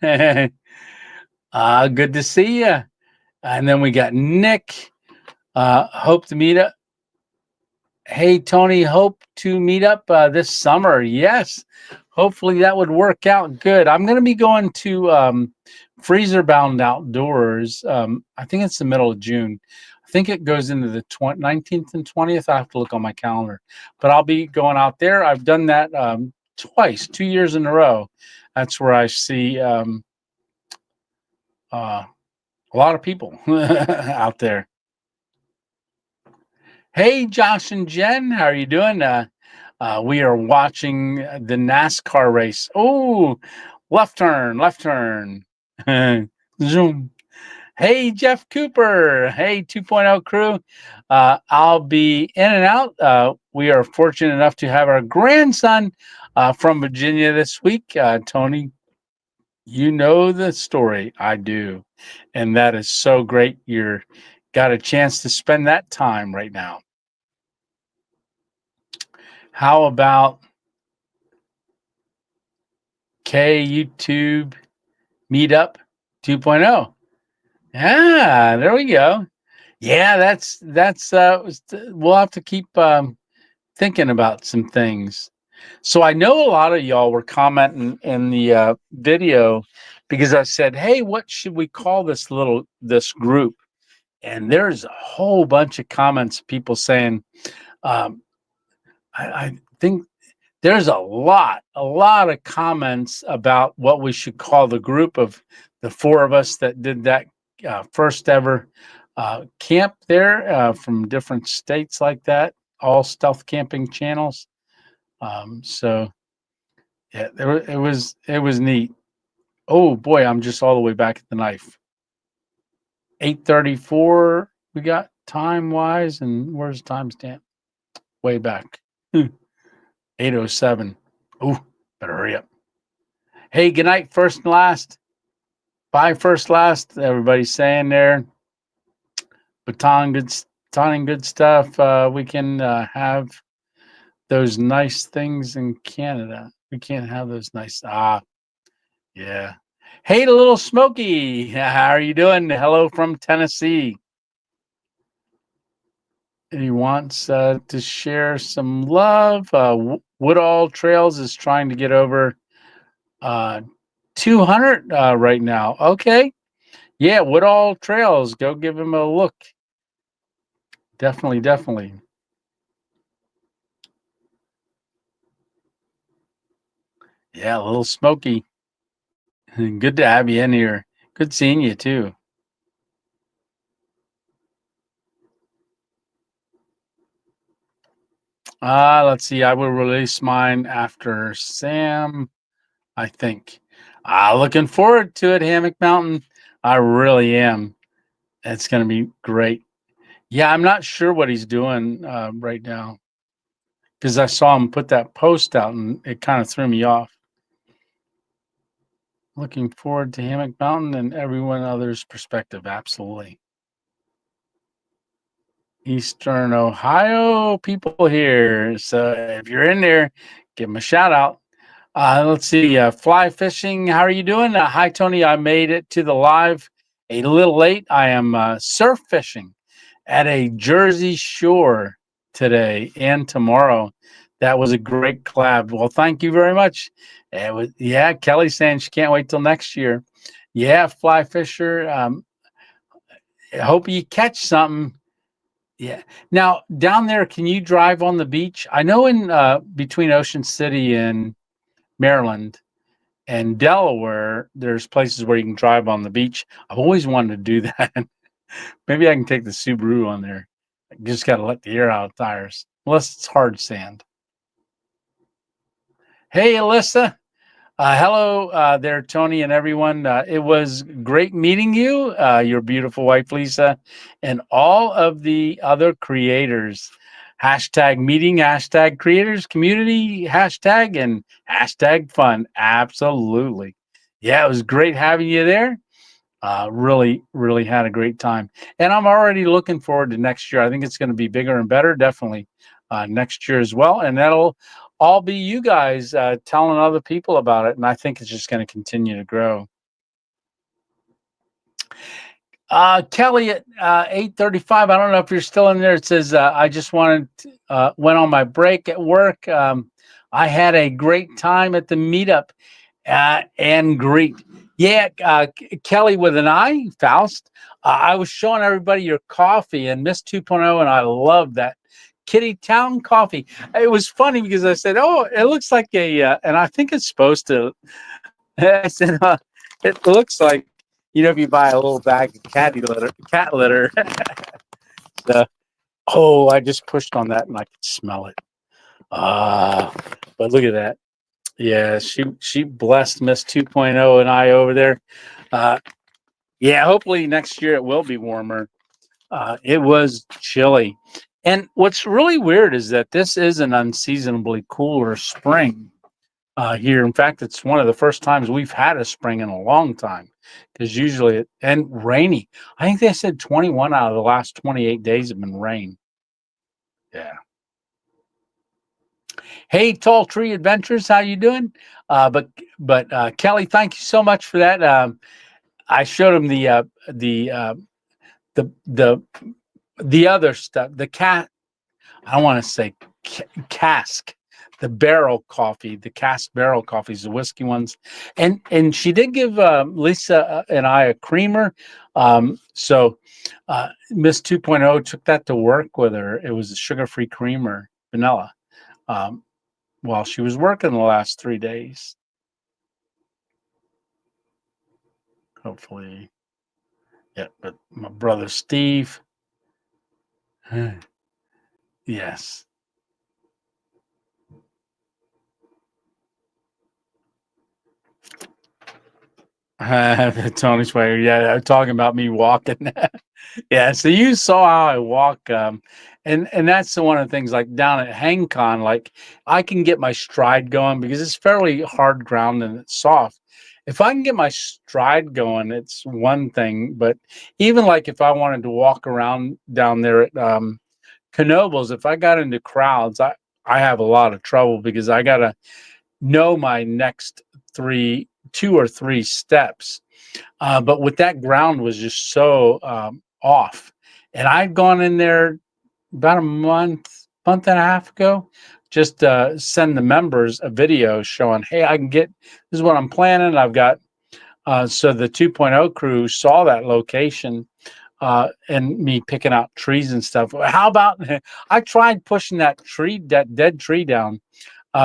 Good to see you. And then we got Nick. Hope to meet up. Hey, Tony, hope to meet up this summer. Yes, hopefully that would work out good. I'm going to be going to Freezer Bound Outdoors. I think it's the middle of June. I think it goes into the 19th and 20th. I have to look on my calendar, but I'll be going out there. I've done that twice, 2 years in a row. That's where I see a lot of people out there. Hey, Josh and Jen, how are you doing? We are watching the NASCAR race. Oh, left turn, left turn. Zoom. Hey, Jeff Cooper. Hey, 2.0 crew. I'll be in and out. We are fortunate enough to have our grandson from Virginia this week. Tony, you know the story. I do. And that is so great. You're got a chance to spend that time right now. How about Okay, YouTube meetup 2.0. Yeah, there we go. Yeah, that's we'll have to keep thinking about some things. So I know a lot of y'all were commenting in the video because I said, "Hey, what should we call this group?" And there's a whole bunch of comments, people saying, um, I think there's a lot of comments about what we should call the group of the four of us that did that first ever camp there from different states like that, all stealth camping channels. So yeah, it was neat. Oh boy, I'm just all the way back at the knife. 8:34 we got time wise, and where's the timestamp? Way back. 8:07. Oh, better hurry up. Hey, good night, first and last. Bye, first, last. Everybody's saying there. Baton good stuff. We can have those nice things in Canada. We can't have those nice. Yeah. Hey, the little Smoky. How are you doing? Hello from Tennessee. He wants to share some love. Woodall Trails is trying to get over 200 right now. Okay. Yeah, Woodall Trails. Go give him a look. Definitely. Yeah, a little Smoky. Good to have you in here. Good seeing you too. Let's see. I will release mine after Sam, I think. Looking forward to it, Hammock Mountain. I really am. It's going to be great. Yeah, I'm not sure what he's doing right now because I saw him put that post out and it kind of threw me off. Looking forward to Hammock Mountain and everyone other's perspective. Absolutely. Eastern Ohio people here. So if you're in there, give them a shout out. Let's see. Fly fishing. How are you doing? Hi, Tony. I made it to the live a little late. I am surf fishing at a Jersey shore today and tomorrow. That was a great collab. Well, thank you very much. It was, yeah, Kelly saying she can't wait till next year. Yeah, fly fisher. I hope you catch something. Yeah. Now, down there, can you drive on the beach? I know in between Ocean City and Maryland and Delaware, there's places where you can drive on the beach. I've always wanted to do that. Maybe I can take the Subaru on there. I just got to let the air out of the tires, unless it's hard sand. Hey, Alyssa. Hello there, Tony and everyone. It was great meeting you, your beautiful wife, Lisa, and all of the other creators. Hashtag meeting, hashtag creators, community, hashtag, and hashtag fun. Absolutely. Yeah, it was great having you there. Really had a great time. And I'm already looking forward to next year. I think it's going to be bigger and better, definitely next year as well. And that'll all be you guys telling other people about it. And I think it's just going to continue to grow. Kelly at 8:35. I don't know if you're still in there. It says, I just went on my break at work. I had a great time at the meetup and greet. Yeah, Kelly with an I, Faust. I was showing everybody your coffee and Miss 2.0, and I love that Kitty Town coffee. It was funny because I said, "Oh, it looks like and I think it's supposed to." I said, "It looks like if you buy a little bag of cat litter." So, I just pushed on that and I could smell it. But look at that. Yeah, she blessed Miss 2.0 and I over there. Yeah, hopefully next year it will be warmer. It was chilly. And what's really weird is that this is an unseasonably cooler spring here. In fact, it's one of the first times we've had a spring in a long time because usually and rainy. I think they said 21 out of the last 28 days have been rain. Yeah. Hey, Tall Tree Adventures, how you doing? But Kelly, thank you so much for that. I showed him the the the the other stuff, the cat. I don't want to say cask, the barrel coffee, the cask barrel coffees, the whiskey ones, and she did give Lisa and I a creamer. So Miss 2.0 took that to work with her. It was a sugar-free creamer, vanilla, um, while she was working the last 3 days. Hopefully, yeah. But my brother Steve, yes. Tony Swager, yeah, talking about me walking. Yeah, so you saw how I walk, and that's the one of the things. Like down at HangCon, like I can get my stride going because it's fairly hard ground and it's soft. If I can get my stride going, it's one thing. But even like if I wanted to walk around down there at Knoebels, if I got into crowds, I have a lot of trouble because I gotta know my next two or three steps. But with that ground was just so off, and I'd gone in there about a month and a half ago, just send the members a video showing, hey, I can get this is what I'm planning. I've got so the 2.0 crew saw that location and me picking out trees and stuff. How about I tried pushing that dead tree down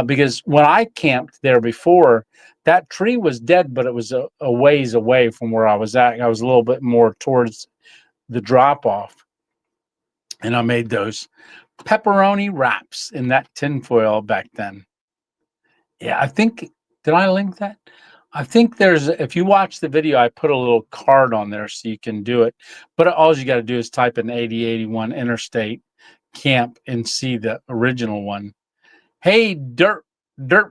because when I camped there before, that tree was dead, but it was a ways away from where I was at. I was a little bit more towards the drop off, and I made those pepperoni wraps in that tinfoil back then. Yeah, I think, did I link that? I think if you watch the video, I put a little card on there so you can do it. But all you got to do is type in 8081 Interstate Camp and see the original one. Hey, dirt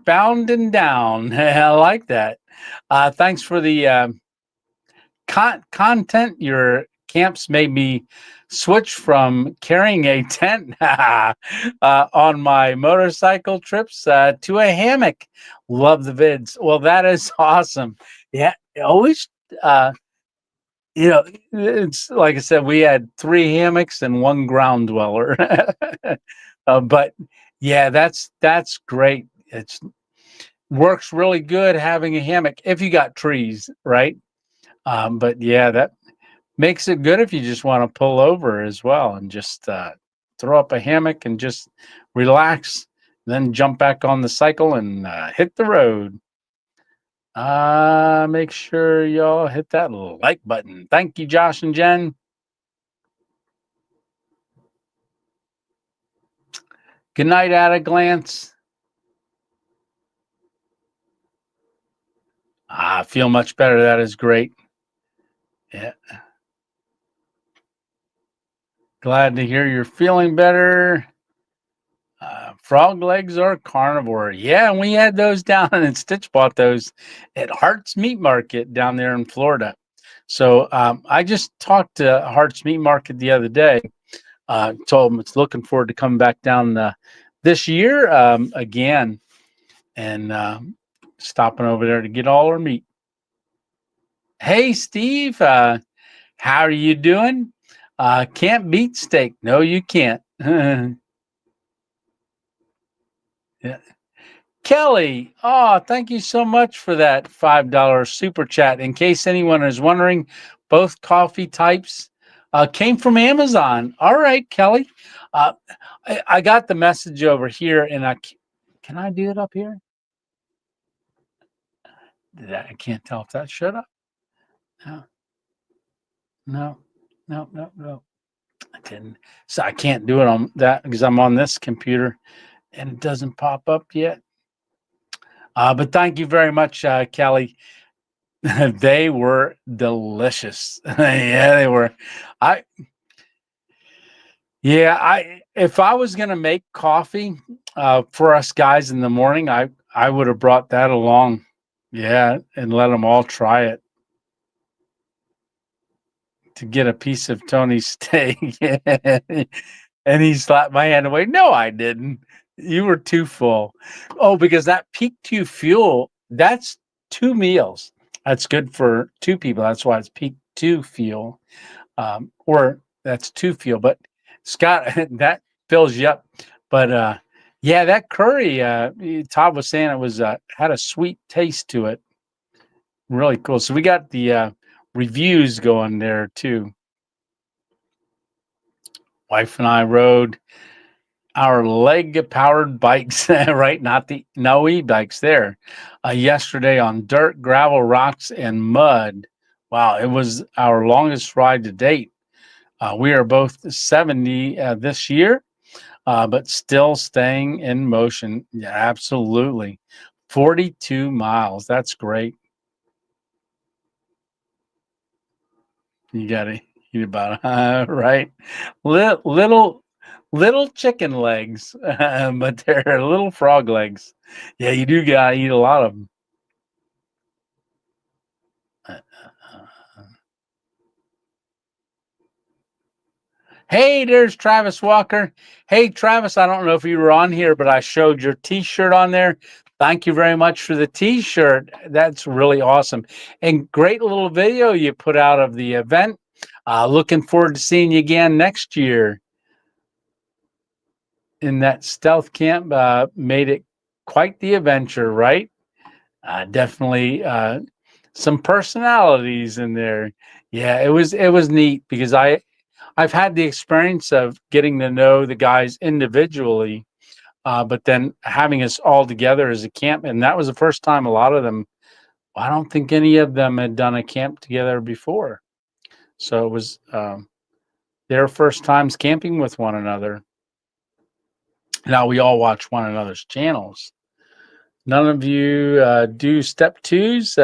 bound and down. I like that. Thanks for the content. Your camps made me switch from carrying a tent on my motorcycle trips to a hammock. Love the vids. Well, that is awesome. Yeah, always. You know, it's like I said, we had 3 hammocks and 1 ground dweller. But yeah, that's great. It's works really good having a hammock if you got trees, right? But yeah, that makes it good if you just want to pull over as well and just throw up a hammock and just relax, then jump back on the cycle and hit the road. Make sure y'all hit that like button. Thank you, Josh and Jen. Good night at a glance. I feel much better. That is great. Yeah. Glad to hear you're feeling better. Frog legs are carnivore. Yeah, and we had those down, and Stitch bought those at Hart's Meat Market down there in Florida. So I just talked to Hart's Meat Market the other day. Told them it's looking forward to coming back down this year again and stopping over there to get all our meat. Hey, Steve, how are you doing? Can't beat steak. No, you can't. Yeah. Kelly, oh, thank you so much for that $5 super chat. In case anyone is wondering, both coffee types came from Amazon. All right, Kelly. I got the message over here, and can I do it up here? I can't tell if that shut up. No. I didn't. So I can't do it on that because I'm on this computer, and it doesn't pop up yet. But thank you very much, Kelly. They were delicious. Yeah, they were. I if I was gonna make coffee for us guys in the morning, I would have brought that along. Yeah, and let them all try it to get a piece of Tony's steak. And he slapped my hand away. No, I didn't. You were too full. Oh, because that peak two fuel, that's 2 meals. That's good for two people. That's why it's peak two fuel. Or that's two fuel. But Scott, that fills you up. But yeah, that curry, Todd was saying it was had a sweet taste to it. Really cool. So we got the reviews going there too. Wife and I rode our leg powered bikes, right? Not the no e-bikes there. Yesterday on dirt, gravel, rocks, and mud. Wow, it was our longest ride to date. We are both 70 this year, but still staying in motion. Yeah, absolutely. 42 miles. That's great. You got to eat about right. Little chicken legs, but they're little frog legs. Yeah, you do got to eat a lot of them. Hey, there's Travis Walker. Hey, Travis, I don't know if you were on here, but I showed your T-shirt on there. Thank you very much for the T-shirt. That's really awesome. And great little video you put out of the event. Looking forward to seeing you again next year. In that stealth camp, made it quite the adventure, right? Definitely some personalities in there. Yeah, it was neat because I've had the experience of getting to know the guys individually, but then having us all together as a camp, and that was the first time a lot of them. I don't think any of them had done a camp together before, so it was their first times camping with one another. Now we all watch one another's channels. None of you do step twos.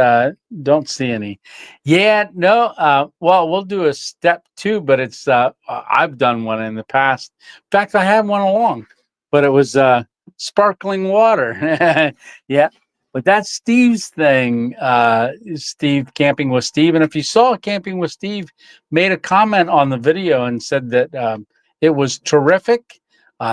Don't see any. Yeah, no. Well, we'll do a step two, but it's I've done one in the past. In fact, I had one along, but it was sparkling water. Yeah, but that's Steve's thing. Steve camping with Steve, and if you saw camping with Steve, made a comment on the video and said that it was terrific.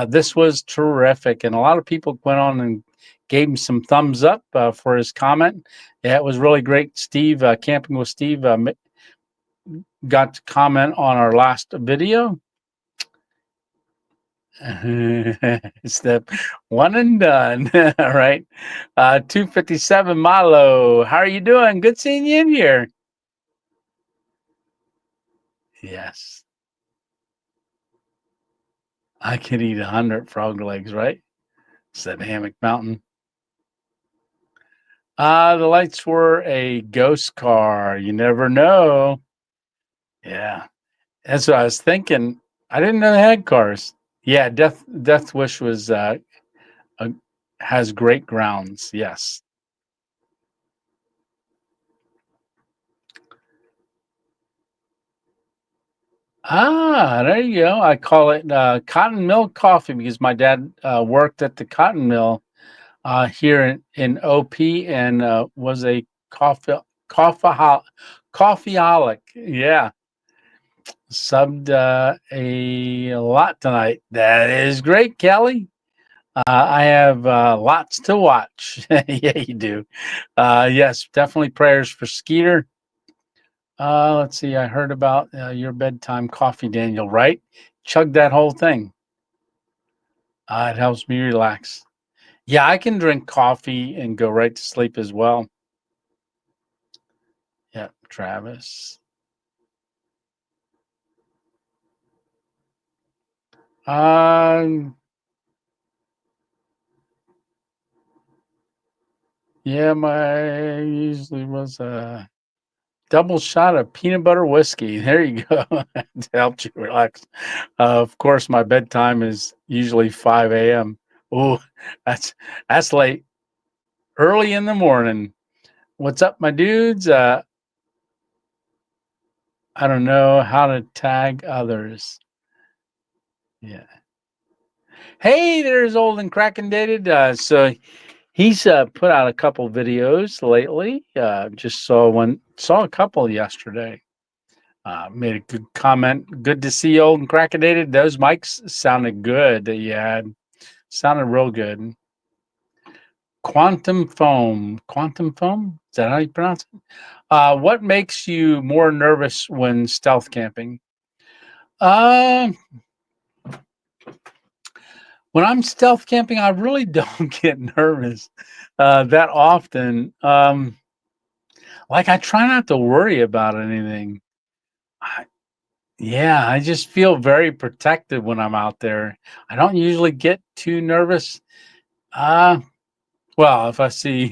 This was terrific, and a lot of people went on and gave him some thumbs up for his comment. Yeah, it was really great. Steve, camping with Steve, got to comment on our last video. Step one and done. All right. 257 Milo. How are you doing? Good seeing you in here. Yes. I could eat 100 frog legs, right? Said Hammock Mountain. The lights were a ghost car. You never know. Yeah. That's what I was thinking. I didn't know they had cars. Yeah, Death Wish was has great grounds. Yes. There you go. I call it cotton mill coffee because my dad worked at the cotton mill here in OP and was a coffee coffeeaholic. Yeah. Subbed a lot tonight. That is great, Kelly. I have lots to watch. Yeah, you do. Yes, definitely prayers for Skeeter. Let's see. I heard about your bedtime coffee, Daniel, right? Chug that whole thing. It helps me relax. Yeah, I can drink coffee and go right to sleep as well. Yeah, Travis. Yeah, my usually was a double shot of peanut butter whiskey. There you go. To help you relax. Of course, my bedtime is usually 5 a.m. Oh, that's late. Early in the morning. What's up, my dudes? I don't know how to tag others. Yeah. Hey, there's old and cracking dated. So he's put out a couple videos lately. Just saw a couple yesterday. Made a good comment. Good to see old and cracking dated. Those mics sounded good that you had. Sounded real good. Quantum foam. Quantum foam? Is that how you pronounce it? What makes you more nervous when stealth camping? Uh, when I'm stealth camping, I really don't get nervous that often. Like I try not to worry about anything. I, yeah, I just feel very protected when I'm out there. I don't usually get too nervous. Uh, well, if I see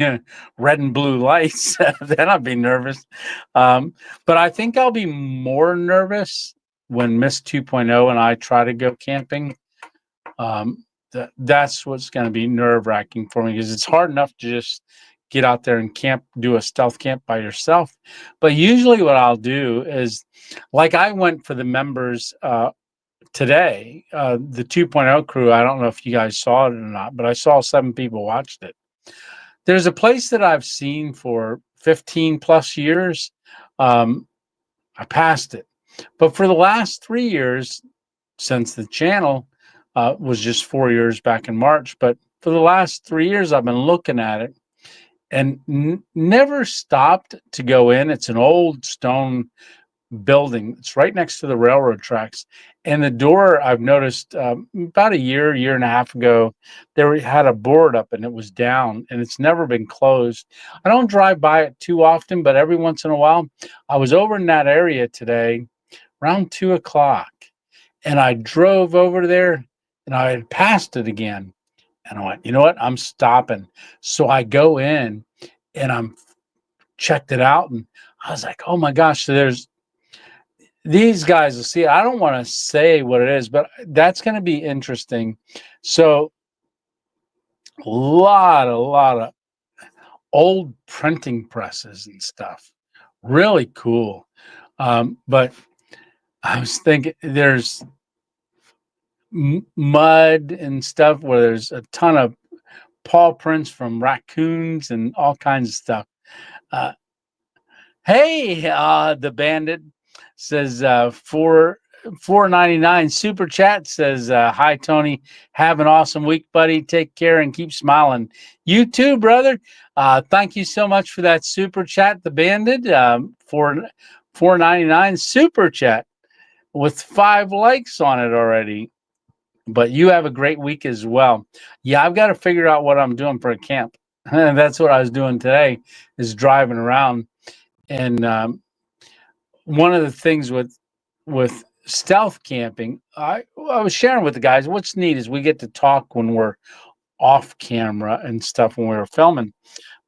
red and blue lights, then I'll be nervous. But I think I'll be more nervous when Miss 2.0 and I try to go camping. That's what's going to be nerve wracking for me because it's hard enough to just get out there and camp, do a stealth camp by yourself. But usually, what I'll do is, like, I went for the members today, the 2.0 crew. I don't know if you guys saw it or not, but I saw 7 people watched it. There's a place that I've seen for 15 plus years. I passed it, but for the last 3 years, since the channel was just 4 years back in March, but for the last 3 years, I've been looking at it and never stopped to go in. It's an old stone building. It's right next to the railroad tracks. And the door, I've noticed about a year and a half ago, there had a board up and it was down and it's never been closed. I don't drive by it too often, but every once in a while, I was over in that area today around 2 o'clock and I drove over there and I had passed it again. And I went, you know what? I'm stopping. So I go in and I'm checked it out and I was like, oh my gosh. So there's these guys will see. I don't want to say what it is, but that's going to be interesting. So a lot of old printing presses and stuff. Really cool. But I was thinking there's mud and stuff where there's a ton of paw prints from raccoons and all kinds of stuff. Uh, hey, the bandit says 4.99 super chat says hi Tony, have an awesome week, buddy. Take care and keep smiling. You too, brother. Thank you so much for that super chat, the bandit. For 4.99 super chat with 5 likes on it already. But you have a great week as well. Yeah, I've got to figure out what I'm doing for a camp. And that's what I was doing today, is driving around. And one of the things with stealth camping, I was sharing with the guys, what's neat is we get to talk when we're off camera and stuff when we were filming.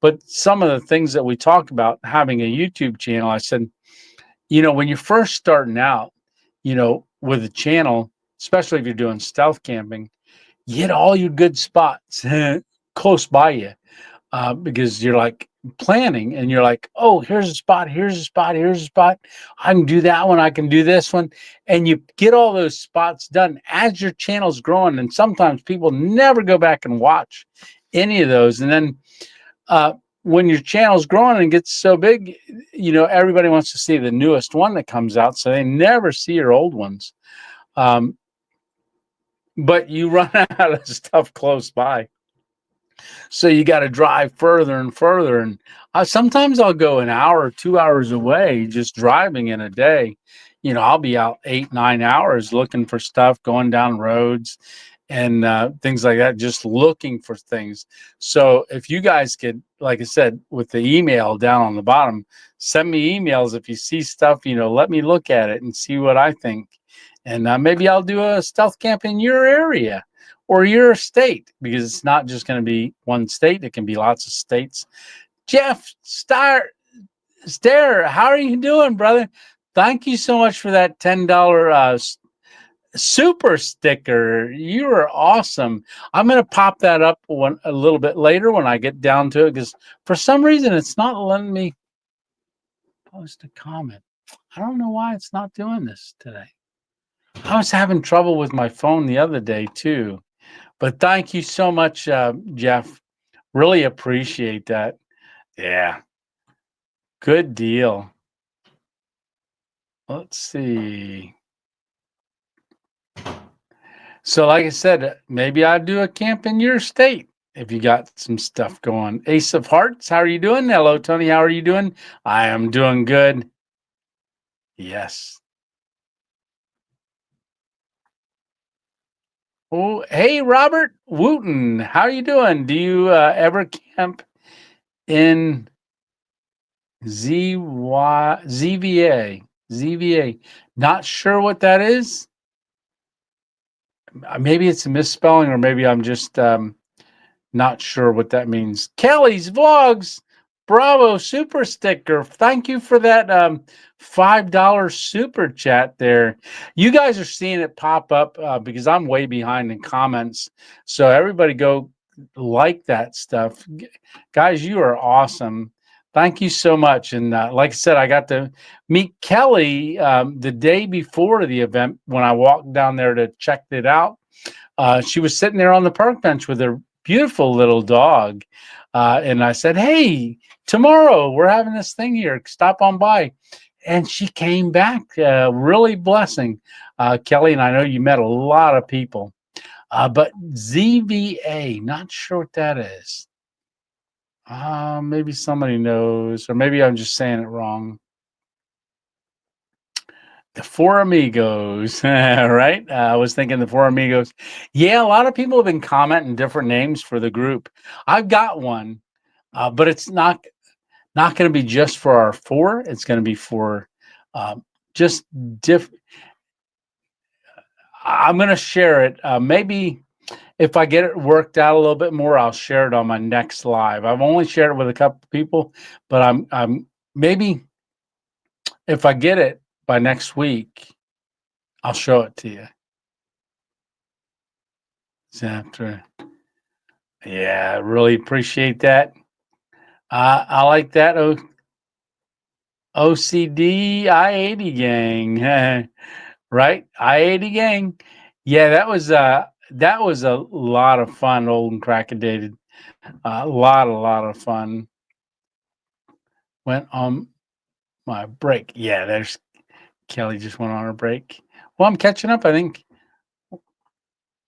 But some of the things that we talk about having a YouTube channel, I said, when you're first starting out, with a channel, especially if you're doing stealth camping, get all your good spots close by you because you're like planning and you're like, oh, here's a spot, here's a spot, here's a spot. I can do that one. I can do this one. And you get all those spots done as your channel's growing. And sometimes people never go back and watch any of those. And then when your channel's growing and gets so big, everybody wants to see the newest one that comes out. So they never see your old ones. But you run out of stuff close by. So you got to drive further and further. And sometimes I'll go an hour or 2 hours away just driving in a day. I'll be out 8-9 hours looking for stuff, going down roads and things like that, just looking for things. So if you guys could, like I said, with the email down on the bottom, send me emails if you see stuff, let me look at it and see what I think. And maybe I'll do a stealth camp in your area or your state, because it's not just going to be one state. It can be lots of states. Jeff Stare, how are you doing, brother? Thank you so much for that $10 super sticker. You are awesome. I'm going to pop that up a little bit later when I get down to it, because for some reason it's not letting me post a comment. I don't know why it's not doing this today. I was having trouble with my phone the other day too. But thank you so much, Jeff. Really appreciate that. Yeah. Good deal. Let's see. So, like I said, maybe I'll do a camp in your state if you got some stuff going. Ace of Hearts, how are you doing? Hello, Tony. How are you doing? I am doing good. Yes. Oh, hey, Robert Wooten. How are you doing? Do you ever camp in ZVA? ZVA. Not sure what that is. Maybe it's a misspelling, or maybe I'm just not sure what that means. Kelly's Vlogs, bravo, super sticker. Thank you for that $5 super chat there. You guys are seeing it pop up because I'm way behind in comments. So everybody go like that stuff. Guys, you are awesome. Thank you so much. And like I said, I got to meet Kelly the day before the event when I walked down there to check it out. She was sitting there on the park bench with her beautiful little dog. And I said, hey, tomorrow we're having this thing here. Stop on by. And she came back, really blessing. Kelly, and I know you met a lot of people. But ZVA, not sure what that is. Maybe somebody knows, or maybe I'm just saying it wrong. The Four Amigos, right? I was thinking the Four Amigos. Yeah, a lot of people have been commenting different names for the group. I've got one, but it's not going to be just for our four. It's going to be for just different. I'm going to share it. Maybe if I get it worked out a little bit more, I'll share it on my next live. I've only shared it with a couple people, but I'm maybe if I get it by next week, I'll show it to you. After, yeah, I really appreciate that. I like that OCD I-80 gang, right? I-80 gang. Yeah, that was a lot of fun, old and crackedated. A lot of fun. Went on my break. Yeah, there's Kelly just went on her break. Well, I'm catching up, I think.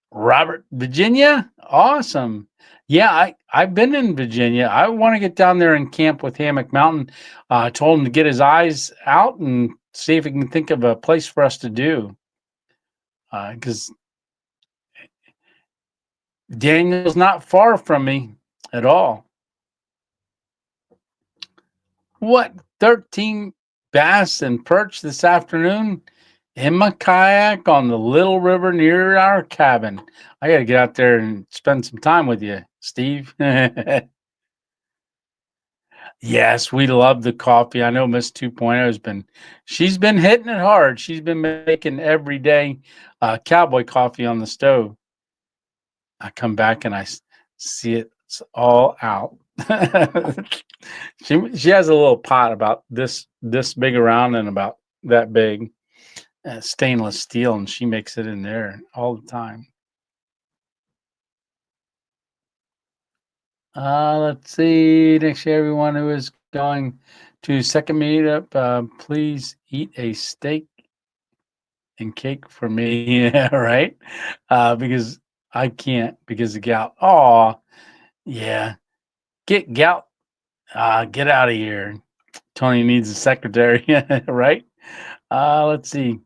Robert, Virginia? Awesome. Yeah, I've been in Virginia. I want to get down there and camp with Hammock Mountain. I told him to get his eyes out and see if he can think of a place for us to do. Because Daniel's not far from me at all. What? 13 bass and perch this afternoon in my kayak on the little river near our cabin. I got to get out there and spend some time with you, Steve. Yes, we love the coffee. I know Miss 2.0 she's been hitting it hard. She's been making every day cowboy coffee on the stove. I come back and I see it's all out. She has a little pot about this big around and about that big, stainless steel, and she makes it in there all the time. Let's see. Next year, everyone who is going to second meetup, please eat a steak and cake for me. Yeah, right? Because I can't because of gout. Oh, yeah. Get gout. Get out of here. Tony needs a secretary, right? Let's see.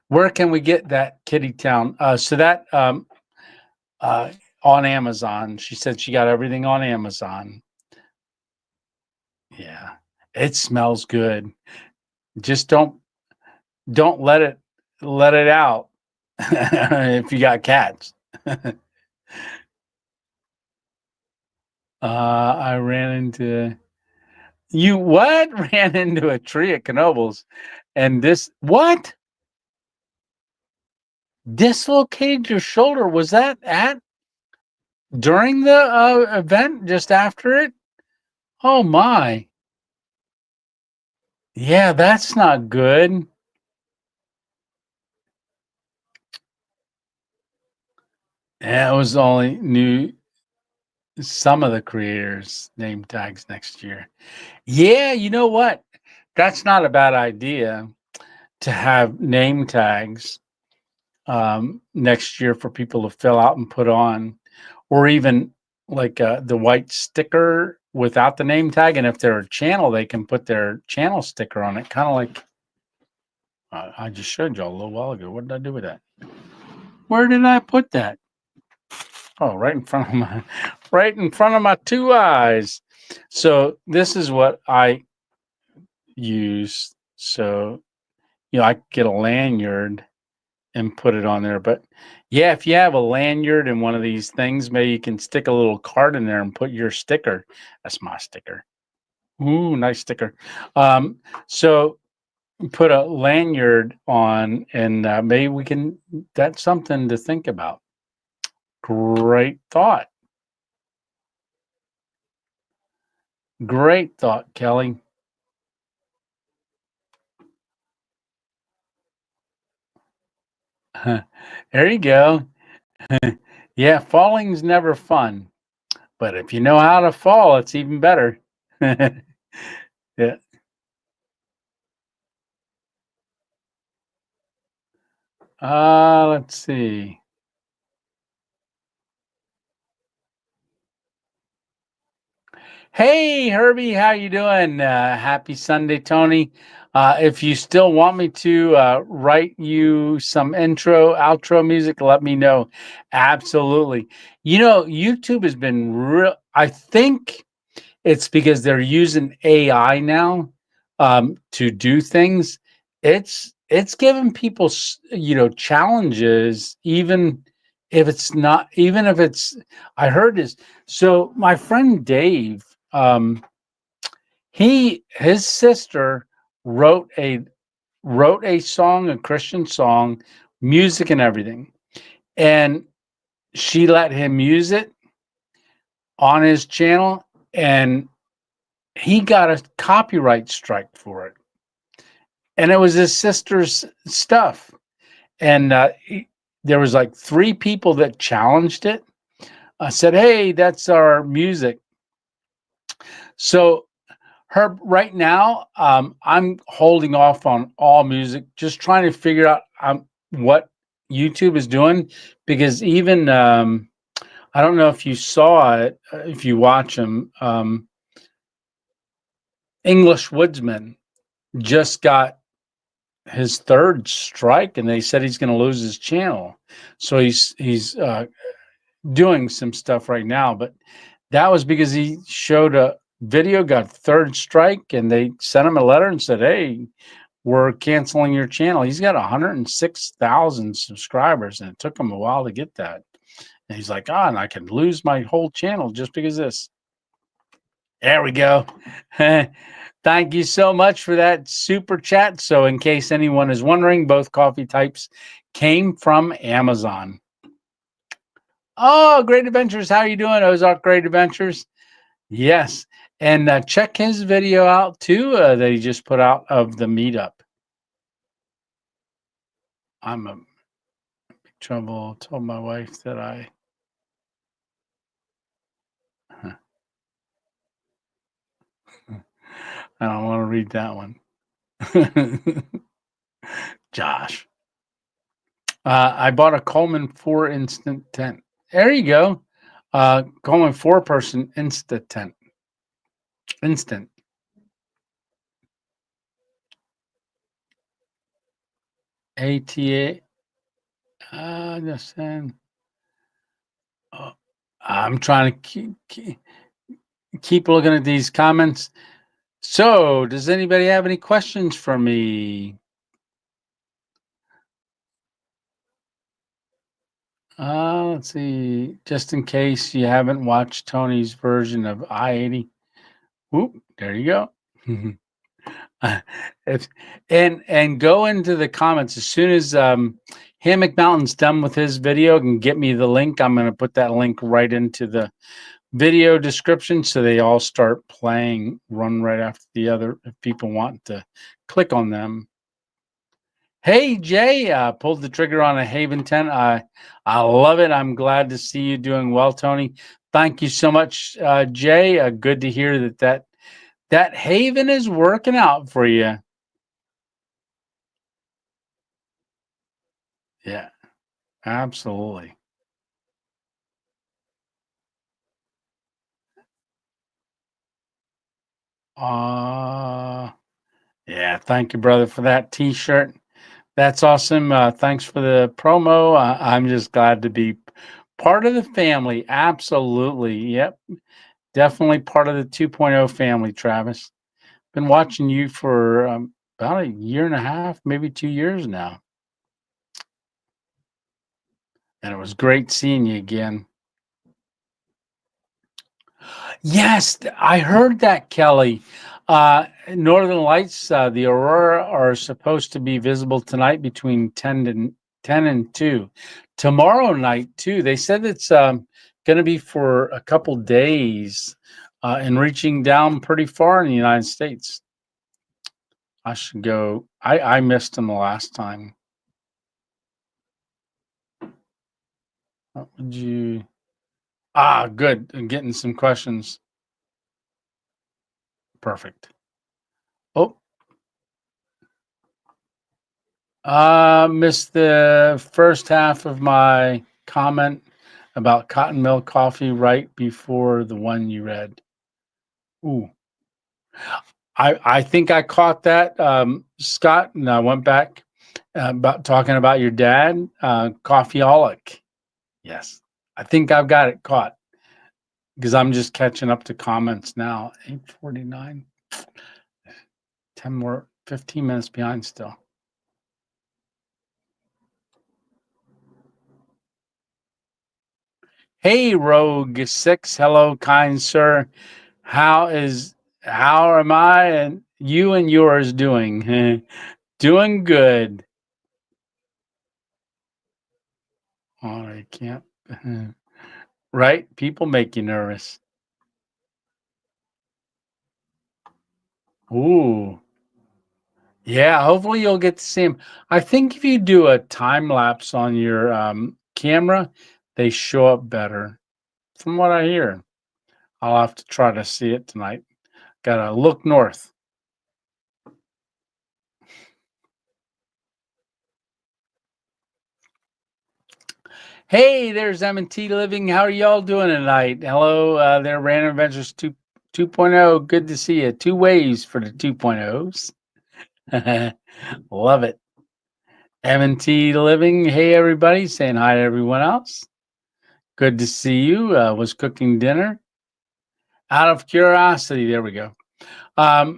Where can we get that Kitty Town? So that on Amazon. She said she got everything on Amazon. Yeah, it smells good. Just don't let it out if you got cats. I ran into you. What? Ran into a tree at Knoebels, and this what? Dislocated your shoulder? Was that at during the event? Just after it? Oh my! Yeah, that's not good. Yeah, it was only new some of the creators name tags next year. Yeah, you know what? That's not a bad idea to have name tags. next year for people to fill out and put on, or even like the white sticker without the name tag. And if they're a channel, they can put their channel sticker on it, kind of like I just showed y'all a little while ago. What did I do with that? Where did I put that? Oh, right in front of my two eyes. So this is what I use. So, I get a lanyard and put it on there. But yeah, if you have a lanyard and one of these things, maybe you can stick a little card in there and put your sticker. That's my sticker. Ooh, nice sticker. So put a lanyard on, and maybe we can. That's something to think about. Great thought. Great thought, Kelly. There you go. Yeah, falling's never fun, but if you know how to fall, it's even better. Yeah. Let's see. Hey, Herbie, how you doing? Happy Sunday, Tony. If you still want me to write you some intro, outro music, let me know. Absolutely. YouTube has been real. I think it's because they're using AI now to do things. It's giving people challenges, even if it's. I heard this. So my friend Dave, his sister wrote a song, a Christian song, music and everything, and she let him use it on his channel, and he got a copyright strike for it. And it was his sister's stuff. And there was like 3 people that challenged it. I said, "Hey, that's our music." So right now, I'm holding off on all music, just trying to figure out what YouTube is doing, because even I don't know if you saw it, if you watch them, English Woodsman just got his 3rd strike, and they said he's going to lose his channel. So he's doing some stuff right now, but that was because he showed a video, got 3rd strike, and they sent him a letter and said, "Hey, we're canceling your channel." He's got 106,000 subscribers, and it took him a while to get that. And he's like, and I can lose my whole channel just because of this. There we go. Thank you so much for that super chat. So in case anyone is wondering, both coffee types came from Amazon. Oh, Great Adventures. How are you doing, Ozark Great Adventures? Yes. And check his video out too that he just put out of the meetup. I'm in big trouble. Told my wife that I don't want to read that one. Josh. I bought a Coleman 4 instant tent. There you go. Coleman 4-person instant tent. Instant. ATA. Just saying. I'm trying to keep looking at these comments. So, does anybody have any questions for me? Let's see. Just in case you haven't watched Tony's version of I-80. Whoop, there you go. And go into the comments as soon as Hammock Mountain's done with his video and get me the link. I'm going to put that link right into the video description so they all start playing one right after the other if people want to click on them. Hey Jay, pulled the trigger on a Haven tent. I love it. I'm glad to see you doing well, Tony. Thank you so much, Jay. Good to hear that Haven is working out for you. Yeah. Absolutely. Uh, yeah. Thank you, brother, for that T-shirt. That's awesome. Thanks for the promo. I'm just glad to be part of the family. Absolutely. Yep. Definitely part of the 2.0 family, Travis. Been watching you for about a year and a half, maybe 2 years now. And it was great seeing you again. Yes, I heard that, Kelly. Northern Lights, the aurora are supposed to be visible tonight between 10 and 2. Tomorrow night, too. They said it's going to be for a couple days and reaching down pretty far in the United States. I should go. I missed them the last time. What would you? Good. I'm getting some questions. Perfect. Oh, missed the first half of my comment about cotton milk coffee right before the one you read. Ooh, I think I caught that, Scott, and I went back about talking about your dad, coffeeaholic. Yes, I think I've got it caught because I'm just catching up to comments now. 8:49, 10 more, 15 minutes behind still. Hey, Rogue Six. Hello, kind sir. How am I and you and yours doing? Doing good. Oh, I can't. Right? People make you nervous. Ooh. Yeah, hopefully you'll get to see him. I think if you do a time lapse on your camera, they show up better. From what I hear. I'll have to try to see it tonight. Gotta look north. Hey, there's M&T Living. How are y'all doing tonight? Hello, there, Random Adventures 2.0. Good to see you. Two waves for the 2.0s. Love it. M&T Living. Hey, everybody. Saying hi to everyone else. Good to see you. Was cooking dinner. Out of curiosity, there we go. How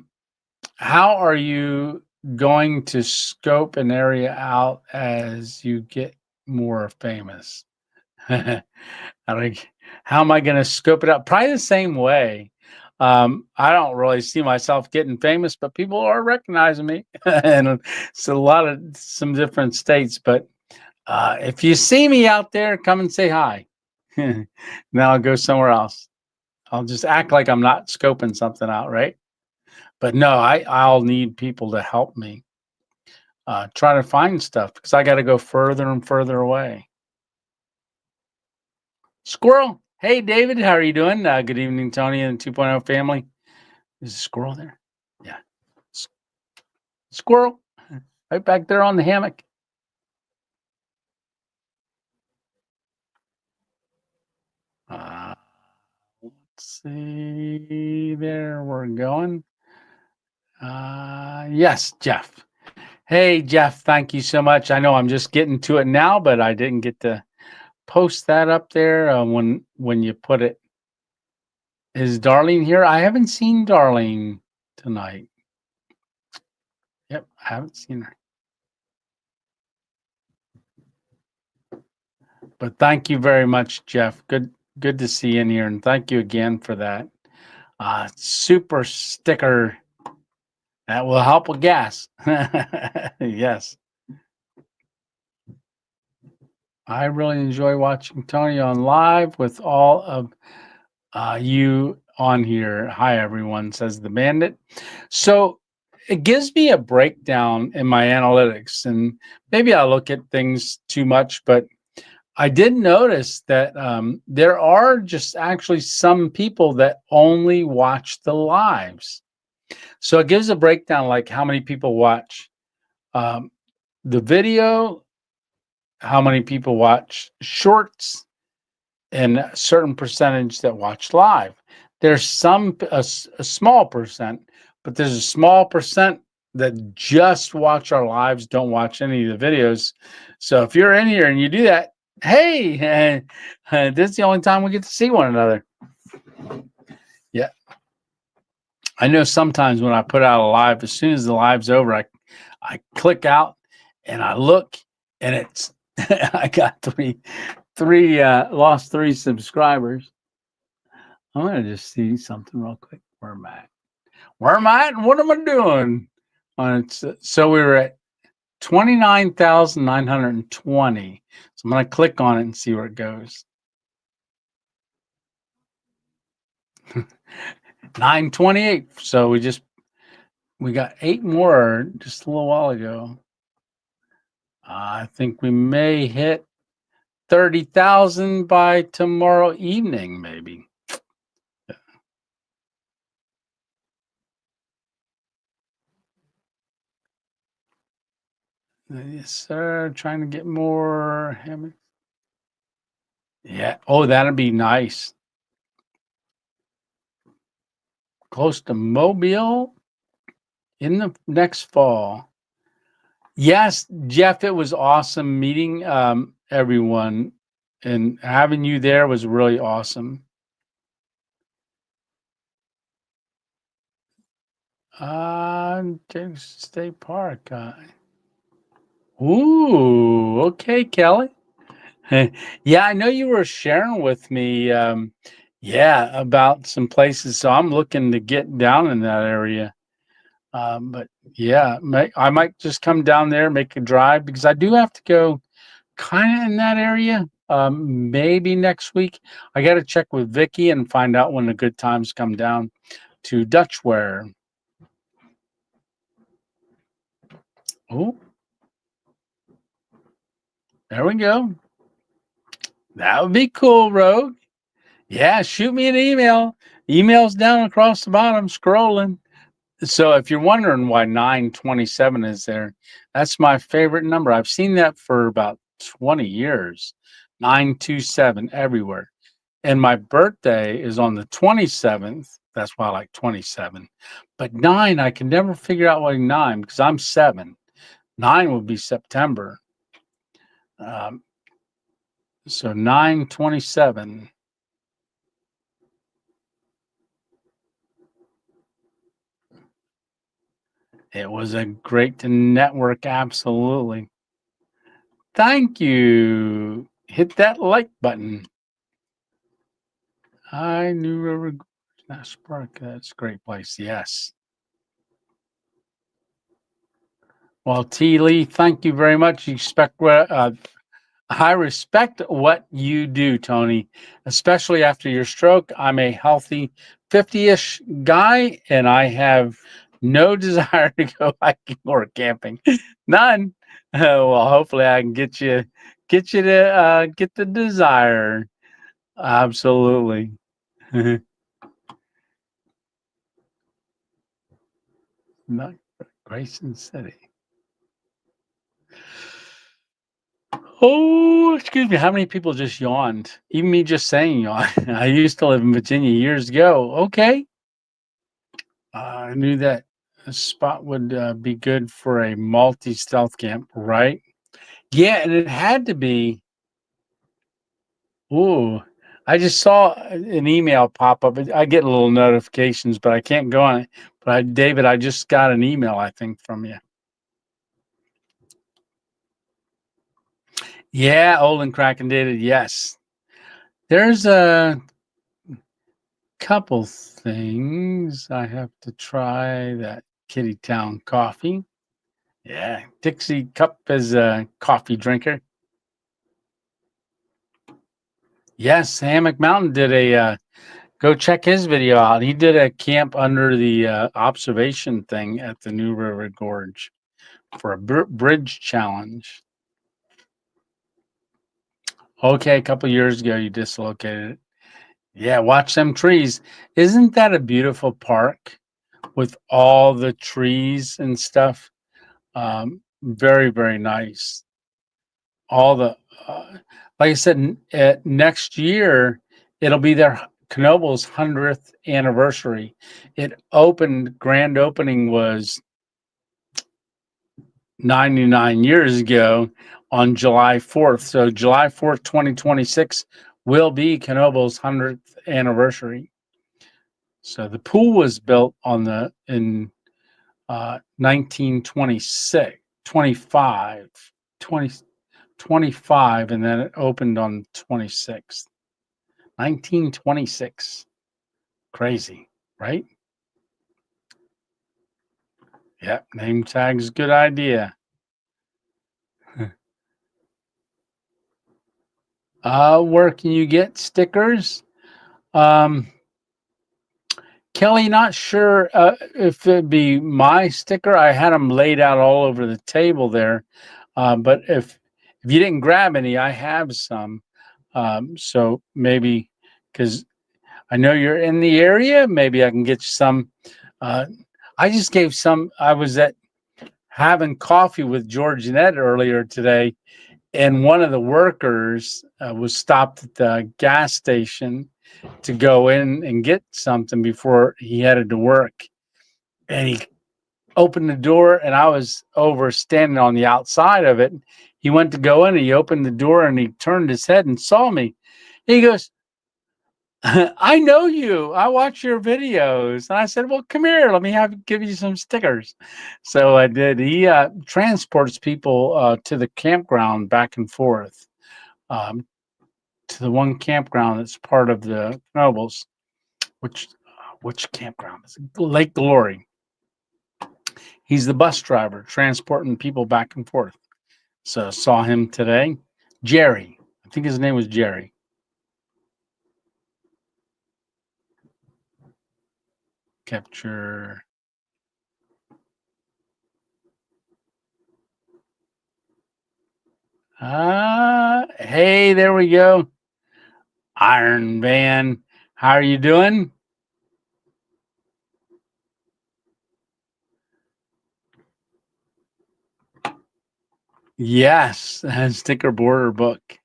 are you going to scope an area out as you get more famous? I think, how am I going to scope it out? Probably the same way. I don't really see myself getting famous, but people are recognizing me, and it's a lot of some different states. But if you see me out there, come and say hi. Now I'll go somewhere else. I'll just act like I'm not scoping something out, right? But no, I'll need people to help me try to find stuff because I got to go further and further away. Squirrel. Hey, David, how are you doing? Good evening, Tony and 2.0 family. Is a squirrel there? Yeah. Squirrel. Right back there on the hammock. Uh, let's see. There we're going. Yes, Jeff. Hey, Jeff, thank you so much. I know I'm just getting to it now, but I didn't get to post that up there when you put it. Is Darlene here? I haven't seen Darlene tonight. Yep, I haven't seen her. But thank you very much, Jeff. Good to see you in here, and thank you again for that super sticker. That will help with gas. Yes, I really enjoy watching Tony on live with all of you on here. Hi, everyone, says the bandit. So it gives me a breakdown in my analytics, and maybe I look at things too much, but I did notice that there are just actually some people that only watch the lives. So it gives a breakdown like how many people watch the video, how many people watch shorts and a certain percentage that watch live. There's a small percent, but there's a small percent that just watch our lives, don't watch any of the videos. So if you're in here and you do that, hey, this is the only time we get to see one another. Yeah. I know sometimes when I put out a live, as soon as the live's over, I click out and I look and it's I got lost 3 subscribers. I'm gonna just see something real quick. Where am I? Where am I? And what am I doing? So we were at 29,920. So I'm gonna click on it and see where it goes. 928. So we got 8 more just a little while ago. I think we may hit 30,000 by tomorrow evening, maybe. Yes, sir. Trying to get more. Yeah. Oh, that'd be nice. Close to Mobile in the next fall. Yes, Jeff, it was awesome meeting everyone, and having you there was really awesome. State Park. Ooh, okay, Kelly. Yeah, I know you were sharing with me, yeah, about some places. So I'm looking to get down in that area. But yeah, I might just come down there, make a drive because I do have to go kind of in that area. Maybe next week. I got to check with Vicky and find out when the good times come down to Dutchware. Oh, there we go. That would be cool, Rogue. Yeah, shoot me an email. Email's down across the bottom, scrolling. So if you're wondering why 927 is there, that's my favorite number. I've seen that for about 20 years. 927 everywhere. And my birthday is on the 27th. That's why I like 27. But 9, I can never figure out why 9 because I'm 7. 9 would be September. So 927. It was a great to network. Absolutely. Thank you. Hit that like button. I knew River National Park. That's a great place. Yes. Well, T. Lee, thank you very much. I respect what you do, Tony, especially after your stroke. I'm a healthy 50-ish guy, and I have no desire to go hiking or camping. None. Well, hopefully I can get you to get the desire. Absolutely. Not Grayson City. Oh, excuse me. How many people just yawned? Even me just saying yawn. I used to live in Virginia years ago. Okay. I knew that a spot would be good for a multi-stealth camp, right? Yeah, and it had to be. Ooh, I just saw an email pop up. I get little notifications, but I can't go on it. But David, I just got an email, I think, from you. Yeah, Olin Kraken dated. Yes. There's a couple things I have to try. That Kitty Town coffee. Yeah, Dixie Cup is a coffee drinker. Yes, Hammock Mountain did go check his video out. He did a camp under the observation thing at the New River Gorge for a bridge challenge. Okay, a couple years ago you dislocated it. Yeah, watch them trees. Isn't that a beautiful park with all the trees and stuff? Very, very nice. all the, like I said, next year it'll be their Knoebel's 100th anniversary. It opened, grand opening was 99 years ago on July 4th. So July 4th, 2026 will be Knoebel's 100th anniversary. So the pool was built in 1926, 25, 20, 25, and then it opened on 26th. 1926. Crazy, right? Yep, name tag's a good idea. Where can you get stickers? Kelly, not sure if it'd be my sticker. I had them laid out all over the table there. But if you didn't grab any, I have some. So maybe, because I know you're in the area, maybe I can get you some. I just gave some. I was having coffee with George and Ed earlier today, and one of the workers was stopped at the gas station to go in and get something before he headed to work. And he opened the door, and I was over standing on the outside of it. He went to go in, and he opened the door, and he turned his head and saw me. He goes, I know you. I watch your videos. And I said, well, come here. Let me give you some stickers. So I did. He transports people to the campground back and forth, to the one campground that's part of the Knoebels. Which campground is it? Lake Glory. He's the bus driver transporting people back and forth. So saw him today. Jerry. I think his name was Jerry. Capture. Hey, there we go. Iron Van. How are you doing? Yes, sticker border book.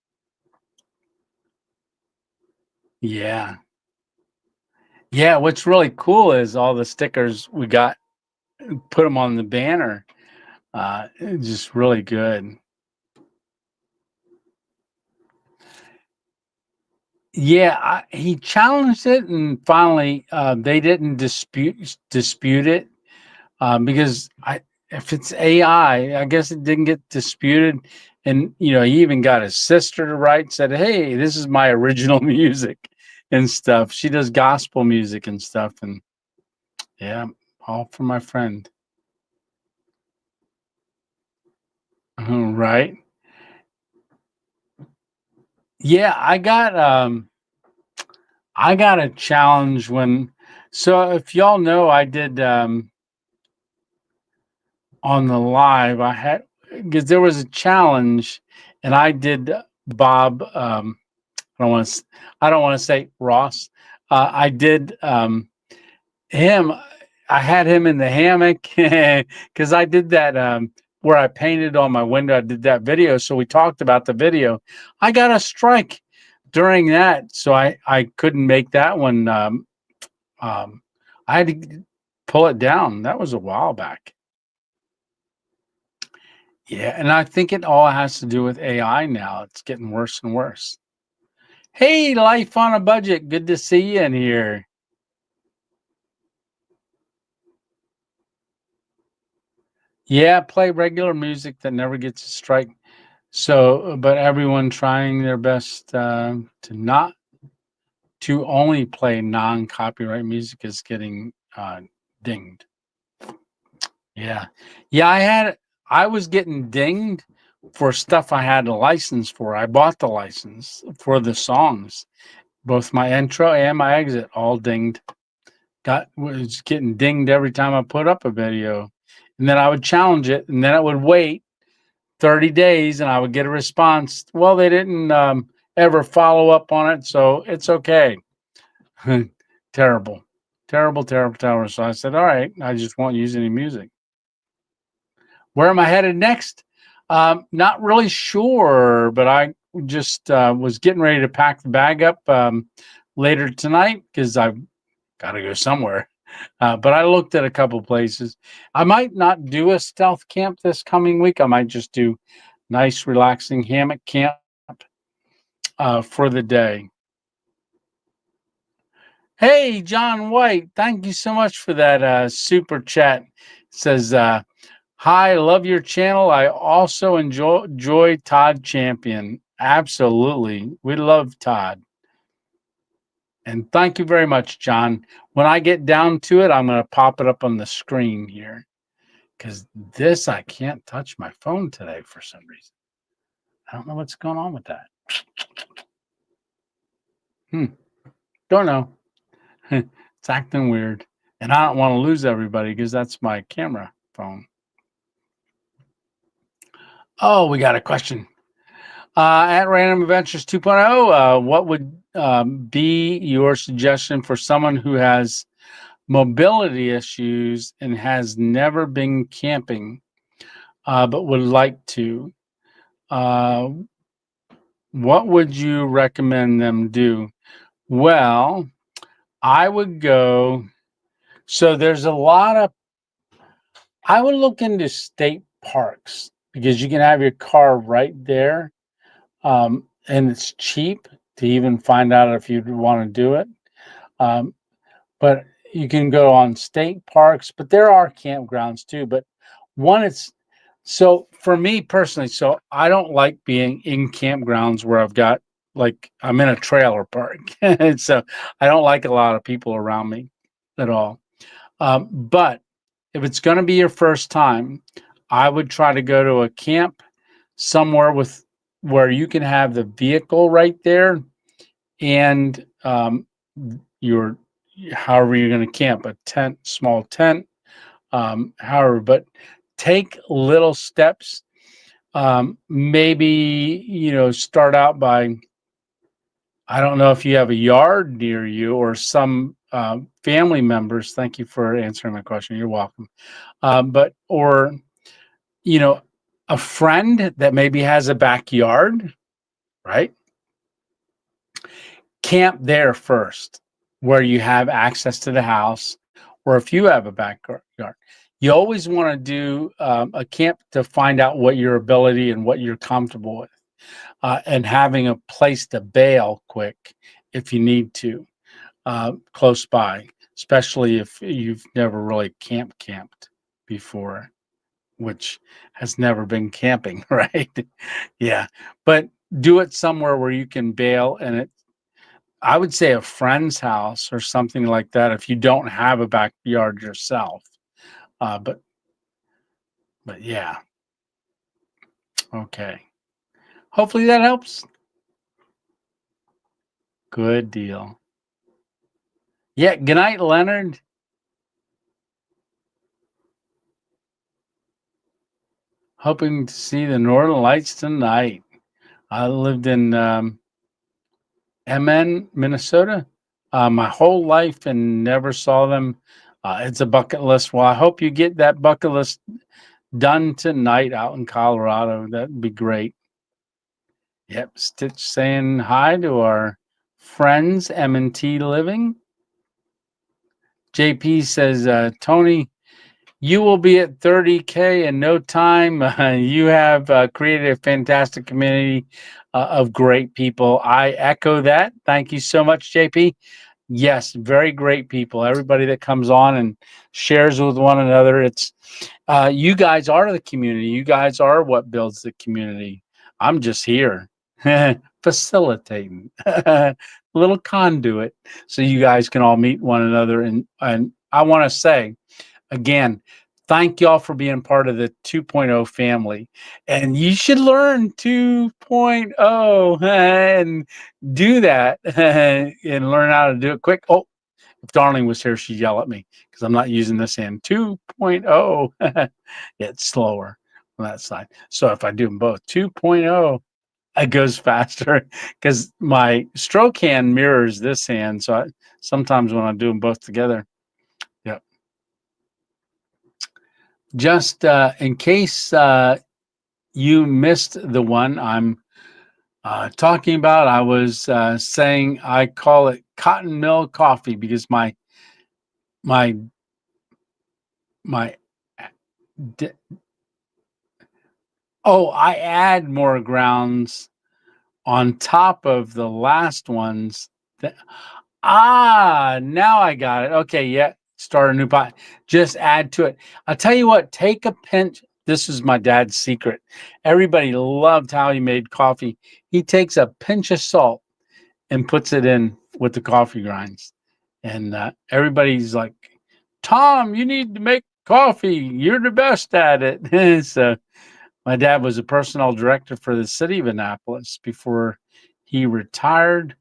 Yeah. Yeah, what's really cool is all the stickers we got, put them on the banner. Just really good. Yeah, he challenged it, and finally they didn't dispute it, because if it's AI, I guess it didn't get disputed. And he even got his sister to write, said, "Hey, this is my original music and stuff." She does gospel music and stuff, and yeah, all for my friend. Right? Yeah, I got a challenge when. So if y'all know, I did on the live. I had, because there was a challenge, and I did Bob. I don't want to say Ross. I did him. I had him in the hammock because I did that where I painted on my window. I did that video, so we talked about the video. I got a strike during that, so I couldn't make that one. I had to pull it down. That was a while back. Yeah, and I think it all has to do with AI now. It's getting worse and worse. Hey, Life on a Budget. Good to see you in here. Yeah, play regular music that never gets a strike. So, but everyone trying their best to only play non-copyright music is getting dinged. Yeah. Yeah, I was getting dinged for stuff I had a license for. I bought the license for the songs. Both my intro and my exit all dinged. Was getting dinged every time I put up a video. And then I would challenge it, and then I would wait 30 days and I would get a response. Well, they didn't ever follow up on it, so it's okay. Terrible. Terrible, terrible, terrible. So I said, all right, I just won't use any music. Where am I headed next? Not really sure, but I just was getting ready to pack the bag up later tonight because I've got to go somewhere. But I looked at a couple places. I might not do a stealth camp this coming week. I might just do nice, relaxing hammock camp for the day. Hey, John White, thank you so much for that super chat. It says, hi, love your channel. I also enjoy Todd Champion. Absolutely. We love Todd. And thank you very much, John. When I get down to it, I'm going to pop it up on the screen here. Because this, I can't touch my phone today for some reason. I don't know what's going on with that. Don't know. It's acting weird. And I don't want to lose everybody because that's my camera phone. Oh, we got a question. At Random Adventures 2.0, what would be your suggestion for someone who has mobility issues and has never been camping but would like to? What would you recommend them do? Well, I would go. So there's a lot of, I would look into state parks because you can have your car right there. And it's cheap to even find out if you want to do it. But you can go on state parks, but there are campgrounds too. But one, it's so for me personally, so I don't like being in campgrounds where I've got like I'm in a trailer park. And so I don't like a lot of people around me at all. But if it's going to be your first time, I would try to go to a camp somewhere with where you can have the vehicle right there and your however you're going to camp, a tent, small tent, however, but take little steps. Maybe start out by, I don't know if you have a yard near you or some family members. Thank you for answering my question. You're welcome. Or a friend that maybe has a backyard, right? Camp there first, where you have access to the house, or if you have a backyard. You always want to do a camp to find out what your ability and what you're comfortable with, and having a place to bail quick if you need to, close by, especially if you've never really camped before, which has never been camping, right? Yeah, but do it somewhere where you can bail, and I would say a friend's house or something like that if you don't have a backyard yourself. But yeah, okay. Hopefully that helps. Good deal. Yeah, good night, Leonard. Hoping to see the Northern Lights tonight. I lived in MN, Minnesota, my whole life and never saw them. It's a bucket list. Well, I hope you get that bucket list done tonight out in Colorado. That'd be great. Yep, Stitch saying hi to our friends, M&T Living. JP says, Tony, you will be at 30K in no time. You have created a fantastic community of great people. I echo that. Thank you so much, JP. Yes, very great people. Everybody that comes on and shares with one another. It's you guys are the community. You guys are what builds the community. I'm just here facilitating a little conduit so you guys can all meet one another. And I want to say again, thank y'all for being part of the 2.0 family. And you should learn 2.0 and do that and learn how to do it quick. Oh, if Darling was here, she'd yell at me because I'm not using this hand. 2.0. Yeah, it's slower on that side. So if I do them both, 2.0, it goes faster because my stroke hand mirrors this hand. So sometimes when I do them both together, just in case you missed the one I'm talking about. I was saying I call it cotton mill coffee because my my d- I add more grounds on top of the last ones. That, now I got it. Okay, yeah. Start a new pot. Just add to it. I'll tell you what, take a pinch. This is my dad's secret. Everybody loved how he made coffee. He takes a pinch of salt and puts it in with the coffee grinds. And everybody's like, Tom, you need to make coffee. You're the best at it. So my dad was a personnel director for the city of Annapolis before he retired,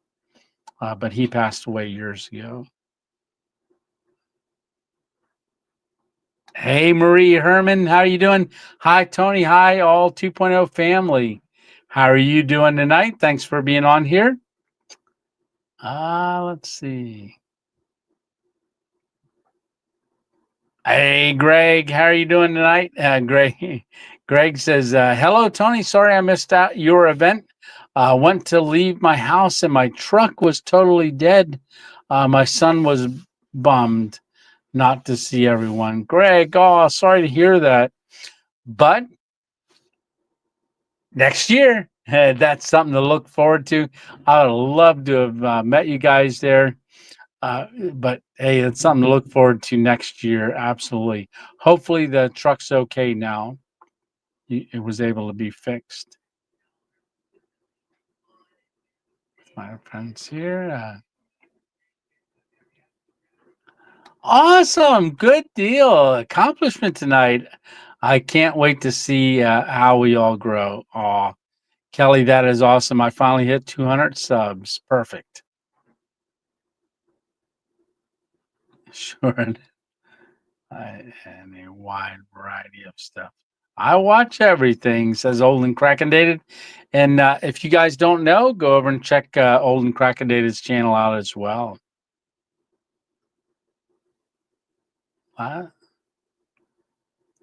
but he passed away years ago. Hey, Marie Herman, how are you doing? Hi, Tony. Hi, all 2.0 family. How are you doing tonight? Thanks for being on here. Let's see. Hey, Greg, how are you doing tonight? Greg says, hello, Tony. Sorry I missed out your event. Went to leave my house and my truck was totally dead. My son was bummed not to see everyone. Greg, sorry to hear that. But next year, that's something to look forward to. I would love to have met you guys there. But hey, it's something to look forward to next year. Absolutely. Hopefully the truck's okay now. It was able to be fixed. My friends here. Awesome. Good deal. Accomplishment tonight. I can't wait to see how we all grow. Oh, Kelly, that is awesome. I finally hit 200 subs. Perfect. Sure. And a wide variety of stuff. I watch everything, says Old and Crackendated. And if you guys don't know, go over and check Old and Crackendated's channel out as well.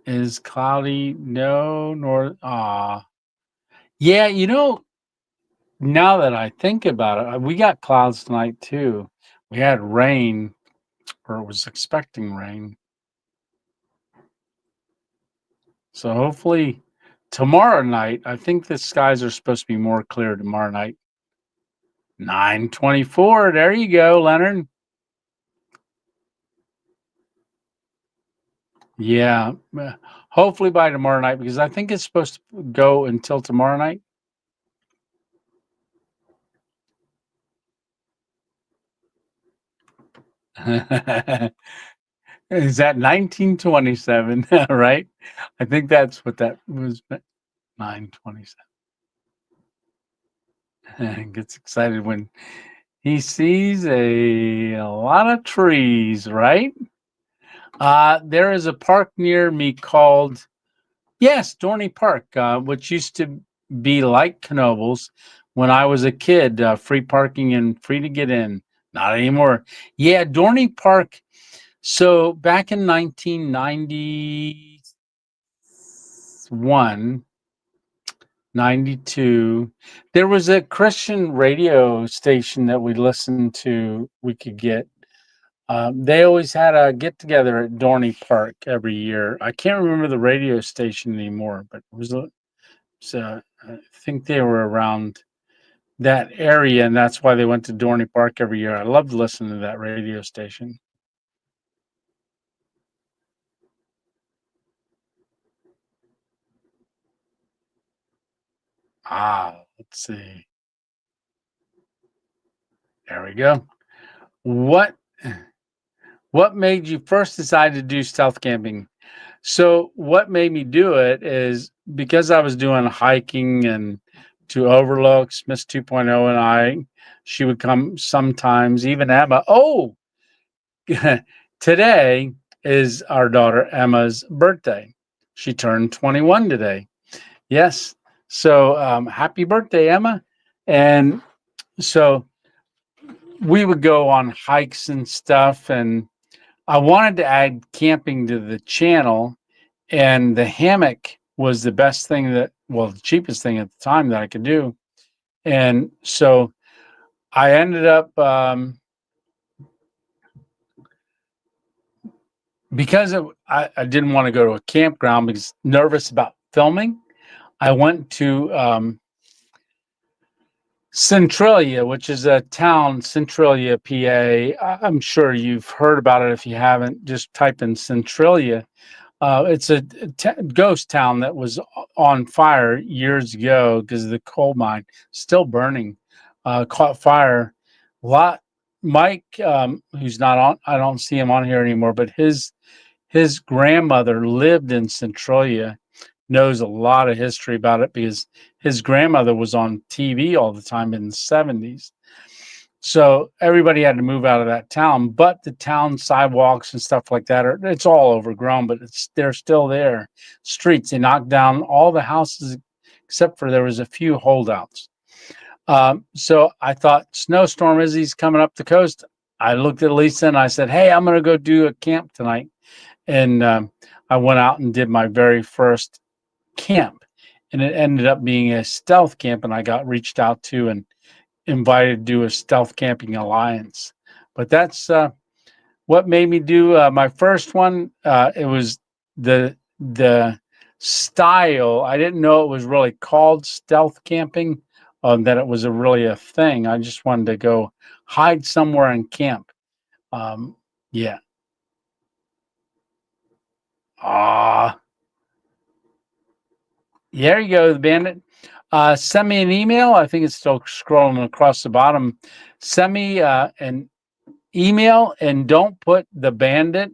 Is cloudy? No, nor. Yeah, now that I think about it, we got clouds tonight too. We had rain, or was expecting rain. So hopefully tomorrow night, I think the skies are supposed to be more clear tomorrow night. 9:24. There you go, Leonard. Yeah. Hopefully by tomorrow night, because I think it's supposed to go until tomorrow night. Is that 1927? Right? I think that's what that was. 9:27. Gets excited when he sees a lot of trees, right? There is a park near me called, yes, Dorney Park, which used to be like Knoebels when I was a kid, free parking and free to get in. Not anymore. Yeah, Dorney Park. So back in 1991, 92, there was a Christian radio station that we listened to, we could get. They always had a get together at Dorney Park every year. I can't remember the radio station anymore, but it was I think they were around that area, and that's why they went to Dorney Park every year. I loved listening to that radio station. Let's see. There we go. What made you first decide to do stealth camping? So what made me do it is because I was doing hiking and to overlooks, Miss 2.0 and she would come sometimes, even Emma. Today is our daughter Emma's birthday. She turned 21 today. Yes. So happy birthday, Emma. And so we would go on hikes and stuff. And I wanted to add camping to the channel. And the hammock was the best thing that well, the cheapest thing at the time that I could do. And so I ended up, because I didn't want to go to a campground because nervous about filming, I went to Centralia, which is a town, Centralia, PA. I'm sure you've heard about it. If you haven't, just type in Centralia. It's a ghost town that was on fire years ago because of the coal mine, still burning. Caught fire. Mike, who's not on, I don't see him on here anymore, but his grandmother lived in Centralia, knows a lot of history about it because his grandmother was on TV all the time in the 70s. So everybody had to move out of that town, but the town sidewalks and stuff like that it's all overgrown, but they're still there. Streets, they knocked down all the houses except for there was a few holdouts. So I thought, snowstorm, Izzy's coming up the coast. I looked at Lisa and I said, hey, I'm going to go do a camp tonight. And I went out and did my very first camp, and it ended up being a stealth camp, and I got reached out to and invited to do a stealth camping alliance. But that's what made me do my first one. It was the style. I didn't know it was really called stealth camping, that it was really a thing. I just wanted to go hide somewhere and camp. Yeah. There you go, the bandit. Send me an email. I think it's still scrolling across the bottom. Send me an email and don't put the bandit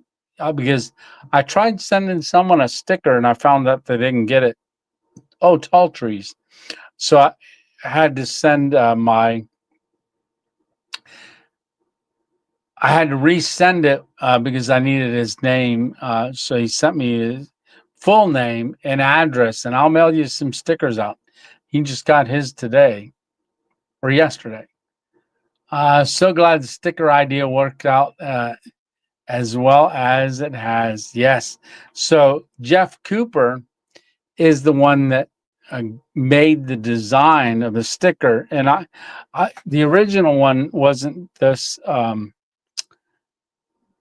because I tried sending someone a sticker and I found out they didn't get it. Oh, tall trees. So I had to send I had to resend it because I needed his name. So he sent me his full name and address, and I'll mail you some stickers out. He just got his today or yesterday. So glad the sticker idea worked out as well as it has. Yes. So Jeff Cooper is the one that made the design of the sticker, and the original one wasn't this.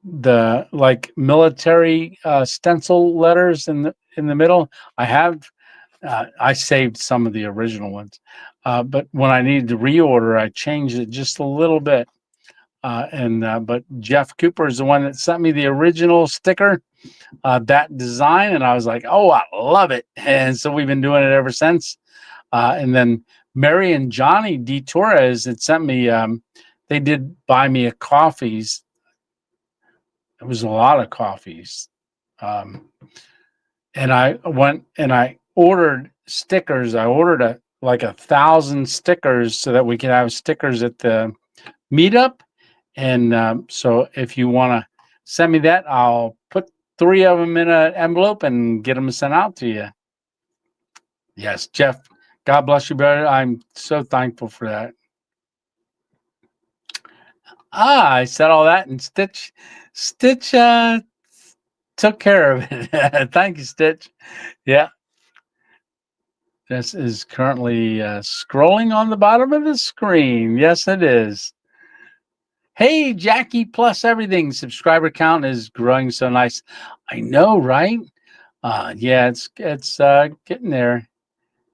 The like military stencil letters in the middle. I saved some of the original ones, but when I needed to reorder, I changed it just a little bit. But Jeff Cooper is the one that sent me the original sticker, that design, and I was like, oh, I love it. And so we've been doing it ever since. And then Mary and Johnny D. Torres had sent me. They did buy me a coffees. It was a lot of coffees. And I went and I ordered stickers. I ordered like 1,000 stickers so that we could have stickers at the meetup. And so if you want to send me that, I'll put 3 of them in an envelope and get them sent out to you. Yes, Jeff, God bless you, brother. I'm so thankful for that. I said all that, and Stitch took care of it. Thank you, Stitch. Yeah. This is currently scrolling on the bottom of the screen. Yes, it is. Hey, Jackie plus everything. Subscriber count is growing so nice. I know, right? Yeah, it's getting there.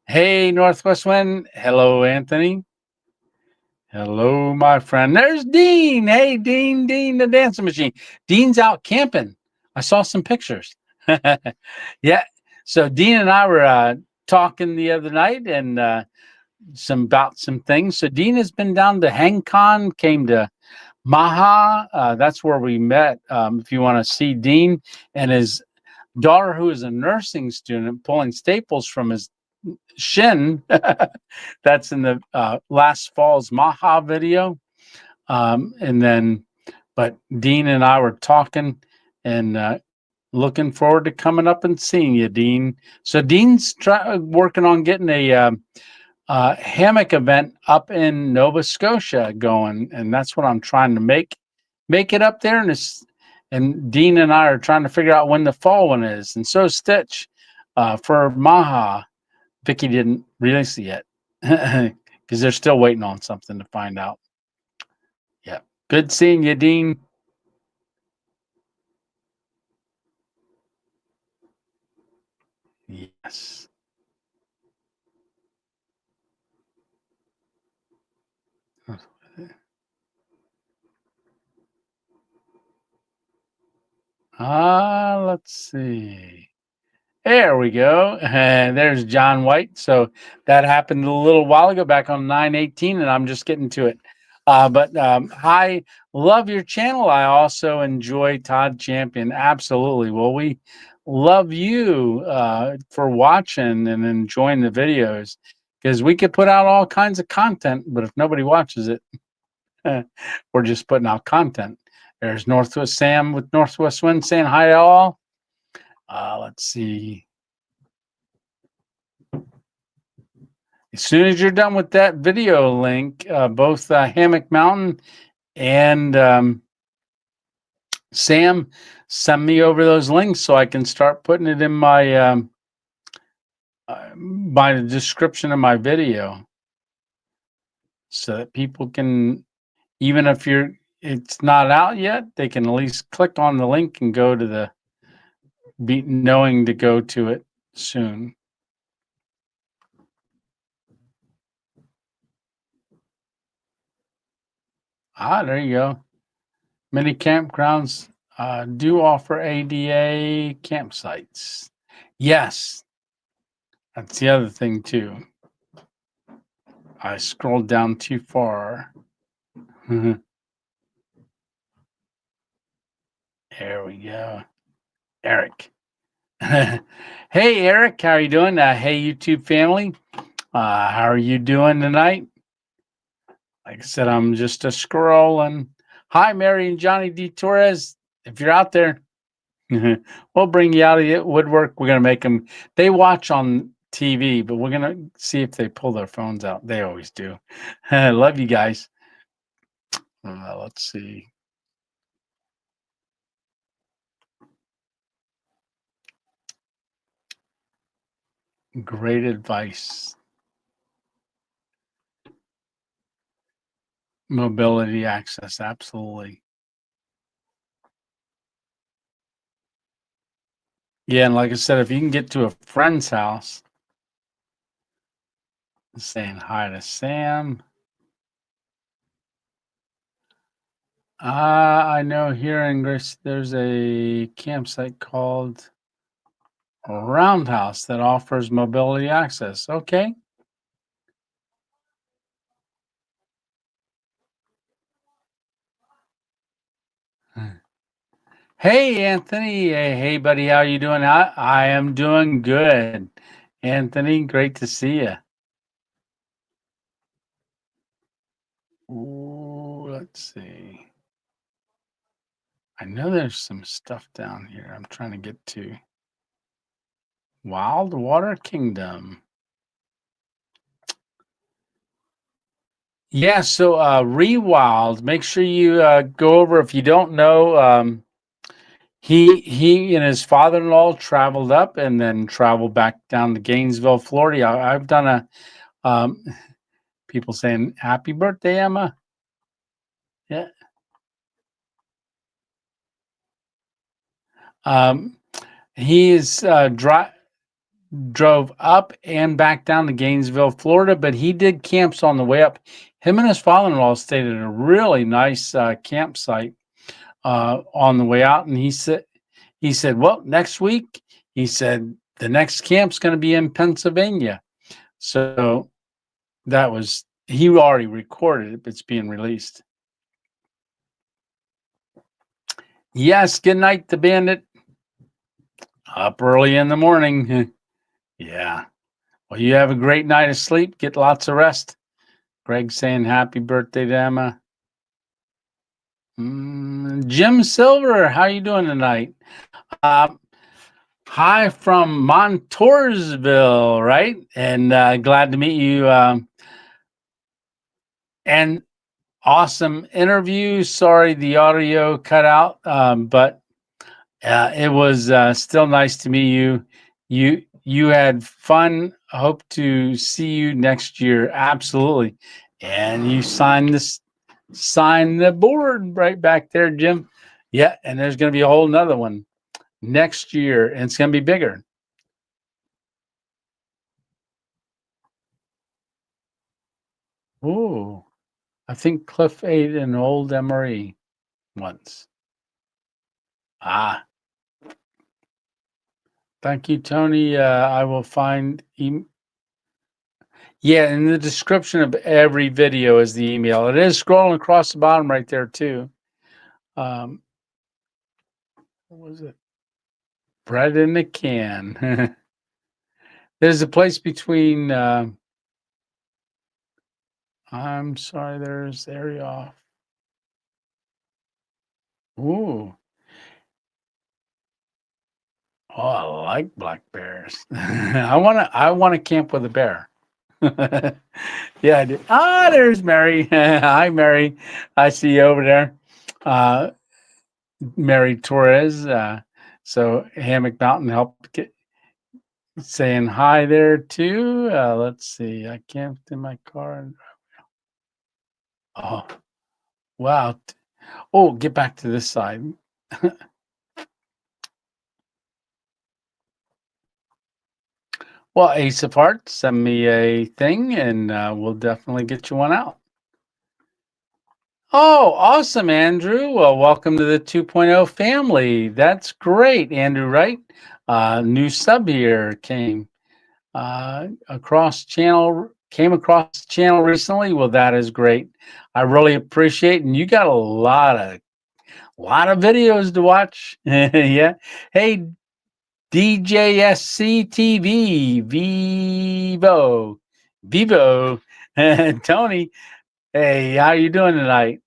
Hey, Northwest Wind. Hello, Anthony. Hello, my friend. There's Dean. Hey, Dean, the dancing machine. Dean's out camping. I saw some pictures. Yeah. So Dean and I were talking the other night and about some things. So Dean has been down to HangCon, came to Maha. That's where we met. If you want to see Dean and his daughter, who is a nursing student, pulling staples from his shin. That's in the last fall's Maha video. But Dean and I were talking and looking forward to coming up and seeing you, Dean. So Dean's working on getting a hammock event up in Nova Scotia going, and that's what I'm trying to make it up there. And Dean and I are trying to figure out when the fall one is, and so Stitch for Maha. Vicky didn't release it yet because they're still waiting on something to find out. Yeah. Good seeing you, Dean. Yes. Let's see. There we go. And there's John White. So that happened a little while ago, back on 9/18, and I'm just getting to it. But I love your channel. I also enjoy Todd Champion. Absolutely. Well, we love you for watching and enjoying the videos, because we could put out all kinds of content, but if nobody watches it, we're just putting out content. There's Northwest Sam with Northwest Wind saying hi to all. Let's see. As soon as you're done with that video link, both Hammock Mountain and Sam, send me over those links so I can start putting it in my by the description of my video, so that people can, even if it's not out yet, they can at least click on the link and go to the knowing to go to it soon. There you go. Many campgrounds do offer ADA campsites. Yes, that's the other thing too. I scrolled down too far. There we go. Eric. Hey, Eric, how are you doing? Hey, YouTube family. How are you doing tonight? Like I said, I'm just scrolling. Hi, Mary and Johnny D. Torres. If you're out there, we'll bring you out of the woodwork. We're going to make them. They watch on TV, but we're going to see if they pull their phones out. They always do. I love you guys. Let's see. Great advice. Mobility access, absolutely. Yeah, and like I said, if you can get to a friend's house, saying hi to Sam. I know here in Grace, there's a campsite called Roundhouse that offers mobility access. Okay. Hey, Anthony. Hey, buddy. How you doing? I am doing good. Anthony, great to see you. Ooh, let's see. I know there's some stuff down here I'm trying to get to. Wild Water Kingdom. Yeah, so Rewild, make sure you go over, if you don't know, he and his father-in-law traveled up and then traveled back down to Gainesville, Florida. I've done people saying happy birthday, Emma. Yeah. He is drove up and back down to Gainesville, Florida, but he did camps on the way up. Him and his father-in-law stayed at a really nice campsite on the way out, and he said, well, next week, he said, the next camp's going to be in Pennsylvania. So that was, he already recorded it, but it's being released. Yes, good night, the bandit. Up early in the morning. Yeah. Well, you have a great night of sleep. Get lots of rest. Greg saying happy birthday to Emma. Jim Silver, how you doing tonight? Hi from Montoursville, right? And glad to meet you. And awesome interview. Sorry the audio cut out, but it was still nice to meet you. You had fun. Hope to see you next year. Absolutely. And you sign the board right back there, Jim. Yeah, and there's going to be a whole nother one next year, and it's going to be bigger. Ooh, I think Cliff ate an old MRE once. Ah, thank you, Tony. I will find. Yeah, in the description of every video is the email. It is scrolling across the bottom right there too. What was it? Bread in a can. There's a place between. I'm sorry. There's area off. Ooh. Oh, I like black bears. I wanna camp with a bear. Yeah, I do. Ah, there's Mary. Hi, Mary. I see you over there. Uh, Mary Torres. So Hammock Mountain helped get saying hi there too. Let's see. I camped in my car. Oh, wow. Oh, get back to this side. Well, Ace of Hearts, send me a thing and we'll definitely get you one out. Oh, awesome, Andrew. Well, welcome to the 2.0 family. That's great, Andrew, right? New sub here came came across channel recently. Well, that is great. I really appreciate it. And you got a lot of videos to watch. Yeah. Hey, DJSC TV, Vivo, Tony. Hey, how you doing tonight?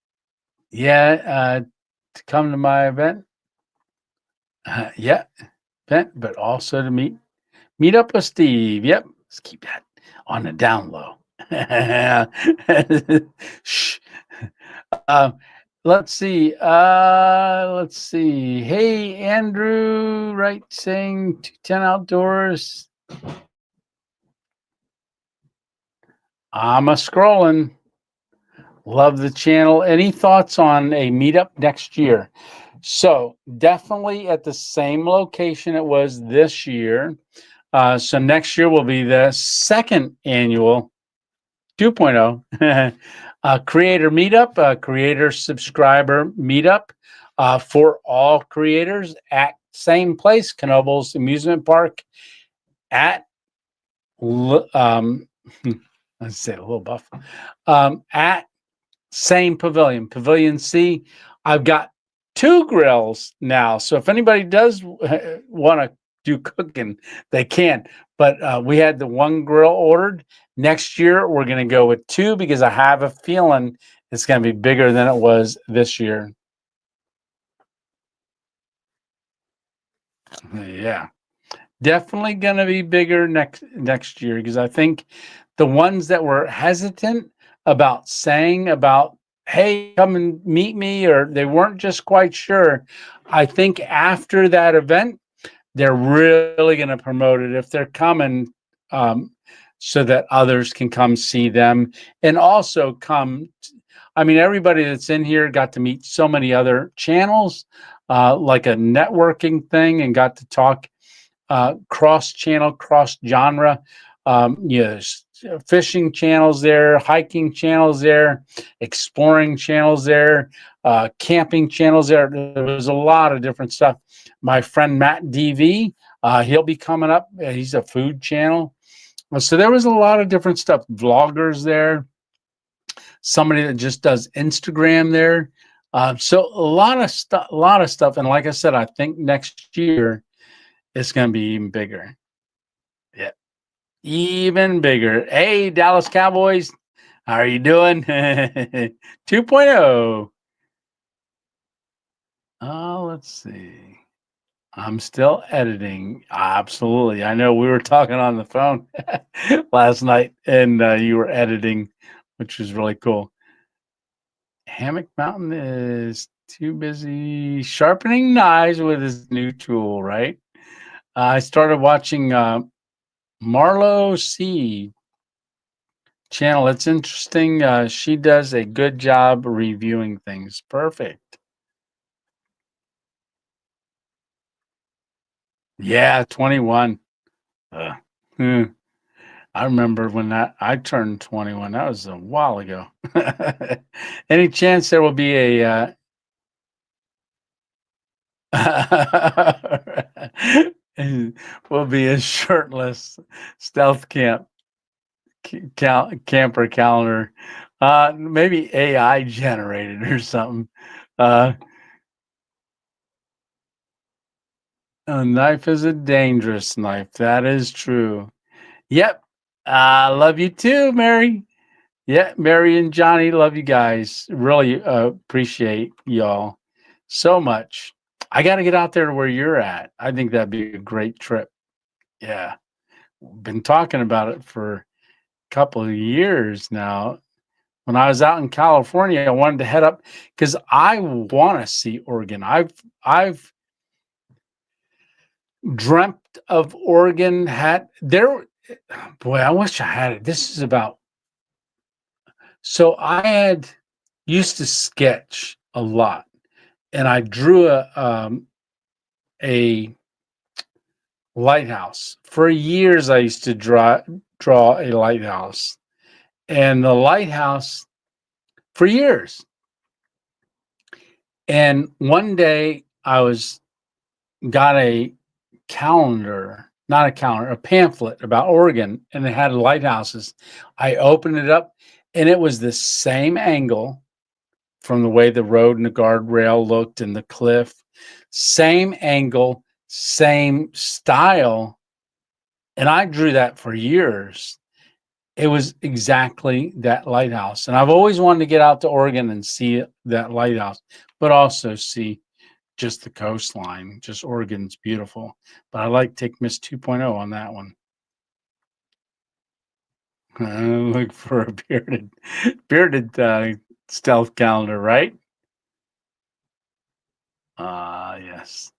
Yeah, to come to my event. Yeah, event, but also to meet up with Steve. Yep, let's keep that on the down low. Shh. Um, let's see. Let's see. Hey, Andrew, right? Saying 210 outdoors. I'm a scrolling. Love the channel. Any thoughts on a meetup next year? So definitely at the same location it was this year. So next year will be the second annual 2.0 creator meetup, creator subscriber meetup for all creators at same place, Knoebels Amusement Park at let's say a little buff at same pavilion, Pavilion C. I've got 2 grills now. So if anybody does want to do cooking, they can. But we had the 1 grill ordered. Next year, we're going to go with 2 because I have a feeling it's going to be bigger than it was this year. Yeah. Definitely going to be bigger next year because I think the ones that were hesitant about saying about, hey, come and meet me, or they weren't just quite sure. I think after that event, they're really going to promote it if they're coming, so that others can come see them and also come. I mean, everybody that's in here got to meet so many other channels, like a networking thing, and got to talk cross channel, cross genre. Yes, fishing channels there, hiking channels there, exploring channels there, camping channels there. There was a lot of different stuff. My friend Matt DV, he'll be coming up. He's a food channel. So there was a lot of different stuff. Vloggers there, somebody that just does Instagram there. So a lot of stuff. And like I said, I think next year it's going to be even bigger. Yeah, even bigger. Hey, Dallas Cowboys, how are you doing? 2.0. Oh, let's see. I'm still editing. Absolutely. I know we were talking on the phone last night and you were editing, which was really cool. Hammock Mountain is too busy sharpening knives with his new tool, right? I started watching Marlo C. channel. It's interesting. She does a good job reviewing things. Perfect. Yeah, 21. Uh, hmm. I remember when I turned 21. That was a while ago. Any chance there will be a will be a shirtless stealth camper calendar, maybe AI generated or something. Uh, a knife is a dangerous knife. That is true. Yep. I love you too, Mary. Yeah, Mary and Johnny, love you guys. Really appreciate y'all so much. I got to get out there to where you're at. I think that'd be a great trip. Yeah. Been talking about it for a couple of years now. When I was out in California, I wanted to head up because I want to see Oregon. I've dreamt of Oregon. Had there, boy, I wish I had it. This is about. So I had used to sketch a lot, and I drew a lighthouse. For years, I used to draw a lighthouse, and the lighthouse for years. And one day, I was got a calendar, not a calendar, a pamphlet about Oregon, and it had lighthouses. I opened it up, and it was the same angle from the way the road and the guardrail looked and the cliff, same angle, same style. And I drew that for years. It was exactly that lighthouse. And I've always wanted to get out to Oregon and see that lighthouse, but also see just the coastline. Just Oregon's beautiful. But I like Take Miss 2.0 on that one. Look for a bearded stealth calendar, right? Yes.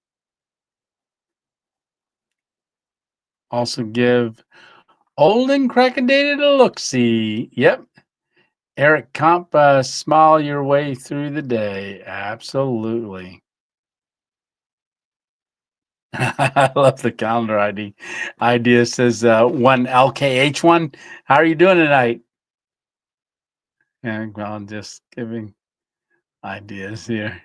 Also give old and cracking-dated a look-see. Yep. Eric Comp, smile your way through the day. Absolutely. I love the calendar idea says one LKH1. How are you doing tonight? Yeah, well, I'm just giving ideas here.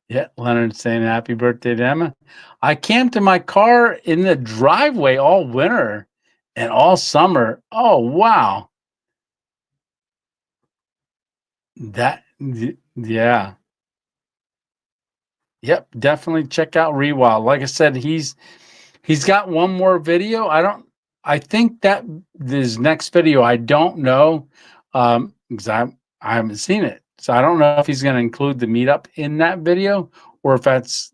Yeah, Leonard saying happy birthday to Emma. I camped in my car in the driveway all winter and all summer. Oh, wow. Yeah. Yep, definitely check out Rewild. Like I said, he's got one more video. I think that this next video, I don't know, because I haven't seen it. So I don't know if he's going to include the meetup in that video or if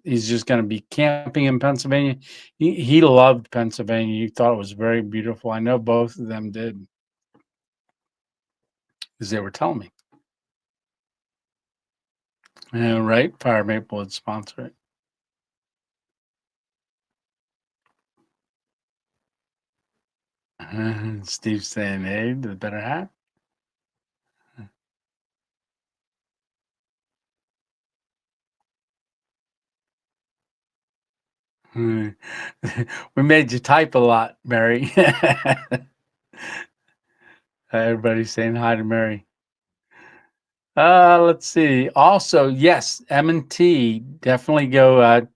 he's just going to be camping in Pennsylvania. He loved Pennsylvania. He thought it was very beautiful. I know both of them did because they were telling me. Yeah, right? Fire Maple would sponsor it. Steve's saying, hey, the better hat. Hmm. We made you type a lot, Mary. Everybody's saying hi to Mary. Let's see. Also, yes, M&T. Definitely go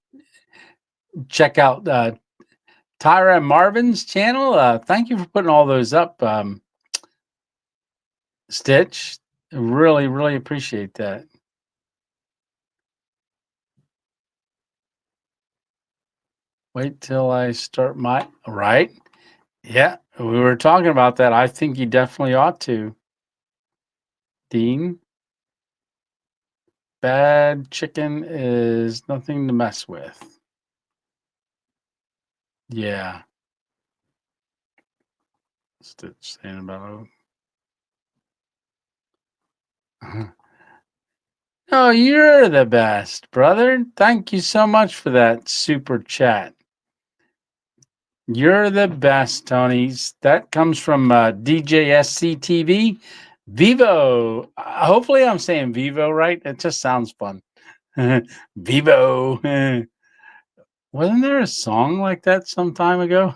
check out Tyra and Marvin's channel. Thank you for putting all those up, Stitch. Really, really appreciate that. Wait till I start my right. Yeah, we were talking about that. I think you definitely ought to, Dean. Bad chicken is nothing to mess with. Yeah. Stitch saying about oh, you're the best, brother. Thank you so much for that super chat. You're the best, Tony. That comes from DJSC TV. Vivo. Hopefully, I'm saying Vivo right. It just sounds fun. Vivo. Wasn't there a song like that some time ago?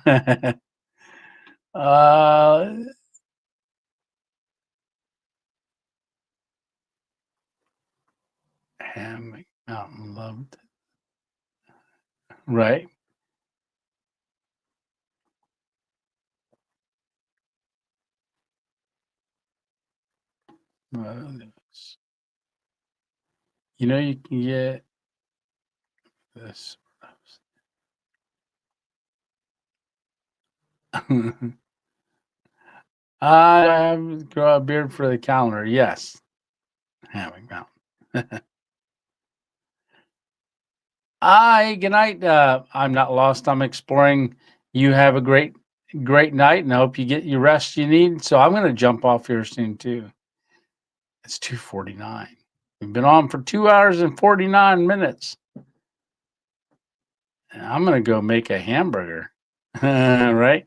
uh, Hammock Mountain loved. Right. You know, you can get this. I grow a beard for the calendar. Yes. Hammock Mountain. Hi, good night. I'm not lost. I'm exploring. You have a great night, and I hope you get your rest you need. So I'm going to jump off here soon too. It's 2:49. We've been on for 2 hours and 49 minutes. And I'm going to go make a hamburger. Right?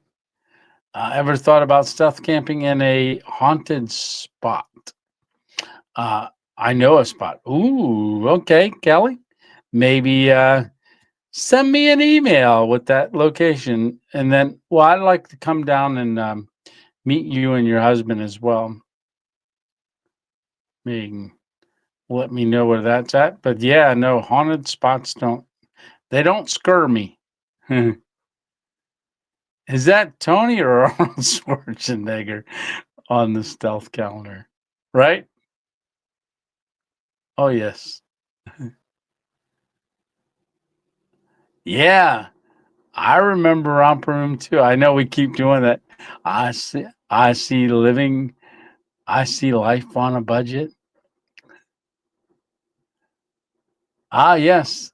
Ever thought about stealth camping in a haunted spot? I know a spot. Ooh, okay, Kelly. Maybe send me an email with that location. And then, well, I'd like to come down and meet you and your husband as well. Maybe let me know where that's at. But yeah, no, haunted spots they don't scare me. Is that Tony or Arnold Schwarzenegger on the stealth calendar? Right? Oh, yes. Yeah. I remember Romper Room too. I know we keep doing that. I see living, I see life on a budget. Ah, yes.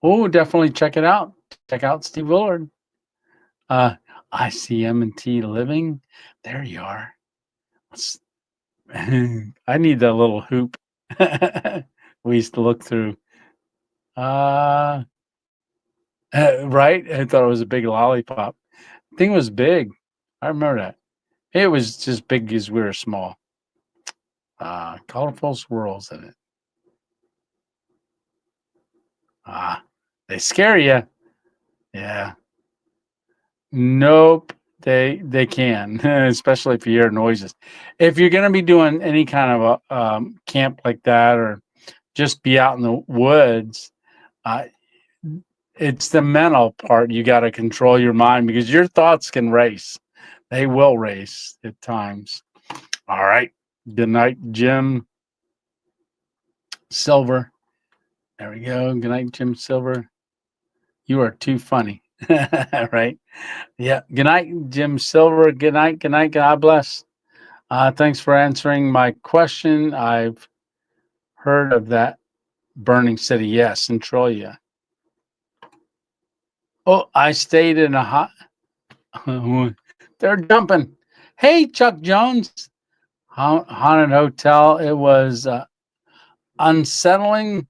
Oh, definitely check it out. Check out Steve Willard. Uh, I see M&T living. There you are. I need that little hoop. We used to look through. Uh, right? I thought it was a big lollipop. Thing was big. I remember that. It was just big as we were small. Colorful swirls in it. They scare you. Yeah. Nope. They can, especially if you hear noises. If you're going to be doing any kind of a camp like that, or just be out in the woods, it's the mental part. You got to control your mind because your thoughts can race. They will race at times. All right. Good night, Jim Silver. There we go. Good night, Jim Silver. You are too funny. Right? Yeah. Good night, Jim Silver. Good night. Good night. God bless. Thanks for answering my question. I've heard of that burning city. Yes, Centralia. Oh, I stayed in a hot. They're jumping. Hey, Chuck Jones. Haunted hotel. It was unsettling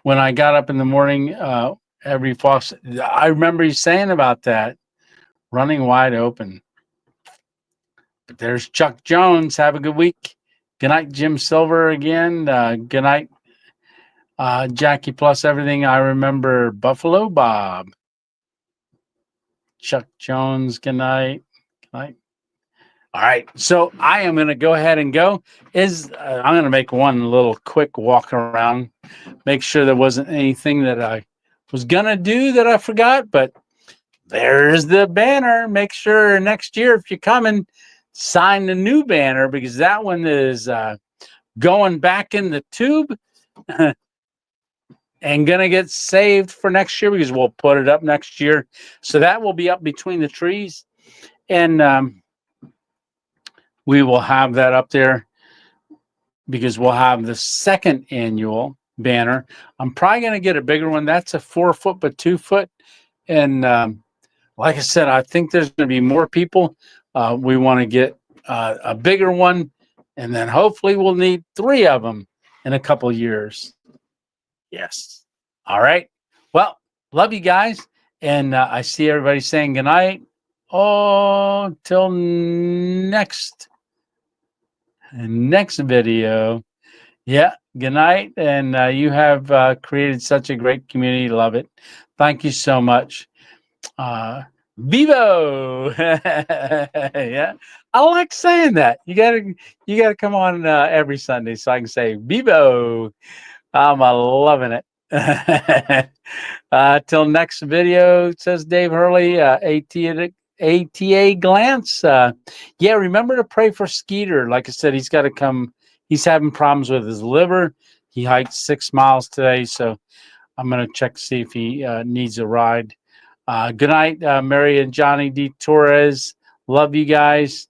when I got up in the morning. Every faucet. I remember you saying about that. Running wide open. But there's Chuck Jones. Have a good week. Good night, Jim Silver again. Good night, Jackie plus everything. I remember Buffalo Bob. Chuck Jones. Good night. Good night. All right. So I am going to go ahead and go. I'm going to make one little quick walk around. Make sure there wasn't anything that I was going to do that I forgot. But there's the banner. Make sure next year, if you're coming, sign the new banner because that one is going back in the tube and going to get saved for next year because we'll put it up next year. So that will be up between the trees. And we will have that up there because we'll have the second annual banner. I'm probably going to get a bigger one. That's a 4 foot, but 2 foot. And like I said, I think there's going to be more people. We want to get a bigger one, and then hopefully we'll need 3 of them in a couple years. Yes. All right. Well, love you guys. And I see everybody saying good night. Oh, till next video. Yeah, good night. And you have created such a great community. Love it. Thank you so much. Vivo. Yeah, I like saying that. You gotta come on every Sunday so I can say Vivo. I'm loving it. Till next video, says Dave Hurley, ATA glance. Yeah, remember to pray for Skeeter. Like I said, he's got to come. He's having problems with his liver. He hiked 6 miles today, so I'm going to check to see if he needs a ride. Good night, Mary and Johnny D. Torres. Love you guys.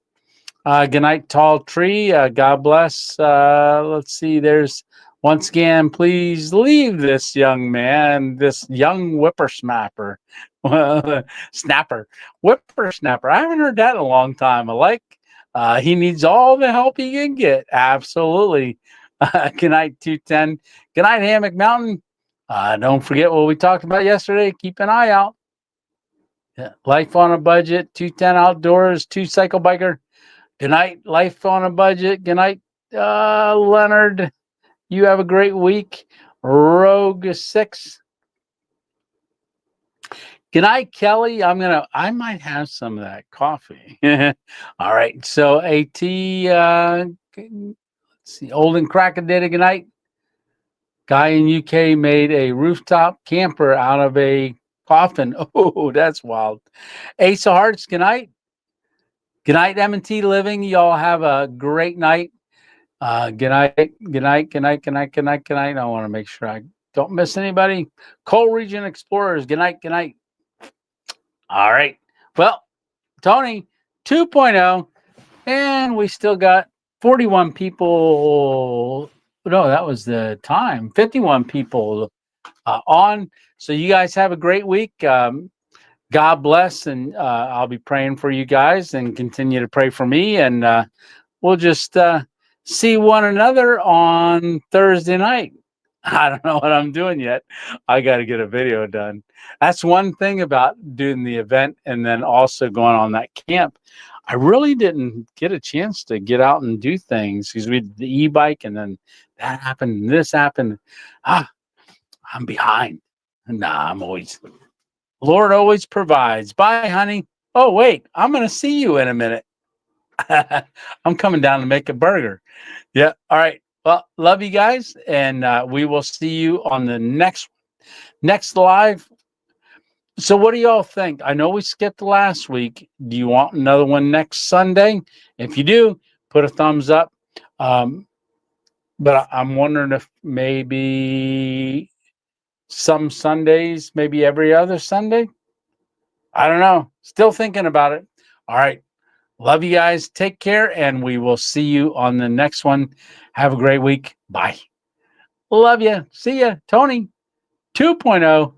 Good night, Tall Tree. God bless. Let's see. There's once again, please leave this young man, this young whippersnapper, whippersnapper. I haven't heard that in a long time. I like. He needs all the help he can get. Absolutely. Good night, 210. Good night, Hammock Mountain. Don't forget what we talked about yesterday. Keep an eye out. Life on a budget. 210 outdoors. 2 cycle biker. Good night, Life on a Budget. Good night, Leonard. You have a great week. Rogue 6. Good night, Kelly. I might have some of that coffee. All right. So AT, let's see, Olden Cracker did a good night. Guy in UK made a rooftop camper out of a coffin. Oh, that's wild. Ace of Hearts, good night. Good night, M&T Living. Y'all have a great night. Good night. Good night. Good night. Good night. Good night. Good night. I want to make sure I don't miss anybody. Coal Region Explorers. Good night. Good night. All right. Well, Tony 2.0, and we still got 41 people. No, that was the time. 51 people on. So you guys have a great week. God bless, and I'll be praying for you guys, and continue to pray for me, and we'll just see one another on Thursday night. I don't know what I'm doing yet. I got to get a video done. That's one thing about doing the event and then also going on that camp. I really didn't get a chance to get out and do things because we did the e-bike, and then that happened and this happened. I'm behind. Nah, I'm always... Lord always provides. Bye, honey. Oh, wait, I'm going to see you in a minute. I'm coming down to make a burger. Yeah. All right. Well, love you guys. And we will see you on the next live. So what do y'all think? I know we skipped last week. Do you want another one next Sunday? If you do, put a thumbs up. But I'm wondering if maybe some Sundays, maybe every other Sunday. I don't know. Still thinking about it. All right. Love you guys. Take care, and we will see you on the next one. Have a great week. Bye. Love you. See ya. Tony 2.0